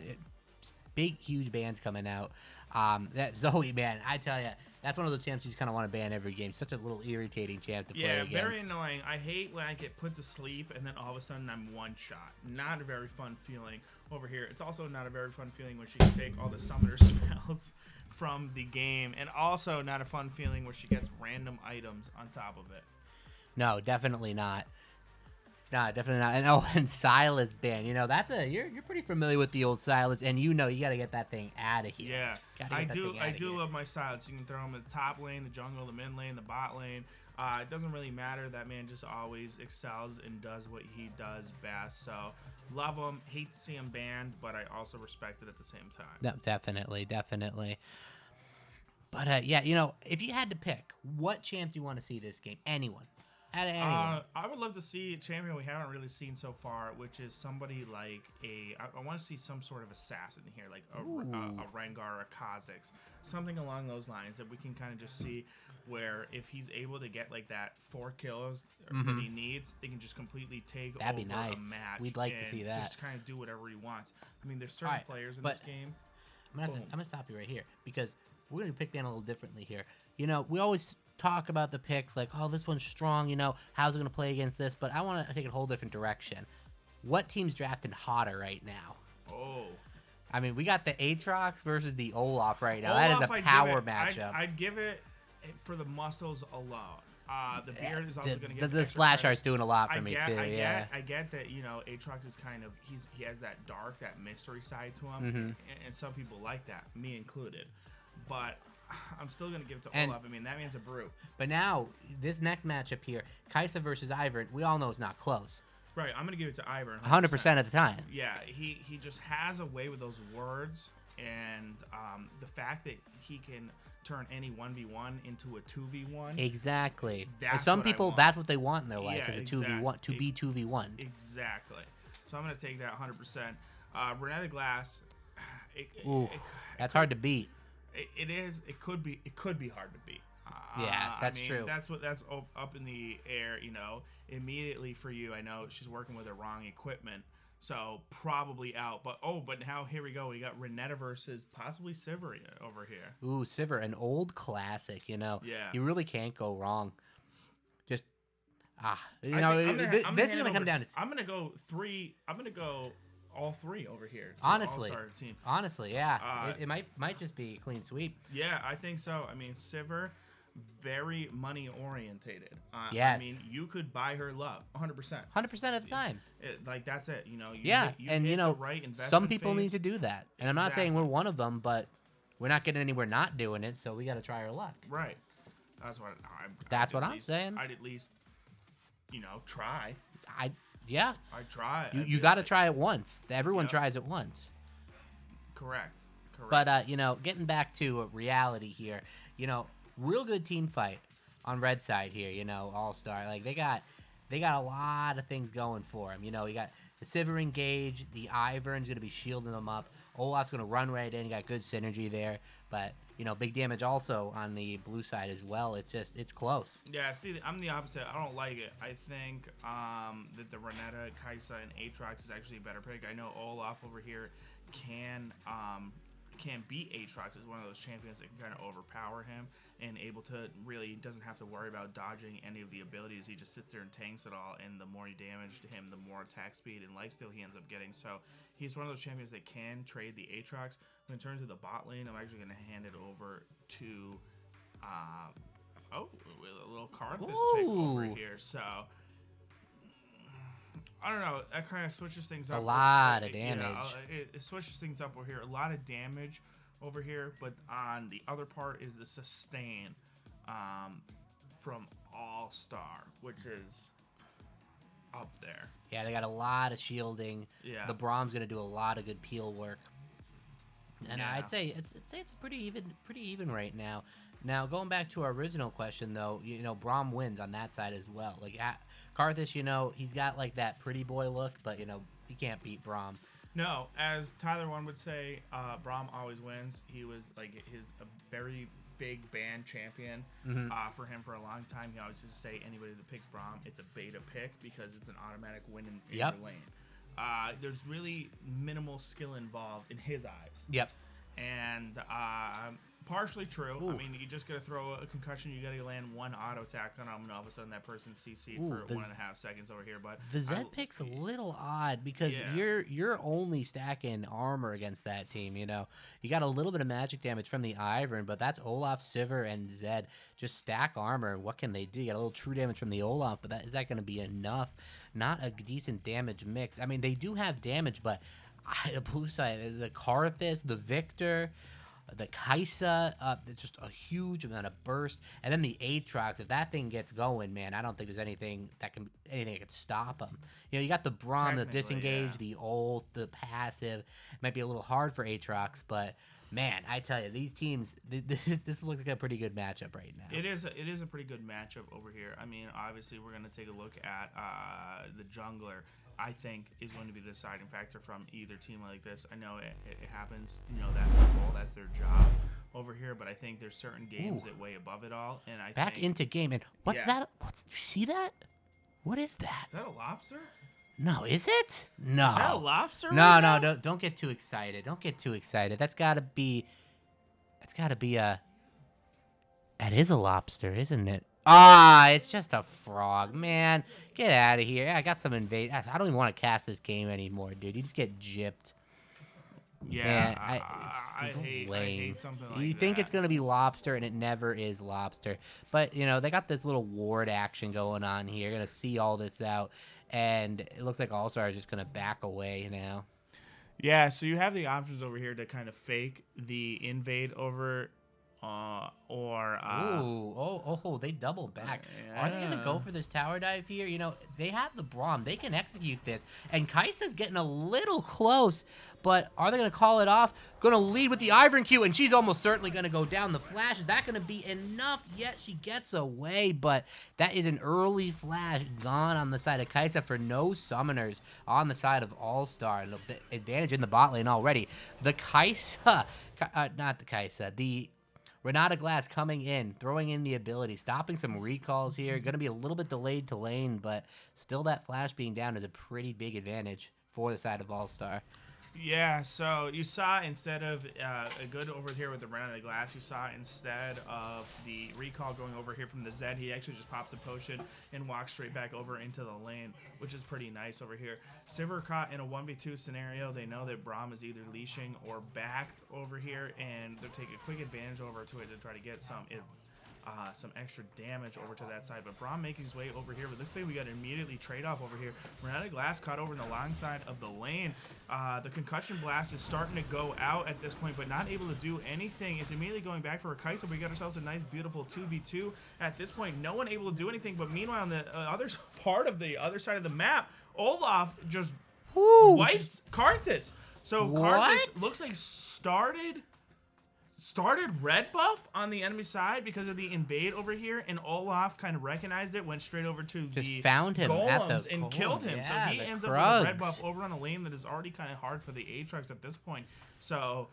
big, huge bands coming out. That Zoe band, I tell you, that's one of those champs you just kind of want to ban every game. Such a little irritating champ to play against. Yeah, very annoying. I hate when I get put to sleep and then all of a sudden I'm one shot. Not a very fun feeling over here. It's also not a very fun feeling when she can take all the summoner spells from the game, and also not a fun feeling where she gets random items on top of it. No, definitely not. No, definitely not. And Silas band. That's you're pretty familiar with the old Silas, and you got to get that thing out of here. Yeah, Gotta I get that do. thing I outta do here. love my Silas. You can throw him in the top lane, the jungle, the mid lane, the bot lane. It doesn't really matter. That man just always excels and does what he does best. So love him. Hate to see him banned, but I also respect it at the same time. No, definitely. But yeah, if you had to pick, what champ do you want to see this game? Anyone. Out of anyone. I would love to see a champion we haven't really seen so far, which is somebody like I want to see some sort of assassin here, like a Rengar or a Kha'Zix, something along those lines that we can kind of just see where if he's able to get like that 4 kills that he needs, they can just completely take That'd be over nice. a match. We'd like to and see that. Just kind of do whatever he wants. I mean, there's certain Alright, players in but this game. I'm gonna stop you right here because we're going to pick Dan a little differently here. You know, we always talk about the picks like, oh, this one's strong, you know, how's it going to play against this? But I want to take it a whole different direction. What team's drafting hotter right now? Oh. I mean, we got the Aatrox versus the Olaf right now. Olaf, that is a power matchup. I'd give it for the muscles alone. The beard is also going to get the splash art's doing a lot for me too. I get that, you know, Aatrox is kind of he has that dark, that mystery side to him, and some people like that, me included. But I'm still going to give it to Olaf. I mean, that man's a brute. But now this next matchup here, Kaisa versus Ivern, we all know it's not close. Right, I'm going to give it to Ivern. 100% of the time. Yeah, he just has a way with those words, and the fact that he can turn any 1v1 into a 2v1. Exactly. That's and some what I people, want. that's what they want in their life, Yeah, is a 2v1, to be 2v1. Exactly. So I'm going to take that 100%. Renetta Glass. That's hard to beat. It is. It could be hard to beat. Yeah, that's true. That's up in the air. You know, immediately for you. I know she's working with the wrong equipment, so probably out. But now here we go. We got Renetta versus possibly Sivir over here. Ooh, Sivir, an old classic. You know, Yeah. You really can't go wrong. Just this is gonna come down to. I'm gonna go three. I'm gonna go all three over here. Honestly, All-star team. honestly, yeah, it might just be a clean sweep. Yeah, I think so. I mean, Sivir, very money orientated. Yes. I mean, you could buy her love 100%. 100% of the time. Like that's it. You know. And hit you know, the right investment some people phase. need to do that, and I'm not saying we're one of them, but we're not getting anywhere not doing it, so we got to try our luck. Right. That's what I'm saying. I'd at least, you know, try. I'd try. You got to try it once. Everyone tries it once. Correct. But you know, getting back to reality here, you know, real good team fight on red side here. You know, all-star, like they got a lot of things going for them. You know, you got the Sivir engage, the Ivern's gonna be shielding them up. Olaf's gonna run right in. You got good synergy there, but you know, big damage also on the blue side as well. It's close. Yeah, see, I'm the opposite. I don't like it. I think that the Renetta, Kaisa, and Aatrox is actually a better pick. I know Olaf over here can beat Aatrox as one of those champions that can kind of overpower him and able to really doesn't have to worry about dodging any of the abilities. He just sits there and tanks it all, and the more you damage to him, the more attack speed and lifesteal he ends up getting. So he's one of those champions that can trade the Aatrox. But in terms of the bot lane, I'm actually going to hand it over to a little Karthus pick over here. So I don't know. That kind of switches things up. A lot of damage. It switches things up over here. A lot of damage over here, but on the other part is the sustain from All Star, which is up there. Yeah, they got a lot of shielding. Yeah. The Brahm's gonna do a lot of good peel work. And Yeah. I'd say it's pretty even right now. Now going back to our original question though, you know, Braum wins on that side as well. Like Karthus, you know, he's got like that pretty boy look, but you know, you can't beat Braum. No, as Tyler One would say, Braum always wins. He was like a very big ban champion for him for a long time. He always used to say anybody that picks Braum, it's a beta pick because it's an automatic win in your lane. There's really minimal skill involved in his eyes. Yep. And partially true. Ooh. I mean, you just gotta throw a concussion. You gotta land one auto attack on him, and all of a sudden that person's CC'd for 1.5 seconds over here. But the Zed pick's a little odd because you're only stacking armor against that team. You know, you got a little bit of magic damage from the Ivern, but that's Olaf, Sivir, and Zed. Just stack armor. What can they do? You got a little true damage from the Olaf, but is that going to be enough? Not a decent damage mix. I mean, they do have damage, but the blue side, the Karthus, the Victor, the Kaisa, it's just a huge amount of burst, and then the Aatrox. If that thing gets going, man, I don't think there's anything that can stop him. You know, you got the Braum, the disengage, the ult, the passive. It might be a little hard for Aatrox, but man, I tell you, these teams, this looks like a pretty good matchup right now. It is a pretty good matchup over here. I mean, obviously, we're gonna take a look at the jungler. I think is going to be the deciding factor from either team like this. I know it happens. You know, that's their goal, that's their job over here. But I think there's certain games that way above it all. And I back think, into game. And what's that? You see that? What is that? Is that a lobster? No, is it? No. Is that a lobster? No, don't get too excited. Don't get too excited. That's gotta be That's got to be a... That is a lobster, isn't it? Ah, it's just a frog, man. Get out of here. I got some invade. I don't even want to cast this game anymore, dude. You just get gypped. Yeah, Man, I hate something like that. You think it's going to be lobster, and it never is lobster. But, you know, they got this little ward action going on here. Going to see all this out. And it looks like All-Star is just going to back away now. Yeah, so you have the options over here to kind of fake the invade over they double back. Are they gonna go for this tower dive here? You know, they have the Braum. They can execute this. And Kai'Sa's getting a little close, but are they gonna call it off? Gonna lead with the Ivern Q, and she's almost certainly gonna go down. The flash, is that gonna be enough? Yet she gets away, but that is an early flash gone on the side of Kai'Sa for no summoners on the side of All-Star. The advantage in the bot lane already. The Kai'Sa, not the Kai'Sa, the Renata Glass coming in, throwing in the ability, stopping some recalls here. Going to be a little bit delayed to lane, but still that flash being down is a pretty big advantage for the side of All-Star. Yeah, so you saw instead of a good over here with the Renata Glass, you saw instead of the recall going over here from the Zed, he actually just pops a potion and walks straight back over into the lane, which is pretty nice over here. Sivir caught in a 1v2 scenario. They know that Braum is either leashing or backed over here, and they're taking a quick advantage over to it to try to get some extra damage over to that side. But Braum making his way over here. But looks like we got immediately trade off over here. Renata Glass caught over in the long side of the lane. The concussion blast is starting to go out at this point, but not able to do anything. It's immediately going back for a Kai'Sa. We got ourselves a nice, beautiful 2v2 at this point. No one able to do anything. But meanwhile, on the other part of the other side of the map, Olaf just wipes Karthus. So Karthus looks like started red buff on the enemy side because of the invade over here, and Olaf kind of recognized it, went straight over to the found him golems and killed him. Yeah, so he ends up with a red buff over on a lane that is already kind of hard for the Aatrox at this point. So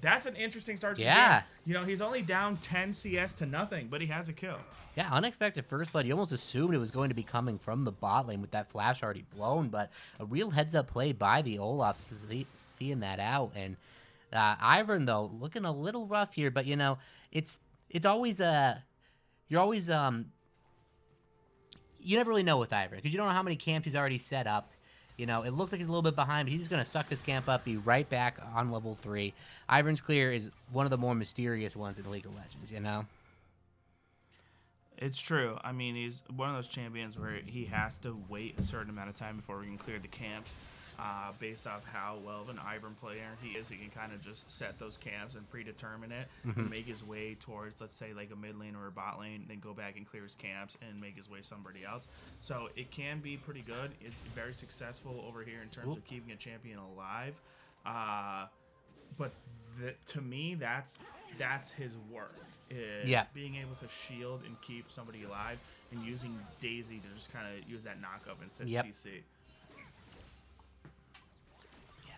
that's an interesting start to the game. You know, he's only down 10 CS to nothing, but he has a kill. Yeah, unexpected first blood. You almost assumed it was going to be coming from the bot lane with that flash already blown, but a real heads-up play by the Olaf, seeing that out. And Ivern, though, looking a little rough here, but, you know, it's always you never really know with Ivern, because you don't know how many camps he's already set up. You know, it looks like he's a little bit behind, but he's just going to suck this camp up, be right back on level 3. Ivern's clear is one of the more mysterious ones in League of Legends, you know? It's true. I mean, he's one of those champions where he has to wait a certain amount of time before we can clear the camps. Based off how well of an Ivern player he is, he can kind of just set those camps and predetermine it and make his way towards, let's say, like a mid lane or a bot lane, then go back and clear his camps and make his way somebody else. So it can be pretty good. It's very successful over here in terms of keeping a champion alive. But to me, that's his work. Being able to shield and keep somebody alive and using Daisy to just kind of use that knock up and set CC.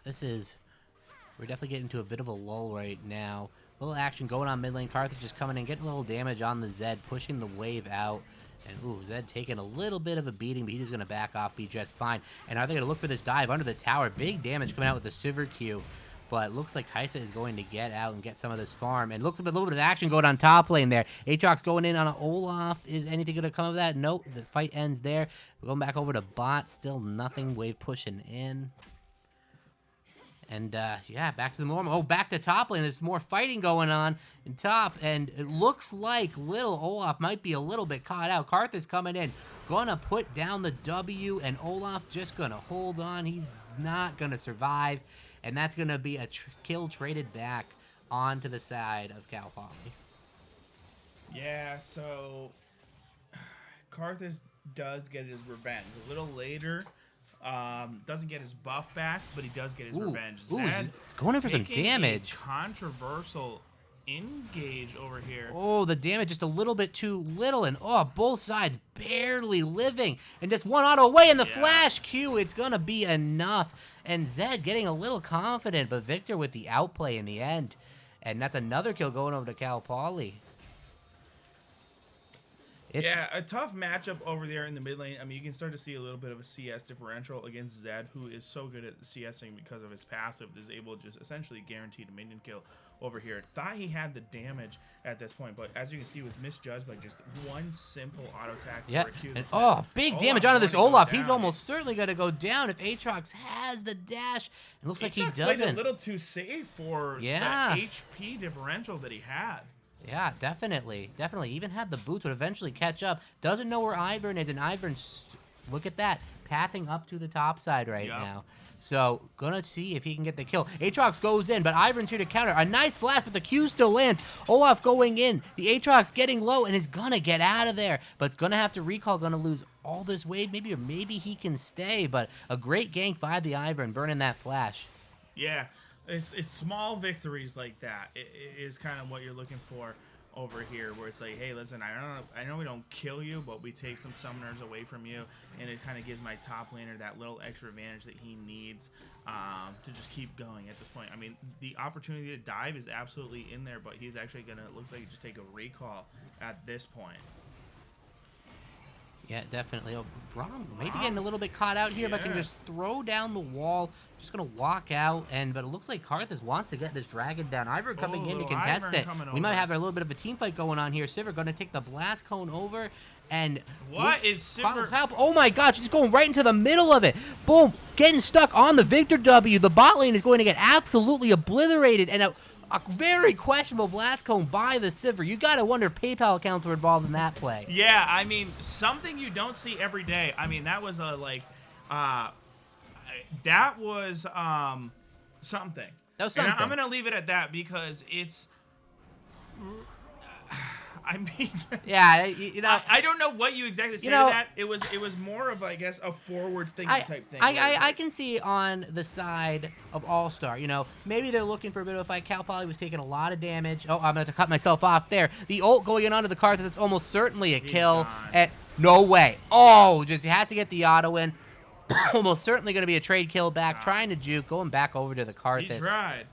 We're definitely getting to a bit of a lull right now. A little action going on mid lane. Karthus just coming in, getting a little damage on the Zed, pushing the wave out. And, Zed taking a little bit of a beating, but he's just going to back off, be just fine. And are they going to look for this dive under the tower? Big damage coming out with the Sivir Q. But it looks like Kai'Sa is going to get out and get some of this farm. And looks like a little bit of action going on top lane there. Aatrox going in on an Olaf. Is anything going to come of that? Nope. The fight ends there. We're going back over to bot. Still nothing. Wave pushing in. And, back to the normal. Back to top lane. There's more fighting going on in top. And it looks like little Olaf might be a little bit caught out. Karthus coming in. Gonna put down the W. And Olaf just gonna hold on. He's not gonna survive. And that's gonna be a kill traded back onto the side of Cal Poly. Yeah, so Karthus does get his revenge. A little later... doesn't get his buff back, but he does get his revenge. Zed going in for some damage. Controversial engage over here. The damage just a little bit too little, and both sides barely living, and just one auto away, and the flash Q, it's gonna be enough. And Zed getting a little confident, but Victor with the outplay in the end, and that's another kill going over to Cal Poly. Yeah, a tough matchup over there in the mid lane. I mean, you can start to see a little bit of a CS differential against Zed, who is so good at CSing because of his passive, is able to just essentially guarantee a minion kill over here. Thought he had the damage at this point, but as you can see, was misjudged by just one simple auto attack. Yeah, and big damage onto this Olaf. He's almost certainly going to go down if Aatrox has the dash. It looks like he doesn't. Played a little too safe for the HP differential that he had. Yeah, definitely. Even had the boots, would eventually catch up. Doesn't know where Ivern is, and Ivern, look at that, pathing up to the top side right now. So, gonna see if he can get the kill. Aatrox goes in, but Ivern's here to counter. A nice flash, but the Q still lands. Olaf going in. The Aatrox getting low, and is gonna get out of there. But it's gonna have to recall, gonna lose all this wave, maybe, or maybe he can stay. But a great gank by the Ivern, burning that flash. Yeah. It's small victories like that. It is kind of what you're looking for over here, where it's like, hey, listen, I know we don't kill you, but we take some summoners away from you, and it kind of gives my top laner that little extra advantage that he needs to just keep going at this point. I mean, the opportunity to dive is absolutely in there, but he's actually gonna, looks like, just take a recall at this point. Yeah, definitely. Oh, Braum maybe getting a little bit caught out here, but can just throw down the wall. Just going to walk out, but it looks like Karthus wants to get this dragon down. Ivern coming in to contest it. We might have a little bit of a team fight going on here. Sivir going to take the blast cone over, and what is Sivir? Oh my gosh, he's going right into the middle of it. Boom, getting stuck on the Victor W. The bot lane is going to get absolutely obliterated, and a very questionable blast cone by the Sivir. You got to wonder if PayPal accounts were involved in that play. Yeah, I mean, something you don't see every day. I mean, that was that was something. That was something. And I'm going to leave it at that because it's I mean, yeah, you know, I don't know what you exactly say to that. It was more of, I guess, a forward thinking type thing. I can see on the side of All-Star, you know, maybe they're looking for a bit of a fight. Cal Poly was taking a lot of damage. Oh, I'm going to cut myself off there. The ult going in onto the Karthus, it's almost certainly a kill. No way. Oh, just he has to get the auto in. Almost certainly going to be a trade kill back, trying to juke, going back over to the Karthus. He tried.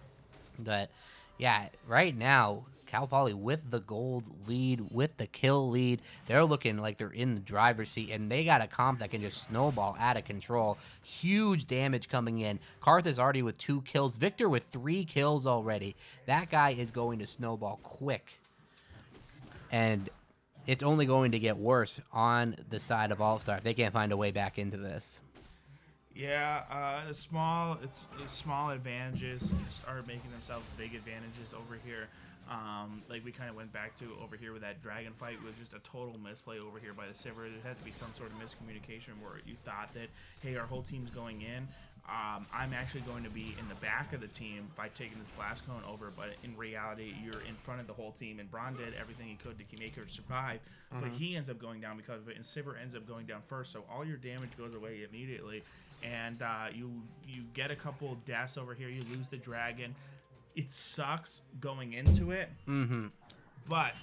But, yeah, right now, Cal Poly with the gold lead, with the kill lead. They're looking like they're in the driver's seat, and they got a comp that can just snowball out of control. Huge damage coming in. Karthus already with 2 kills. Victor with 3 kills already. That guy is going to snowball quick. And it's only going to get worse on the side of All-Star if they can't find a way back into this. Yeah, small advantages start making themselves big advantages over here. Like we kind of went back to over here with that dragon fight was just a total misplay over here by the Sivir. There had to be some sort of miscommunication where you thought that, hey, our whole team's going in. I'm actually going to be in the back of the team by taking this blast cone over, but in reality, you're in front of the whole team, and Braun did everything he could to make her survive, but he ends up going down because of it, and Sivir ends up going down first, so all your damage goes away immediately, and you get a couple of deaths over here, you lose the dragon. It sucks going into it, but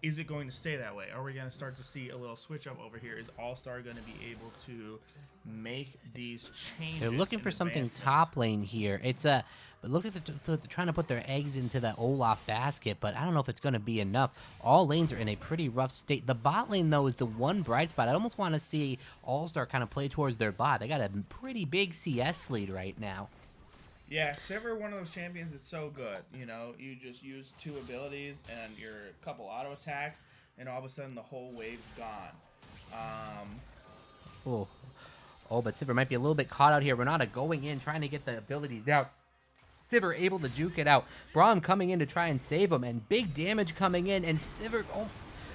is it going to stay that way? Are we going to start to see a little switch up over here? Is All-Star going to be able to make these changes? They're looking for something top lane here. It looks like they're trying to put their eggs into that Olaf basket, but I don't know if it's going to be enough. All lanes are in a pretty rough state. The bot lane, though, is the one bright spot. I almost want to see All-Star kind of play towards their bot. They got a pretty big CS lead right now. Yeah, Sivir, one of those champions that's so good. You know, you just use 2 abilities and your couple auto attacks, and all of a sudden the whole wave's gone. Oh, but Sivir might be a little bit caught out here. Renata going in, trying to get the abilities down. Sivir able to juke it out. Braum coming in to try and save him, and big damage coming in, and Sivir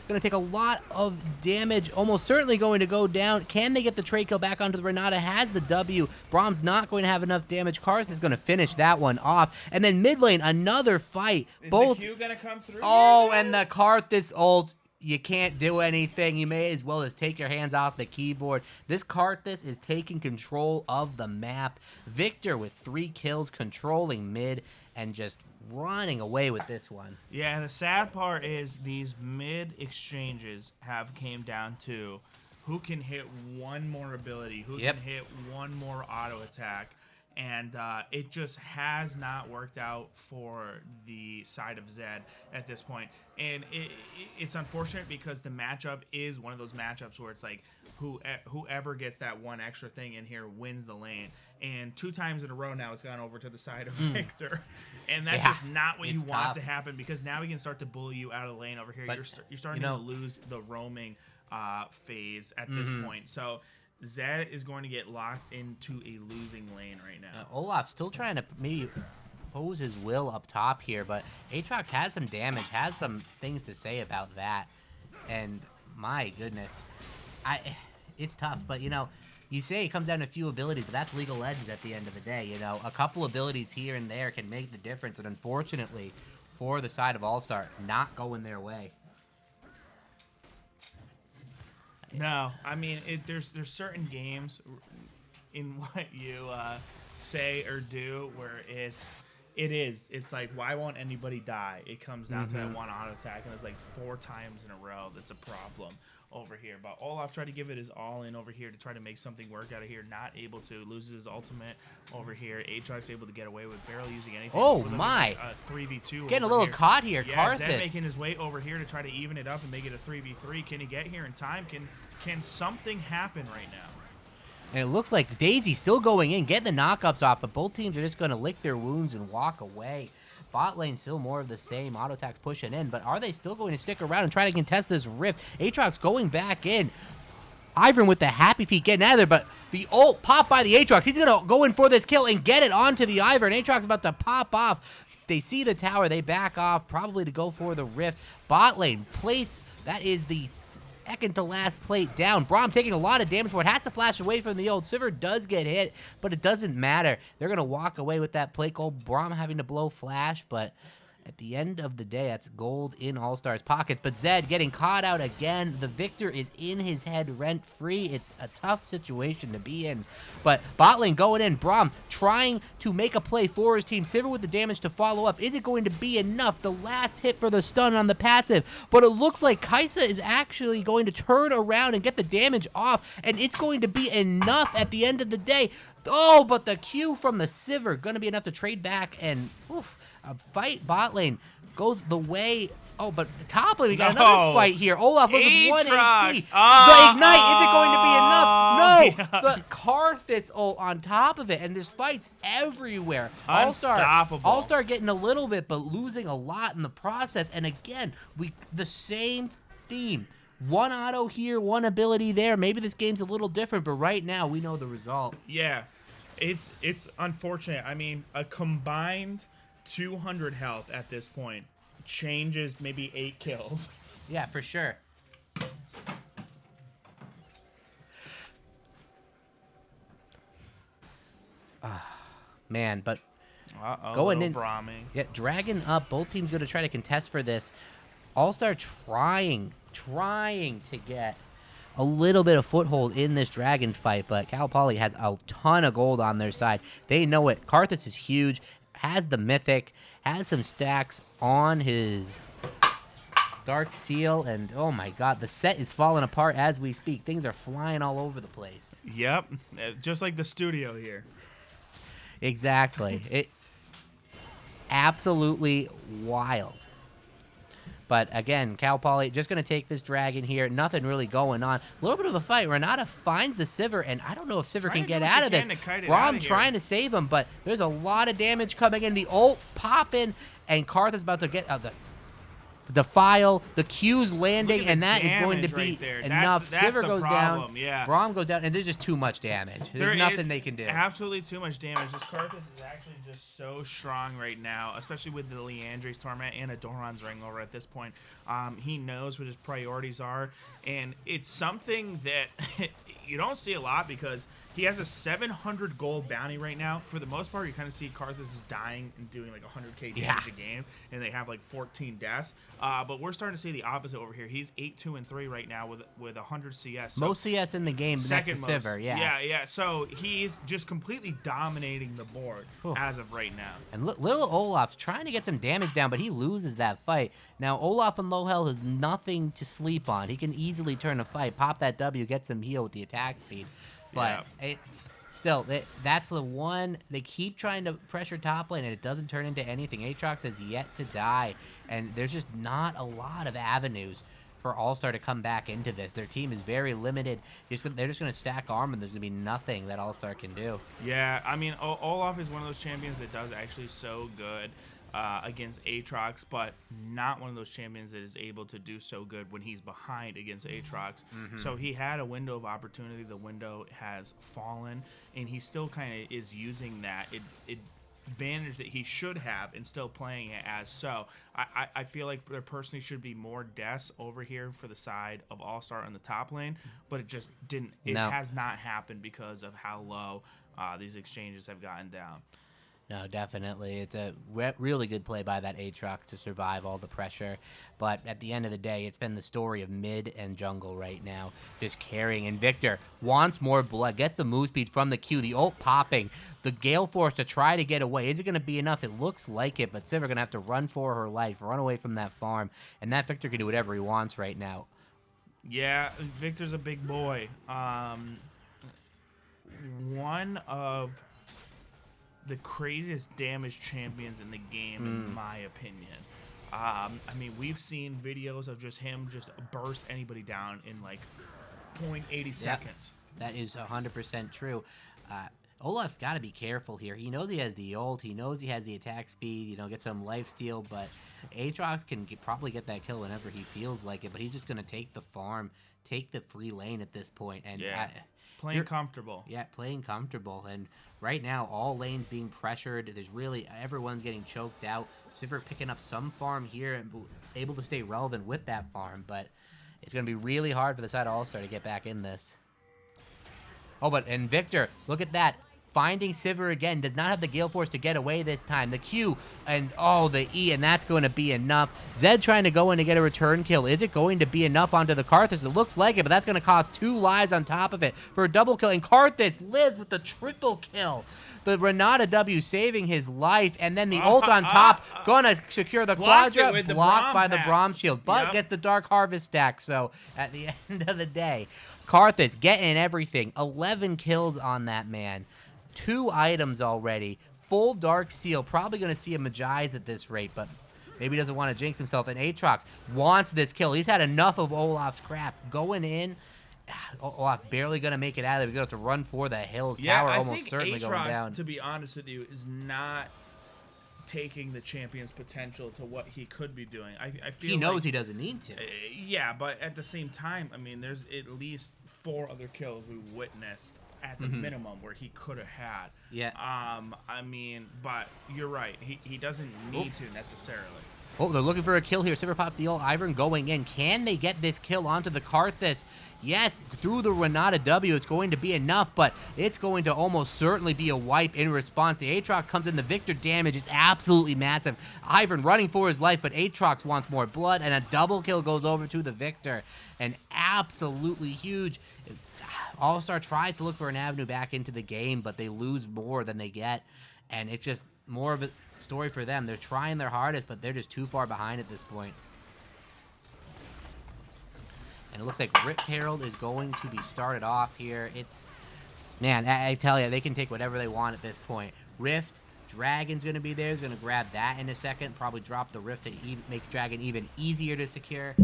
going to take a lot of damage, almost certainly going to go down. Can they get the trade kill back onto the Renata? Has the W. Braum's not going to have enough damage. Karthus is going to finish that one off. And then mid lane, another fight. Is the Q going to come through? Oh, and the Karthus ult. You can't do anything. You may as well just take your hands off the keyboard. This Karthus is taking control of the map. Victor with 3 kills, controlling mid, and just running away with this one. Yeah, the sad part is these mid exchanges have came down to who can hit one more ability, who can hit one more auto attack. And it just has not worked out for the side of Zed at this point. And it's unfortunate because the matchup is one of those matchups where it's like whoever gets that one extra thing in here wins the lane. And 2 times in a row now it's gone over to the side of Victor. And that's just not what you want to happen, because now we can start to bully you out of the lane over here. But, you're starting to lose the roaming phase at this point. So Zed is going to get locked into a losing lane right now. Olaf still trying to maybe pose his will up top here, but Aatrox has some damage, has some things to say about that. And my goodness, it's tough. But, you say it comes down to a few abilities, but that's League of Legends at the end of the day. A couple abilities here and there can make the difference. And unfortunately, for the side of All-Star, not going their way. No, I mean, there's certain games in what you say or do where it's like, why won't anybody die? It comes down to that one auto attack, and it's like 4 times in a row. That's a problem over here. But Olaf tried to give it his all in over here to try to make something work out of here. Not able to. Loses his ultimate over here. Aatrox able to get away with barely using anything. Oh my! 3v2. Getting a little caught here. Yeah, Karthus Zed making his way over here to try to even it up and make it a 3v3. Can he get here in time? Can something happen right now? And it looks like Daisy still going in, getting the knockups off, but both teams are just going to lick their wounds and walk away. Bot lane still more of the same. Auto attacks pushing in, but are they still going to stick around and try to contest this rift? Aatrox going back in. Ivern with the happy feet getting out of there, but the ult pop by the Aatrox. He's going to go in for this kill and get it onto the Ivern. Aatrox about to pop off. They see the tower. They back off, probably to go for the rift. Bot lane plates. That is the second to last plate down. Braum taking a lot of damage for it. Has to flash away from the ult. Sivir does get hit, but it doesn't matter. They're going to walk away with that plate goal. Braum having to blow flash, but at the end of the day, that's gold in All-Star's pockets. But Zed getting caught out again. The victor is in his head rent-free. It's a tough situation to be in. But bot lane going in. Braum trying to make a play for his team. Sivir with the damage to follow up. Is it going to be enough? The last hit for the stun on the passive. But it looks like Kai'Sa is actually going to turn around and get the damage off. And it's going to be enough at the end of the day. Oh, but the Q from the Sivir going to be enough to trade back and a fight bot lane goes the way. Oh, but top lane, we got another fight here. Olaf with 1 HP. The Ignite, is it going to be enough? No! The Karthus ult on top of it, and there's fights everywhere. All-Star getting a little bit, but losing a lot in the process. And again, the same theme. One auto here, one ability there. Maybe this game's a little different, but right now we know the result. Yeah, it's unfortunate. I mean, a combined 200 health at this point changes maybe 8 kills. Yeah, for sure. Man, but going in. Brahming. Yeah, Dragon up. Both teams going to try to contest for this. All-Star trying to get a little bit of foothold in this Dragon fight, but Cal Poly has a ton of gold on their side. They know it. Karthus is huge, has the Mythic, has some stacks on his Dark Seal, and oh my god, the set is falling apart as we speak. Things are flying all over the place. Yep, just like the studio here. Exactly. It absolutely wild. But again, Cal Poly just going to take this Dragon here. Nothing really going on. A little bit of a fight. Renata finds the Sivir, and I don't know if Sivir can get out of this. Braum trying to save him, but there's a lot of damage coming in. The ult popping, and Karthus about to get the file, the Q's landing, and that is going to be enough. Sivir goes down, yeah. Braum goes down, and there's just too much damage. There's nothing they can do. Absolutely too much damage. This Karthus is actually just so strong right now, especially with the Liandry's Torment and a Doran's Ring over at this point. He knows what his priorities are, and it's something that you don't see a lot because he has a 700 gold bounty right now. For the most part, you kind of see Karthus is dying and doing like 100k damage a game, and they have like 14 deaths. But we're starting to see the opposite over here. He's 8-2-3 right now with 100 CS. So most CS in the game, second next to Sivir, yeah. So he's just completely dominating the board as of right now. And little Olaf's trying to get some damage down, but he loses that fight. Now, Olaf in low health is nothing to sleep on. He can easily turn a fight, pop that W, get some heal with the attack speed. But still, that's the one. They keep trying to pressure top lane, and it doesn't turn into anything. Aatrox has yet to die, and there's just not a lot of avenues for All-Star to come back into this. Their team is very limited. They're just going to stack arm, and there's going to be nothing that All-Star can do. Yeah, I mean, Olaf is one of those champions that does actually so good against Aatrox, but not one of those champions that is able to do so good when he's behind against Aatrox. So he had a window of opportunity. The window has fallen, and he still kind of is using that advantage that he should have and still playing it as so. I feel like there personally should be more deaths over here for the side of All-Star on the top lane, but it just didn't. It has not happened because of how low these exchanges have gotten down. No, definitely. It's a really good play by that Aatrox to survive all the pressure. But at the end of the day, it's been the story of mid and jungle right now, just carrying. And Victor wants more blood, gets the move speed from the Q, the ult popping, the Gale Force to try to get away. Is it going to be enough? It looks like it, but Sivir going to have to run for her life, run away from that farm. And that Victor can do whatever he wants right now. Yeah, Victor's a big boy. One of the craziest damage champions in the game, in my opinion. I mean, we've seen videos of just him just burst anybody down in like 0.80 seconds. That is 100% true. Olaf's got to be careful here. He knows he has the ult. He knows he has the attack speed, get some lifesteal, but Aatrox can probably get that kill whenever he feels like it, but he's just going to take the farm, take the free lane at this point. And playing comfortable. Yeah, playing comfortable. And right now, all lanes being pressured. There's really, everyone's getting choked out. Sivir picking up some farm here and able to stay relevant with that farm, but it's going to be really hard for the side of All-Star to get back in this. Oh, and Victor, look at that. Finding Sivir again, does not have the Gale Force to get away this time. The Q, and the E, and that's going to be enough. Zed trying to go in to get a return kill. Is it going to be enough onto the Karthus? It looks like it, but that's going to cost 2 lives on top of it for a double kill. And Karthus lives with the triple kill. The Renata W saving his life, and then the ult on top, gonna secure the Quadra, blocked by the Braum shield, but gets the Dark Harvest stack. So at the end of the day, Karthus getting everything. 11 kills on that man. 2 items already. Full Dark Seal. Probably going to see a Magi's at this rate, but maybe doesn't want to jinx himself. And Aatrox wants this kill. He's had enough of Olaf's crap. Going in. Olaf barely going to make it out of there. He's going to have to run for the hills. Tower almost certainly Aatrox, going down. To be honest with you, is not taking the champion's potential to what he could be doing. I feel he knows he doesn't need to. Yeah, but at the same time, I mean, there's at least 4 other kills we witnessed at the minimum where he could have had. Yeah. I mean, but you're right. He doesn't need to necessarily. Oh, they're looking for a kill here. Sivir pops the ult. Ivern going in. Can they get this kill onto the Karthus? Yes, through the Renata W, it's going to be enough, but it's going to almost certainly be a wipe in response. The Aatrox comes in. The Victor damage is absolutely massive. Ivern running for his life, but Aatrox wants more blood, and a double kill goes over to the Victor. And absolutely huge. All-Star tries to look for an avenue back into the game, but they lose more than they get, and it's just more of a story for them. They're trying their hardest, but they're just too far behind at this point. And it looks like Rift Herald is going to be started off here. Man, I tell you, they can take whatever they want at this point. Rift, Dragon's going to be there. He's going to grab that in a second. Probably drop the Rift to make Dragon even easier to secure.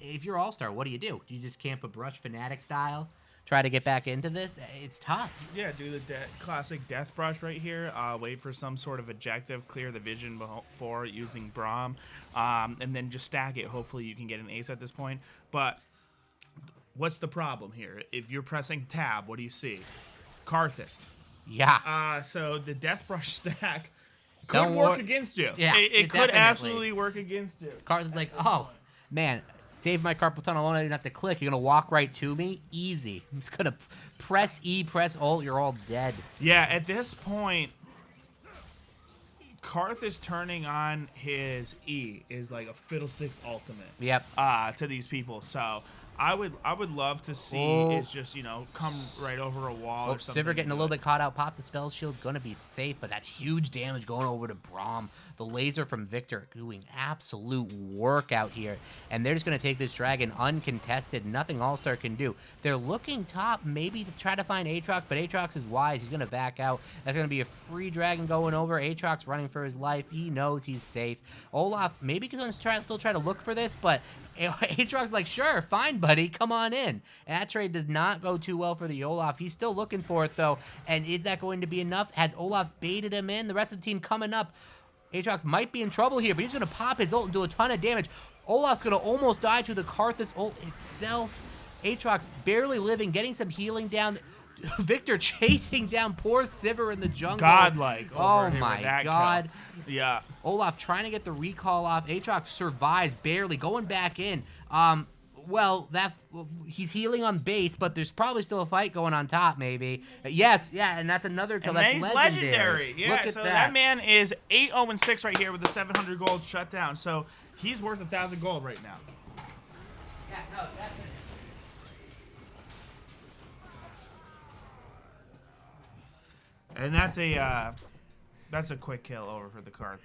If you're All-Star, what do? Do you just camp a brush Fnatic style? Try to get back into this? It's tough. Yeah, do the classic death brush right here. Wait for some sort of objective, clear the vision before using Braum, and then just stack it. Hopefully you can get an ace at this point. But what's the problem here? If you're pressing tab, what do you see? Karthus. Yeah. So the death brush stack could work against you. Yeah, it could absolutely work against you. Karthus like, oh, man. Save my carpal tunnel. I won't even have to click. You're going to walk right to me? Easy. I'm just going to press E, press ult. You're all dead. Yeah, at this point, Karthus turning on his E is like a Fiddlesticks ultimate. Yep. To these people. So I would love to see is just, you know, come right over a wall or something. Sivir getting a little bit caught out. Pops the spell shield. Going to be safe, but that's huge damage going over to Braum. The laser from Victor doing absolute work out here. And they're just going to take this dragon uncontested. Nothing All-Star can do. They're looking top maybe to try to find Aatrox, but Aatrox is wise. He's going to back out. That's going to be a free dragon going over. Aatrox running for his life. He knows he's safe. Olaf maybe going to still try to look for this, but Aatrox like, sure, fine, buddy. Come on in. And that trade does not go too well for the Olaf. He's still looking for it, though. And is that going to be enough? Has Olaf baited him in? The rest of the team coming up. Aatrox might be in trouble here, but he's going to pop his ult and do a ton of damage. Olaf's going to almost die to the Karthus ult itself. Aatrox barely living, getting some healing down. Victor chasing down poor Sivir in the jungle. Godlike. Oh my god. Kill. Yeah. Olaf trying to get the recall off. Aatrox survives barely, going back in. Well, he's healing on base, but there's probably still a fight going on top, maybe. Yes, yeah, and that's another kill. And that's legendary. Yeah, Look at so that man is 8-0-6 right here with the 700 gold shutdown. So he's worth 1,000 gold right now. Yeah, no, definitely. And that's a quick kill over for the Karthus.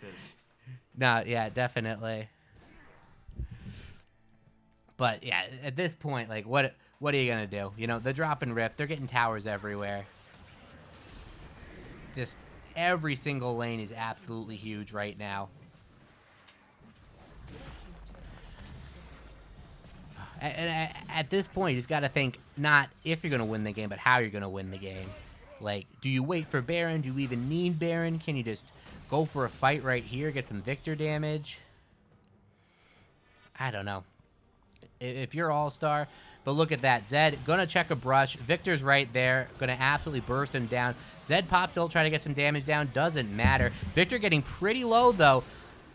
No, yeah, definitely. But yeah, at this point, like, what are you gonna do? You know, they're dropping Rift, they're getting towers everywhere. Just every single lane is absolutely huge right now. And at this point, you just got to think not if you're going to win the game, but how you're going to win the game. Like, do you wait for Baron? Do you even need Baron? Can you just go for a fight right here, get some Victor damage? I don't know. If you're All-Star, but look at that. Zed going to check a brush. Victor's right there. Going to absolutely burst him down. Zed pops ult, try to get some damage down. Doesn't matter. Victor getting pretty low, though.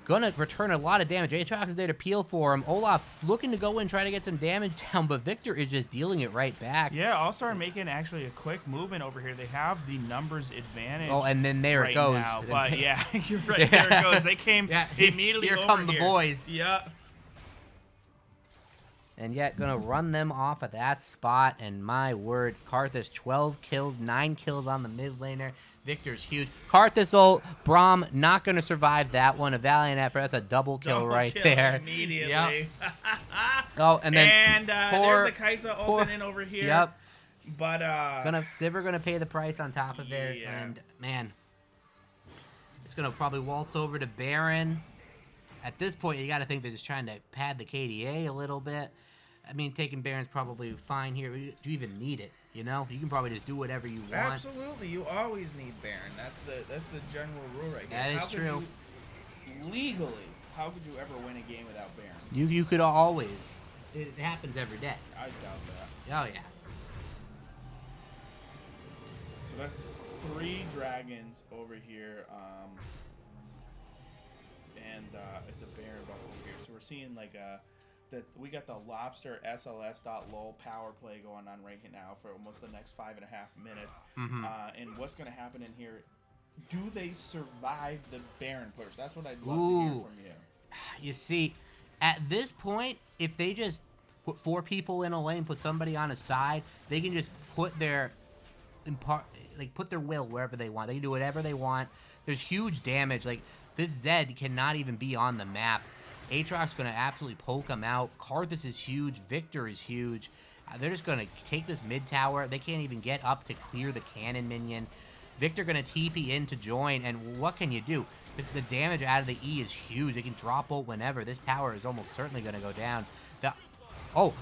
Gonna return a lot of damage. Aatrox is there to peel for him. Olaf looking to go in, try to get some damage down, but Victor is just dealing it right back. Yeah, All-Star making actually a quick movement over here. They have the numbers advantage. Oh, and then there right it goes. Now. But yeah, you're right. There it goes. They came immediately here over come the boys. Yeah. And yet gonna run them off at that spot. And my word, Karthus 12 kills, 9 kills on the mid laner. Victor's huge. Karthus ult, Braum not gonna survive that one. A valiant effort. That's a double kill right there. Immediately. Yep. Oh, and then there's the Kaisa ulting in over here. Yep. But Sivir gonna pay the price on top of it. Yeah. And man, it's gonna probably waltz over to Baron. At this point, you got to think they're just trying to pad the KDA a little bit. I mean, taking Baron's probably fine here. Do you even need it? You know, you can probably just do whatever you want. Absolutely, you always need Baron. That's the general rule right here. That is true. Legally, how could you ever win a game without Baron? You could always. It happens every day. I doubt that. Oh yeah. So that's 3 dragons over here, and it's a Baron buff over here. So we're seeing like we got the Lobster SLS.lol power play going on right now for almost the next 5.5 minutes. Mm-hmm. And what's going to happen in here? Do they survive the Baron push? That's what I'd love to hear from you. You see, at this point, if they just put 4 people in a lane, put somebody on a side, they can just put their put their will wherever they want. They can do whatever they want. There's huge damage. Like, this Zed cannot even be on the map. Aatrox going to absolutely poke him out. Karthus is huge. Victor is huge. They're just going to take this mid tower. They can't even get up to clear the cannon minion. Victor going to TP in to join, and what can you do? The damage out of the E is huge. They can drop ult whenever. This tower is almost certainly going to go down.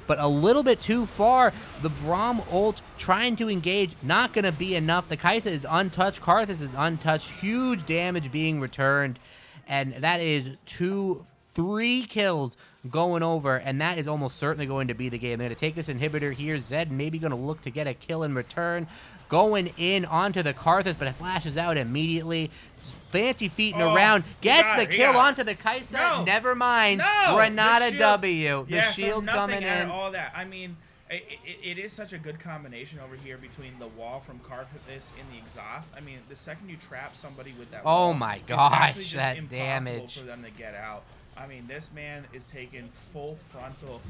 But a little bit too far. The Braum ult trying to engage, not going to be enough. The Kaisa is untouched. Karthus is untouched. Huge damage being returned, and that is 3 kills going over, and that is almost certainly going to be the game. They're going to take this inhibitor here. Zed maybe going to look to get a kill in return. Going in onto the Karthus, but it flashes out immediately. Fancy feeting around. Gets the kill onto the Kaisa. No. Never mind. No. Renata W. The Yeah, shield so coming in. All that. I mean, it is such a good combination over here between the wall from Karthus and the exhaust. I mean, the second you trap somebody with that wall, Oh my it's actually gosh, just that impossible damage. for them to get out. I mean, this man is taking full frontal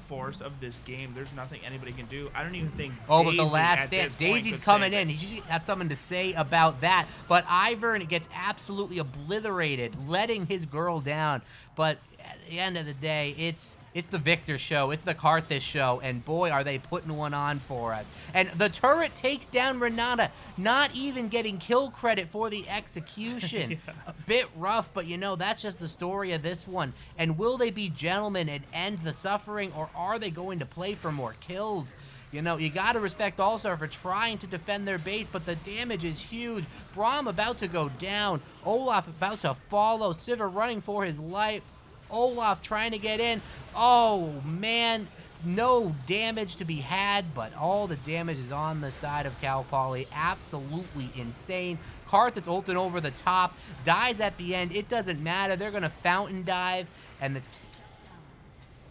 force of this game. There's nothing anybody can do. I don't even think. Oh, Daisy but the last at dance, this point Daisy's could coming save in. it. He's usually got something to say about that. But Ivern gets absolutely obliterated, letting his girl down. But at the end of the day, it's the Victor show. It's the Karthus show. And boy, are they putting one on for us. And the turret takes down Renata, not even getting kill credit for the execution. Yeah. A bit rough, but that's just the story of this one. And will they be gentlemen and end the suffering, or are they going to play for more kills? You got to respect All-Star for trying to defend their base, but the damage is huge. Braum about to go down. Olaf about to follow. Sivir running for his life. Olaf trying to get in. Oh, man. No damage to be had, but all the damage is on the side of Cal Poly. Absolutely insane. Karthus ulting over the top. Dies at the end. It doesn't matter. They're going to fountain dive, and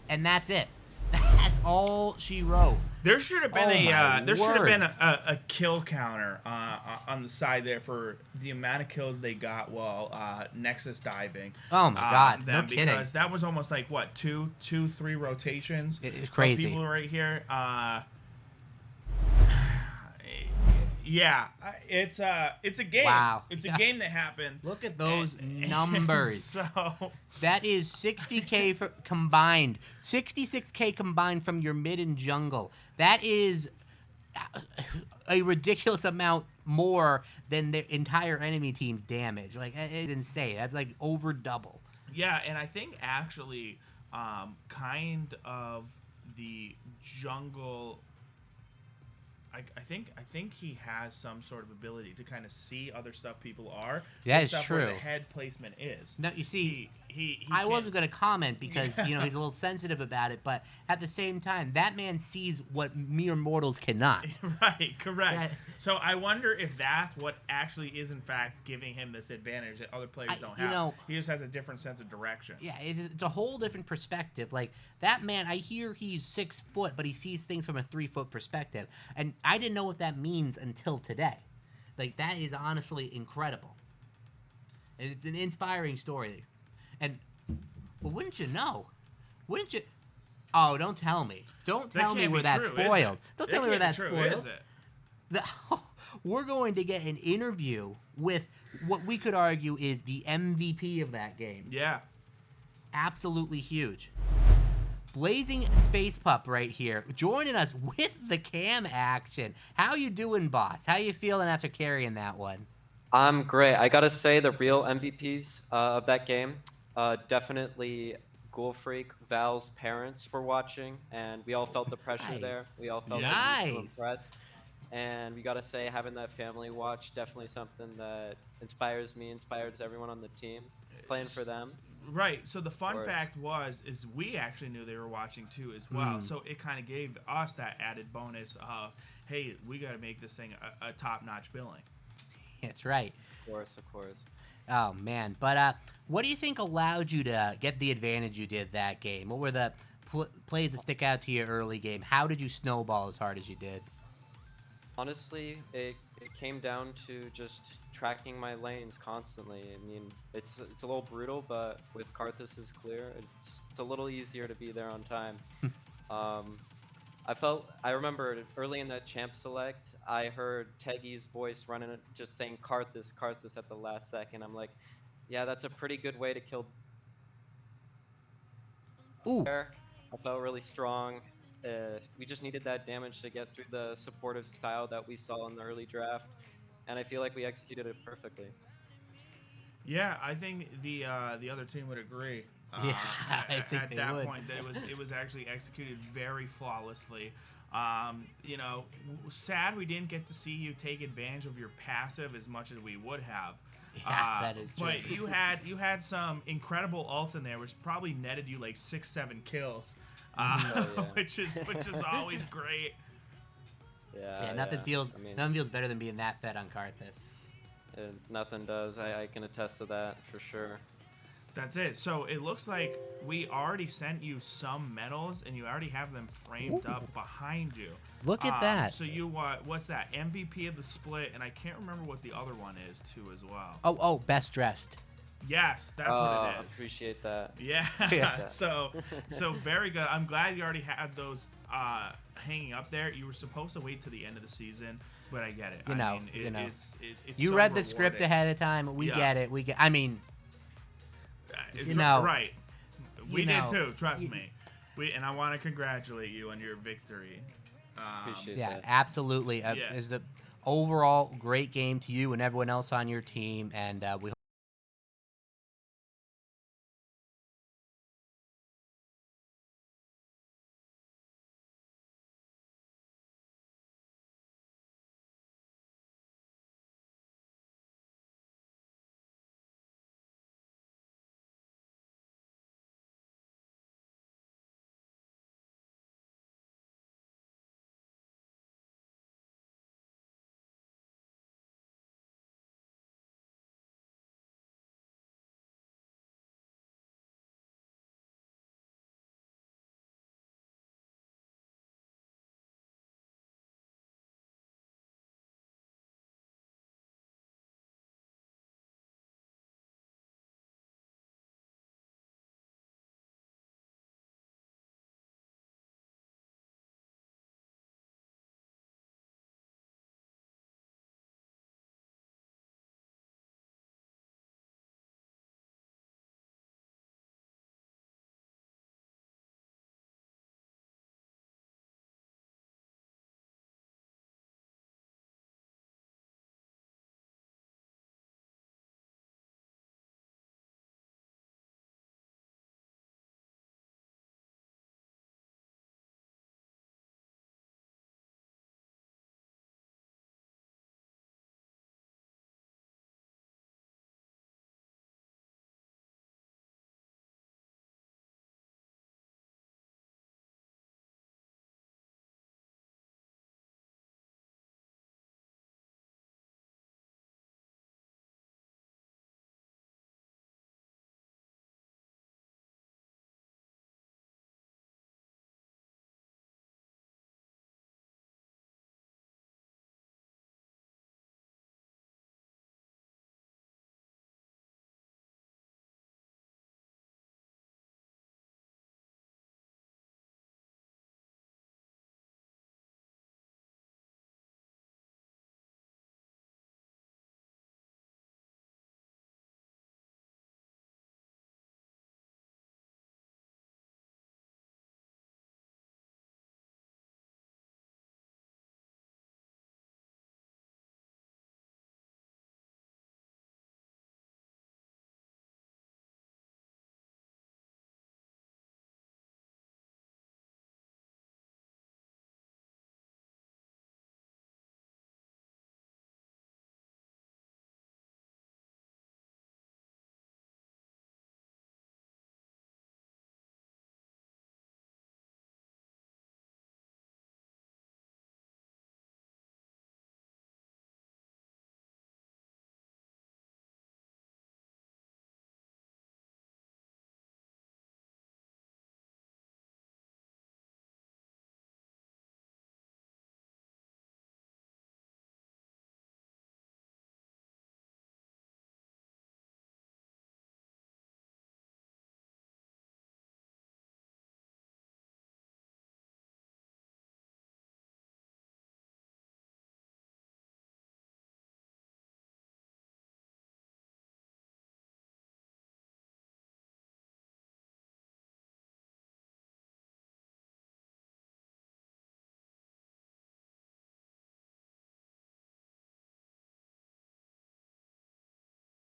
that's it. That's all she wrote. There should have been a a kill counter on the side there for the amount of kills they got while Nexus diving. Oh my God, no kidding. Because that was almost like what 3 rotations. It's crazy. People right here. Yeah, it's a game. Wow. It's a game that happened. Look at those numbers. So that is 60K combined, 66K combined from your mid and jungle. That is a ridiculous amount more than the entire enemy team's damage. Like, it's insane. That's like over double. Yeah, and I think actually, kind of the jungle. I think he has some sort of ability to kind of see other stuff people are. That is stuff true. Where the head placement is. No, you see, he I can't- wasn't going to comment because he's a little sensitive about it, but at the same time, that man sees what mere mortals cannot. Right, correct. Yeah. So I wonder if that's what actually is in fact giving him this advantage that other players don't have. He just has a different sense of direction. Yeah, it's a whole different perspective. Like, that man, I hear he's 6 foot, but he sees things from a 3-foot perspective. And I didn't know what that means until today. Like, that is honestly incredible. And it's an inspiring story. And, well, wouldn't you know? Wouldn't you? Oh, don't tell me. Don't tell me where that's spoiled. Don't tell me where that's spoiled. We're going to get an interview with what we could argue is the MVP of that game. Yeah. Absolutely huge. Blazing Space Pup right here, joining us with the cam action. How you doing, boss? How you feeling after carrying that one? I'm great. I gotta say the real MVPs of that game, definitely Ghoul Freak, Val's parents were watching, and we all felt the pressure Nice. there. We all felt Nice. impressed. And we gotta say, having that family watch, definitely something that inspires me, inspires everyone on the team, playing for them. Right. So the fun course. fact is we actually knew they were watching too as well. So it kind of gave us that added bonus of, hey, we got to make this thing a top-notch billing. That's right. Of course, of course. Oh, man. But what do you think allowed you to get the advantage you did that game? What were the plays that stick out to you early game? How did you snowball as hard as you did? Honestly, it came down to just tracking my lanes constantly. I mean, it's a little brutal, but with Karthus is clear, it's a little easier to be there on time. I remember early in that champ select, I heard Teggy's voice running, just saying Karthus at the last second. I'm like, yeah, that's a pretty good way to kill. Ooh. I felt really strong. We just needed that damage to get through the supportive style that we saw in the early draft, and I feel like we executed it perfectly. Yeah, I think the other team would agree. Yeah, I think at they that would. point that it was actually executed very flawlessly. Sad we didn't get to see you take advantage of your passive as much as we would have. Yeah, that is true. But you had some incredible ults in there, which probably netted you like 6-7 kills, which is always great. Yeah, nothing feels better than being that fed on Karthus. Nothing does. I can attest to that for sure. That's it. So it looks like we already sent you some medals, and you already have them framed up behind you. Look at that. So you what's that? MVP of the split, and I can't remember what the other one is too as well. Oh, best dressed. Yes, that's what it is. Appreciate that. Yeah. Yeah. So very good. I'm glad you already had those hanging up there. You were supposed to wait to the end of the season, but I get it. You know, It's you so read the script rewarding. ahead of time. We get it. I mean, right. We did know, too. Trust me. And I want to congratulate you on your victory. Appreciate yeah, that. absolutely. Yeah. Is the overall great game to you and everyone else on your team, and we.